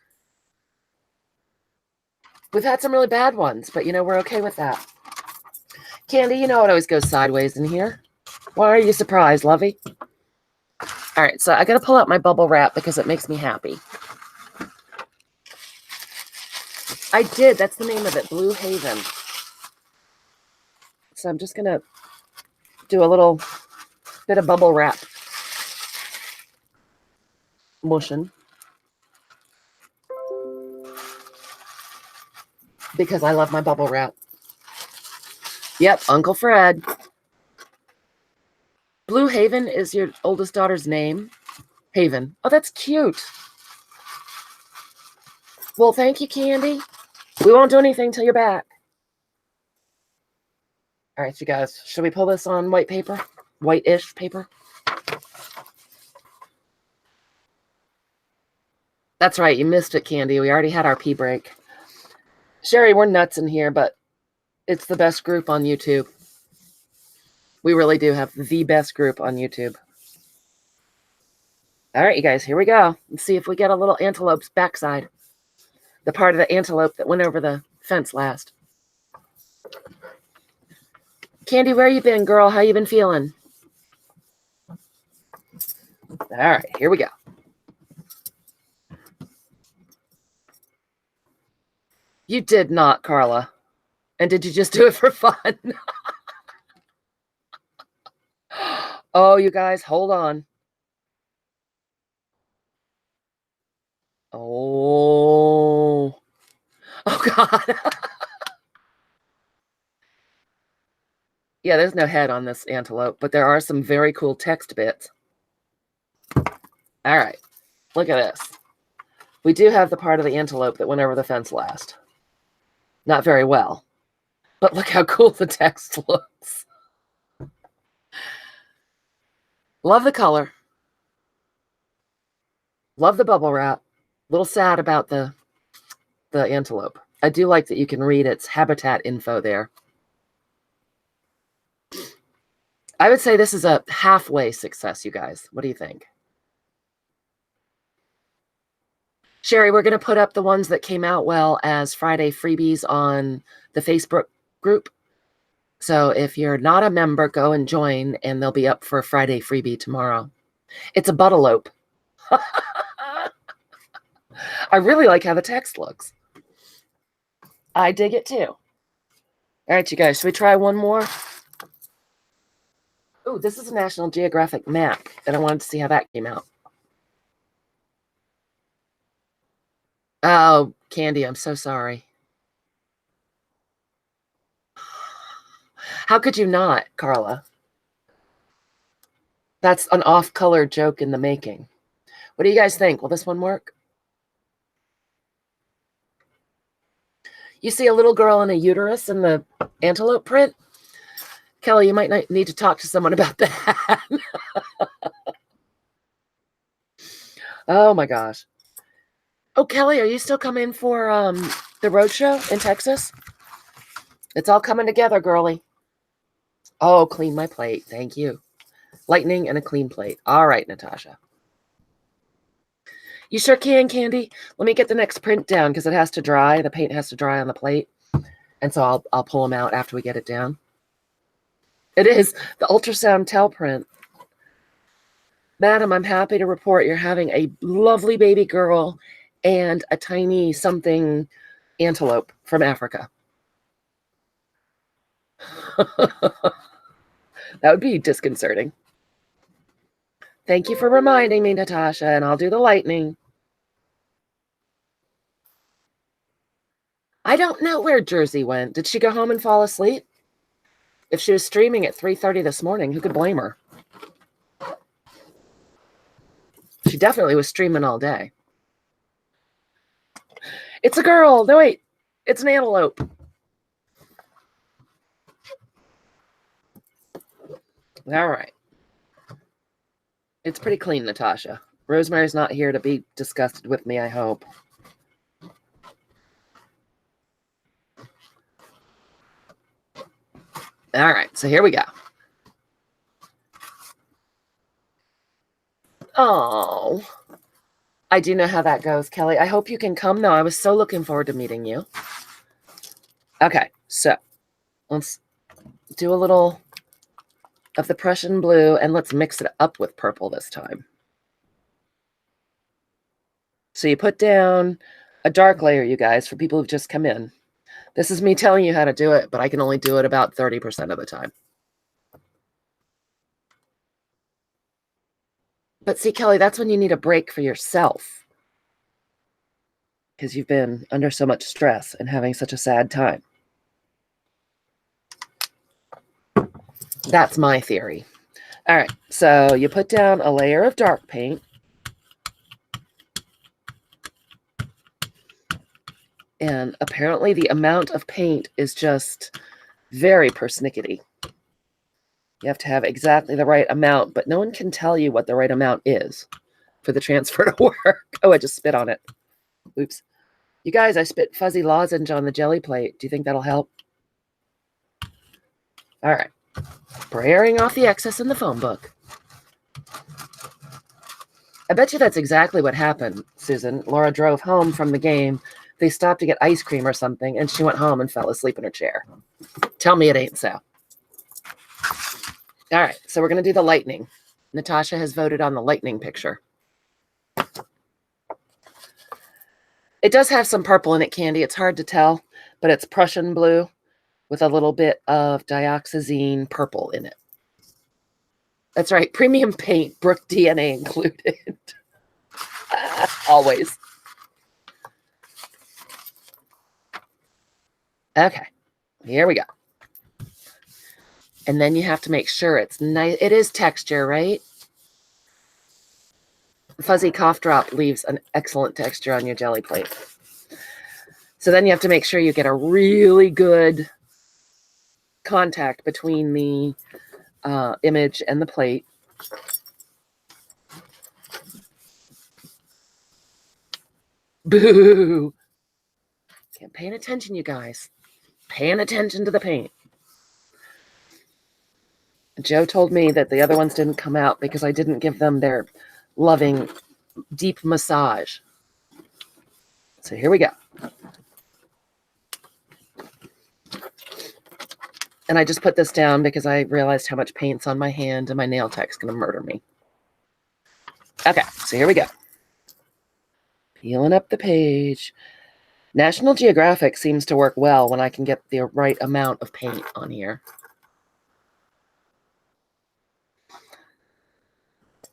A: We've had some really bad ones, but we're okay with that. Candy, it always goes sideways in here. Why are you surprised, lovey? All right, so I got to pull out my bubble wrap because it makes me happy. I did. That's the name of it, Blue Haven. So I'm just going to do a little bit of bubble wrap motion because I love my bubble wrap. Yep, Uncle Fred. Blue Haven is your oldest daughter's name? Haven. Oh, that's cute. Well, thank you, Candy. We won't do anything till you're back. All right, you guys. Should we pull this on white paper? White-ish paper? That's right. You missed it, Candy. We already had our pee break. Sherry, we're nuts in here, but it's the best group on YouTube. We really do have the best group on YouTube. All right, you guys, here we go. Let's see if we get a little antelope's backside. The part of the antelope that went over the fence last. Candy, where you been, girl? How you been feeling? All right, here we go. You did not, Carla. And did you just do it for fun? Oh, you guys, hold on. Oh. Oh, God. Yeah, there's no head on this antelope, but there are some very cool text bits. All right, look at this. We do have the part of the antelope that went over the fence last. Not very well, but look how cool the text looks. Love the color. Love the bubble wrap. A little sad about the antelope. I do like that you can read its habitat info there. I would say this is a halfway success, you guys. What do you think? Sherry, we're going to put up the ones that came out well as Friday freebies on the Facebook group. So if you're not a member, go and join, and they'll be up for a Friday freebie tomorrow. It's a buttalope. I really like how the text looks. I dig it too. All right, you guys, should we try one more? Oh, this is a National Geographic map, and I wanted to see how that came out. Oh, Candy, I'm so sorry. How could you not, Carla? That's an off-color joke in the making. What do you guys think? Will this one work? You see a little girl in a uterus in the antelope print? Kelly, you might need to talk to someone about that. Oh, my gosh. Oh, Kelly, are you still coming for the roadshow in Texas? It's all coming together, girly. Oh, clean my plate. Thank you. Lightning and a clean plate. All right, Natasha. You sure can, Candy. Let me get the next print down because it has to dry. The paint has to dry on the plate. And so I'll pull them out after we get it down. It is the ultrasound tail print. Madam, I'm happy to report you're having a lovely baby girl and a tiny something antelope from Africa. That would be disconcerting. Thank you for reminding me, Natasha, and I'll do the lightning. I don't know where Jersey went. Did she go home and fall asleep? If she was streaming at 3:30 this morning, who could blame her? She definitely was streaming all day. It's a girl. No, wait. It's an antelope. All right. It's pretty clean, Natasha. Rosemary's not here to be disgusted with me, I hope. All right, so here we go. Oh, I do know how that goes, Kelly. I hope you can come, though. I was so looking forward to meeting you. Okay, so let's do a little of the Prussian blue, and let's mix it up with purple this time. So you put down a dark layer, you guys, for people who've just come in. This is me telling you how to do it, but I can only do it about 30% of the time. But see, Kelly, that's when you need a break for yourself, because you've been under so much stress and having such a sad time. That's my theory. All right, so you put down a layer of dark paint. And apparently the amount of paint is just very persnickety. You have to have exactly the right amount, but no one can tell you what the right amount is for the transfer to work. Oh, I just spit on it. Oops. You guys, I spit fuzzy lozenge on the Gelli plate. Do you think that'll help? All right. Spraying off the excess in the phone book. I bet you that's exactly what happened, Susan. Laura drove home from the game. They stopped to get ice cream or something, and she went home and fell asleep in her chair. Tell me it ain't so. All right, so we're going to do the lightning. Natasha has voted on the lightning picture. It does have some purple in it, Candy. It's hard to tell, but it's Prussian blue with a little bit of dioxazine purple in it. That's right, premium paint, Brook DNA included. Always. Okay, here we go. And then you have to make sure it's nice. It is texture, right? Fuzzy cough drop leaves an excellent texture on your Gelli plate. So then you have to make sure you get a really good contact between the image and the plate. Boo! Can't paying attention, you guys. Paying attention to the paint. Joe told me that the other ones didn't come out because I didn't give them their loving, deep massage. So here we go. And I just put this down because I realized how much paint's on my hand and my nail tech's going to murder me. Okay, so here we go. Peeling up the page. National Geographic seems to work well when I can get the right amount of paint on here.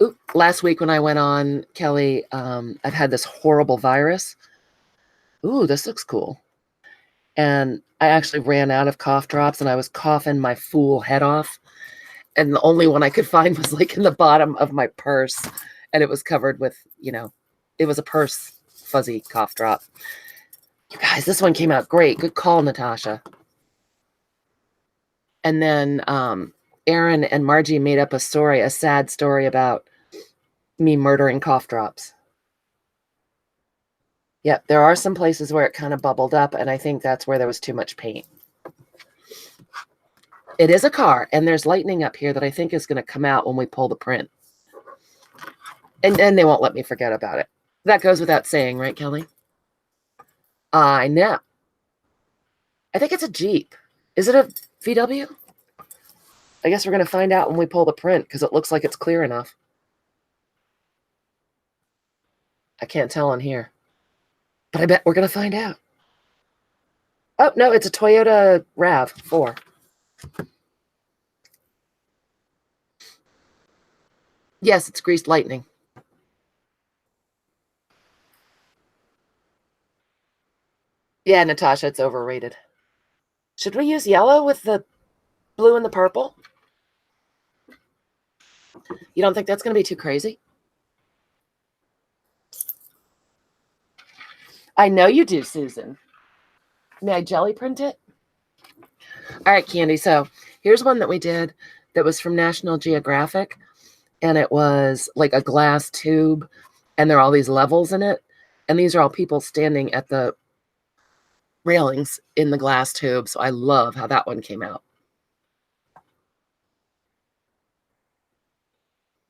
A: Ooh, last week when I went on, Kelly, I've had this horrible virus. Ooh, this looks cool. And I actually ran out of cough drops and I was coughing my fool head off. And the only one I could find was like in the bottom of my purse. And it was covered with, you know, it was a purse fuzzy cough drop. You guys, this one came out great. Good call, Natasha. And then Aaron and Margie made up a story, a sad story about me murdering cough drops. Yep, there are some places where it kind of bubbled up, and I think that's where there was too much paint. It is a car, and there's lightning up here that I think is going to come out when we pull the print. And they won't let me forget about it. That goes without saying, right, Kelly? I know. I think it's a Jeep. Is it a VW? I guess we're going to find out when we pull the print because it looks like it's clear enough. I can't tell on here. But I bet we're going to find out. Oh, no, it's a Toyota RAV4. Yes, it's greased lightning. Yeah, Natasha, it's overrated. Should we use yellow with the blue and the purple? You don't think that's going to be too crazy? I know you do, Susan. May I Gelli print it? All right, Candy. So here's one that we did that was from National Geographic. And it was like a glass tube. And there are all these levels in it. And these are all people standing at the railings in the glass tube. So I love how that one came out.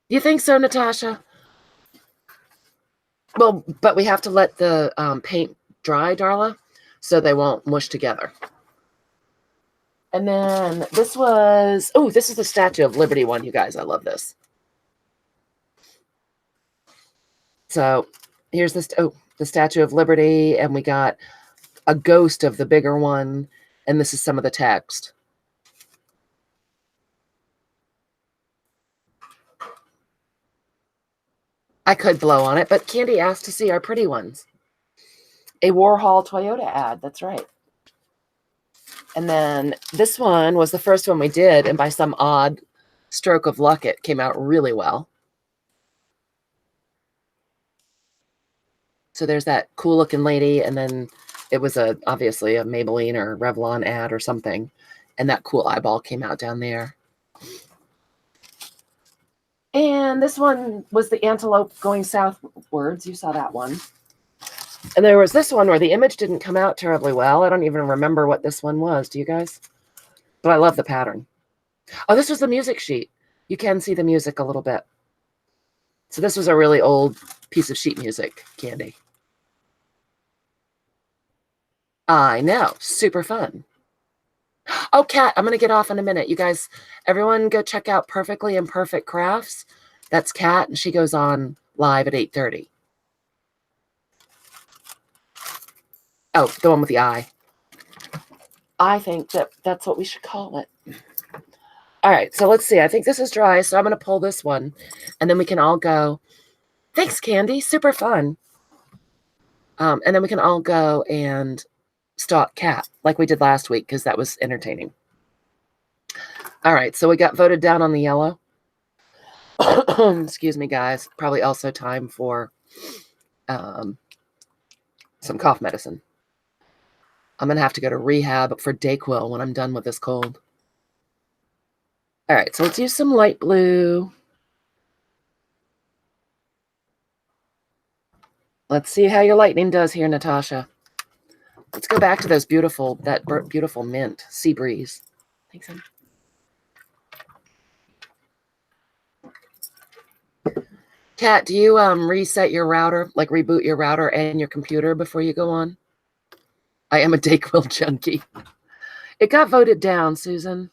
A: You think so, Natasha? Well, but we have to let the paint dry, Darla, so they won't mush together. And then this was, oh, this is the Statue of Liberty one, you guys. I love this. So here's this, the Statue of Liberty, and we got a ghost of the bigger one, and this is some of the text. I could blow on it, but Candy asked to see our pretty ones. A Warhol Toyota ad, that's right. And then this one was the first one we did, and by some odd stroke of luck, it came out really well. So there's that cool looking lady, and then it was obviously a Maybelline or Revlon ad or something, and that cool eyeball came out down there. And this one was the antelope going southwards. You saw that one. And there was this one where the image didn't come out terribly well. I don't even remember what this one was. Do you guys? But I love the pattern. Oh, this was the music sheet. You can see the music a little bit. So this was a really old piece of sheet music, Candy. I know. Super fun. Oh, Kat, I'm going to get off in a minute. You guys, everyone go check out Perfectly Imperfect Crafts. That's Kat, and she goes on live at 8:30. Oh, the one with the eye. I think that's what we should call it. All right, so let's see. I think this is dry, so I'm going to pull this one, and then we can all go. Thanks, Candy. Super fun. And then we can all go and stalk Kat like we did last week because that was entertaining. All right, so we got voted down on the yellow. Excuse me, guys. Probably also time for some cough medicine. I'm going to have to go to rehab for Dayquil when I'm done with this cold. All right, so let's use some light blue. Let's see how your lightning does here, Natasha. Let's go back to that beautiful mint, Sea Breeze. Thanks, honey. Kat, do you reset your router, like reboot your router and your computer before you go on? I am a Dayquil junkie. It got voted down, Susan.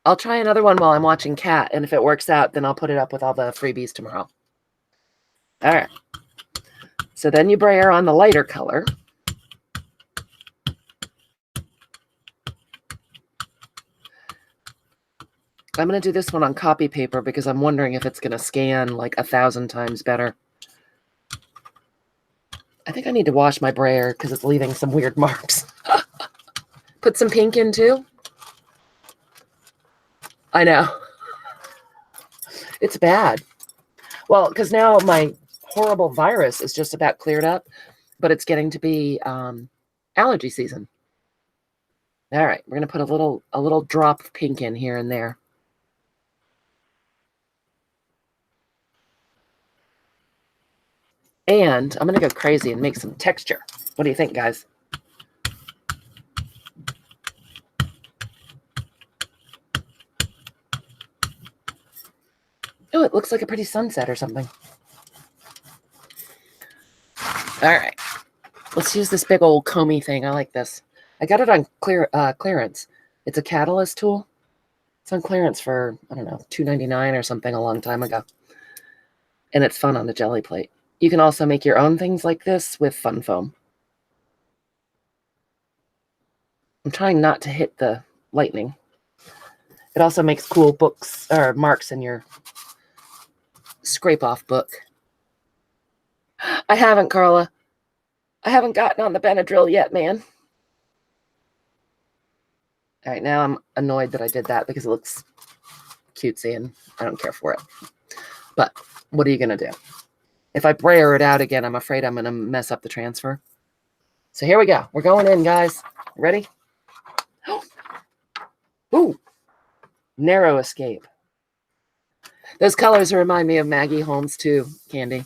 A: I'll try another one while I'm watching Kat, and if it works out, then I'll put it up with all the freebies tomorrow. All right. So then you brayer on the lighter color. I'm going to do this one on copy paper because I'm wondering if it's going to scan like 1,000 times better. I think I need to wash my brayer because it's leaving some weird marks. Put some pink in too. I know. It's bad. Well, because now my horrible virus is just about cleared up, but it's getting to be allergy season. All right, we're going to put a little drop of pink in here and there. And I'm going to go crazy and make some texture. What do you think, guys? Oh, it looks like a pretty sunset or something. All right. Let's use this big old comey thing. I like this. I got it on clearance. It's a catalyst tool. It's on clearance for, I don't know, $2.99 or something a long time ago. And it's fun on the Gelli plate. You can also make your own things like this with fun foam. I'm trying not to hit the lightning. It also makes cool books or marks in your scrape-off book. I haven't, Carla. I haven't gotten on the Benadryl yet, man. All right, now I'm annoyed that I did that because it looks cutesy and I don't care for it. But what are you going to do? If I brayer it out again, I'm afraid I'm going to mess up the transfer. So here we go. We're going in, guys. Ready? Ooh, narrow escape. Those colors remind me of Maggie Holmes too, Candy.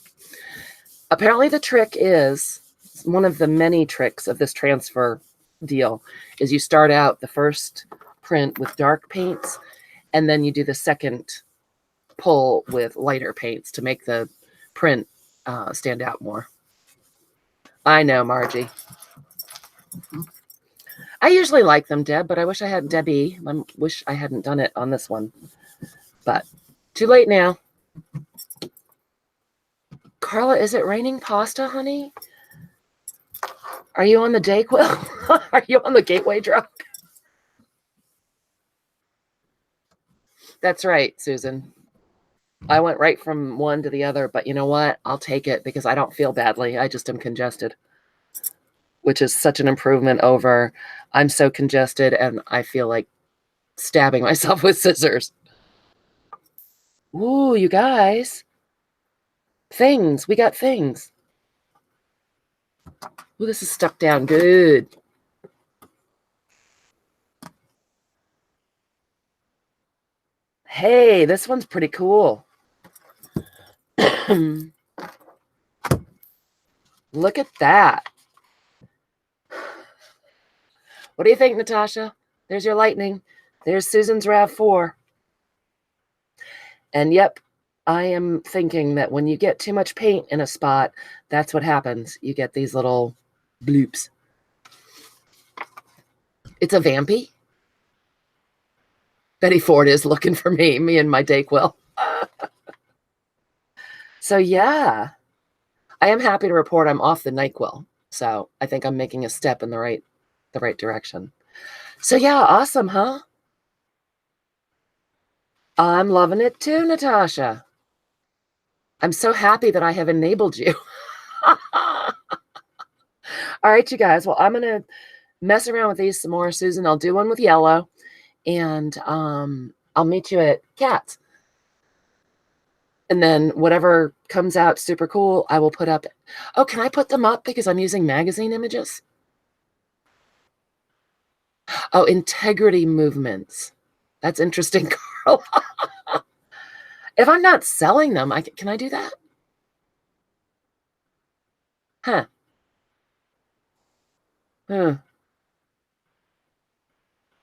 A: Apparently the trick is, one of the many tricks of this transfer deal, is you start out the first print with dark paints, and then you do the second pull with lighter paints to make the print stand out more. I know, Margie. I usually like them, Deb, but I wish I had Debbie. I wish I hadn't done it on this one. But too late now. Carla, is it raining pasta, honey? Are you on the Dayquil? Are you on the Gateway drug? That's right, Susan. I went right from one to the other, but you know what? I'll take it because I don't feel badly. I just am congested, which is such an improvement over I'm so congested and I feel like stabbing myself with scissors. Ooh, you guys. Things. We got things. Ooh, this is stuck down good. Hey, this one's pretty cool. Look at that. What do you think, Natasha? There's your lightning. There's Susan's RAV4. And yep, I am thinking that when you get too much paint in a spot, that's what happens. You get these little bloops. It's a Vampy. Betty Ford is looking for me and my Dayquil. So yeah, I am happy to report I'm off the NyQuil. So I think I'm making a step in the right direction. So yeah, awesome, huh? I'm loving it too, Natasha. I'm so happy that I have enabled you. All right, you guys. Well, I'm going to mess around with these some more, Susan. I'll do one with yellow, and I'll meet you at Cats. And then whatever comes out super cool, I will put up. Oh, can I put them up because I'm using magazine images? Oh, integrity movements. That's interesting, Carl. If I'm not selling them, can I do that? Huh.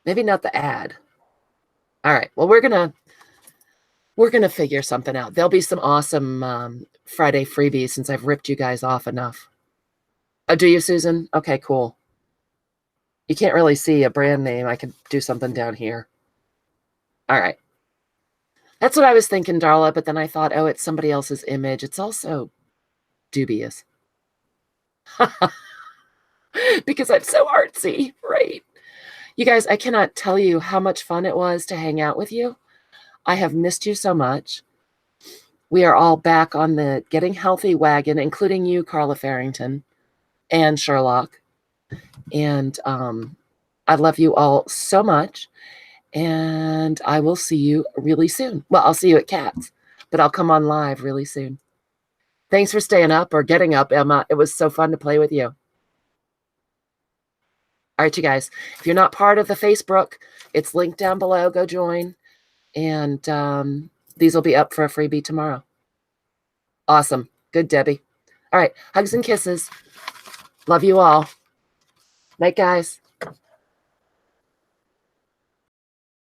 A: Maybe not the ad. All right. Well, we're gonna figure something out. There'll be some awesome Friday freebies since I've ripped you guys off enough. Oh, do you, Susan? Okay, cool. You can't really see a brand name. I could do something down here. All right. That's what I was thinking, Darla, but then I thought, oh, it's somebody else's image. It's also dubious. Because I'm so artsy, right? You guys, I cannot tell you how much fun it was to hang out with you. I have missed you so much. We are all back on the getting healthy wagon, including you, Carla Farrington, and Sherlock. And I love you all so much. And I will see you really soon. Well, I'll see you at Cats, but I'll come on live really soon. Thanks for staying up or getting up, Emma. It was so fun to play with you. All right, you guys, if you're not part of the Facebook, it's linked down below. Go join. And these will be up for a freebie tomorrow. Awesome. Good, Debbie. All right. Hugs and kisses. Love you all. Night, guys.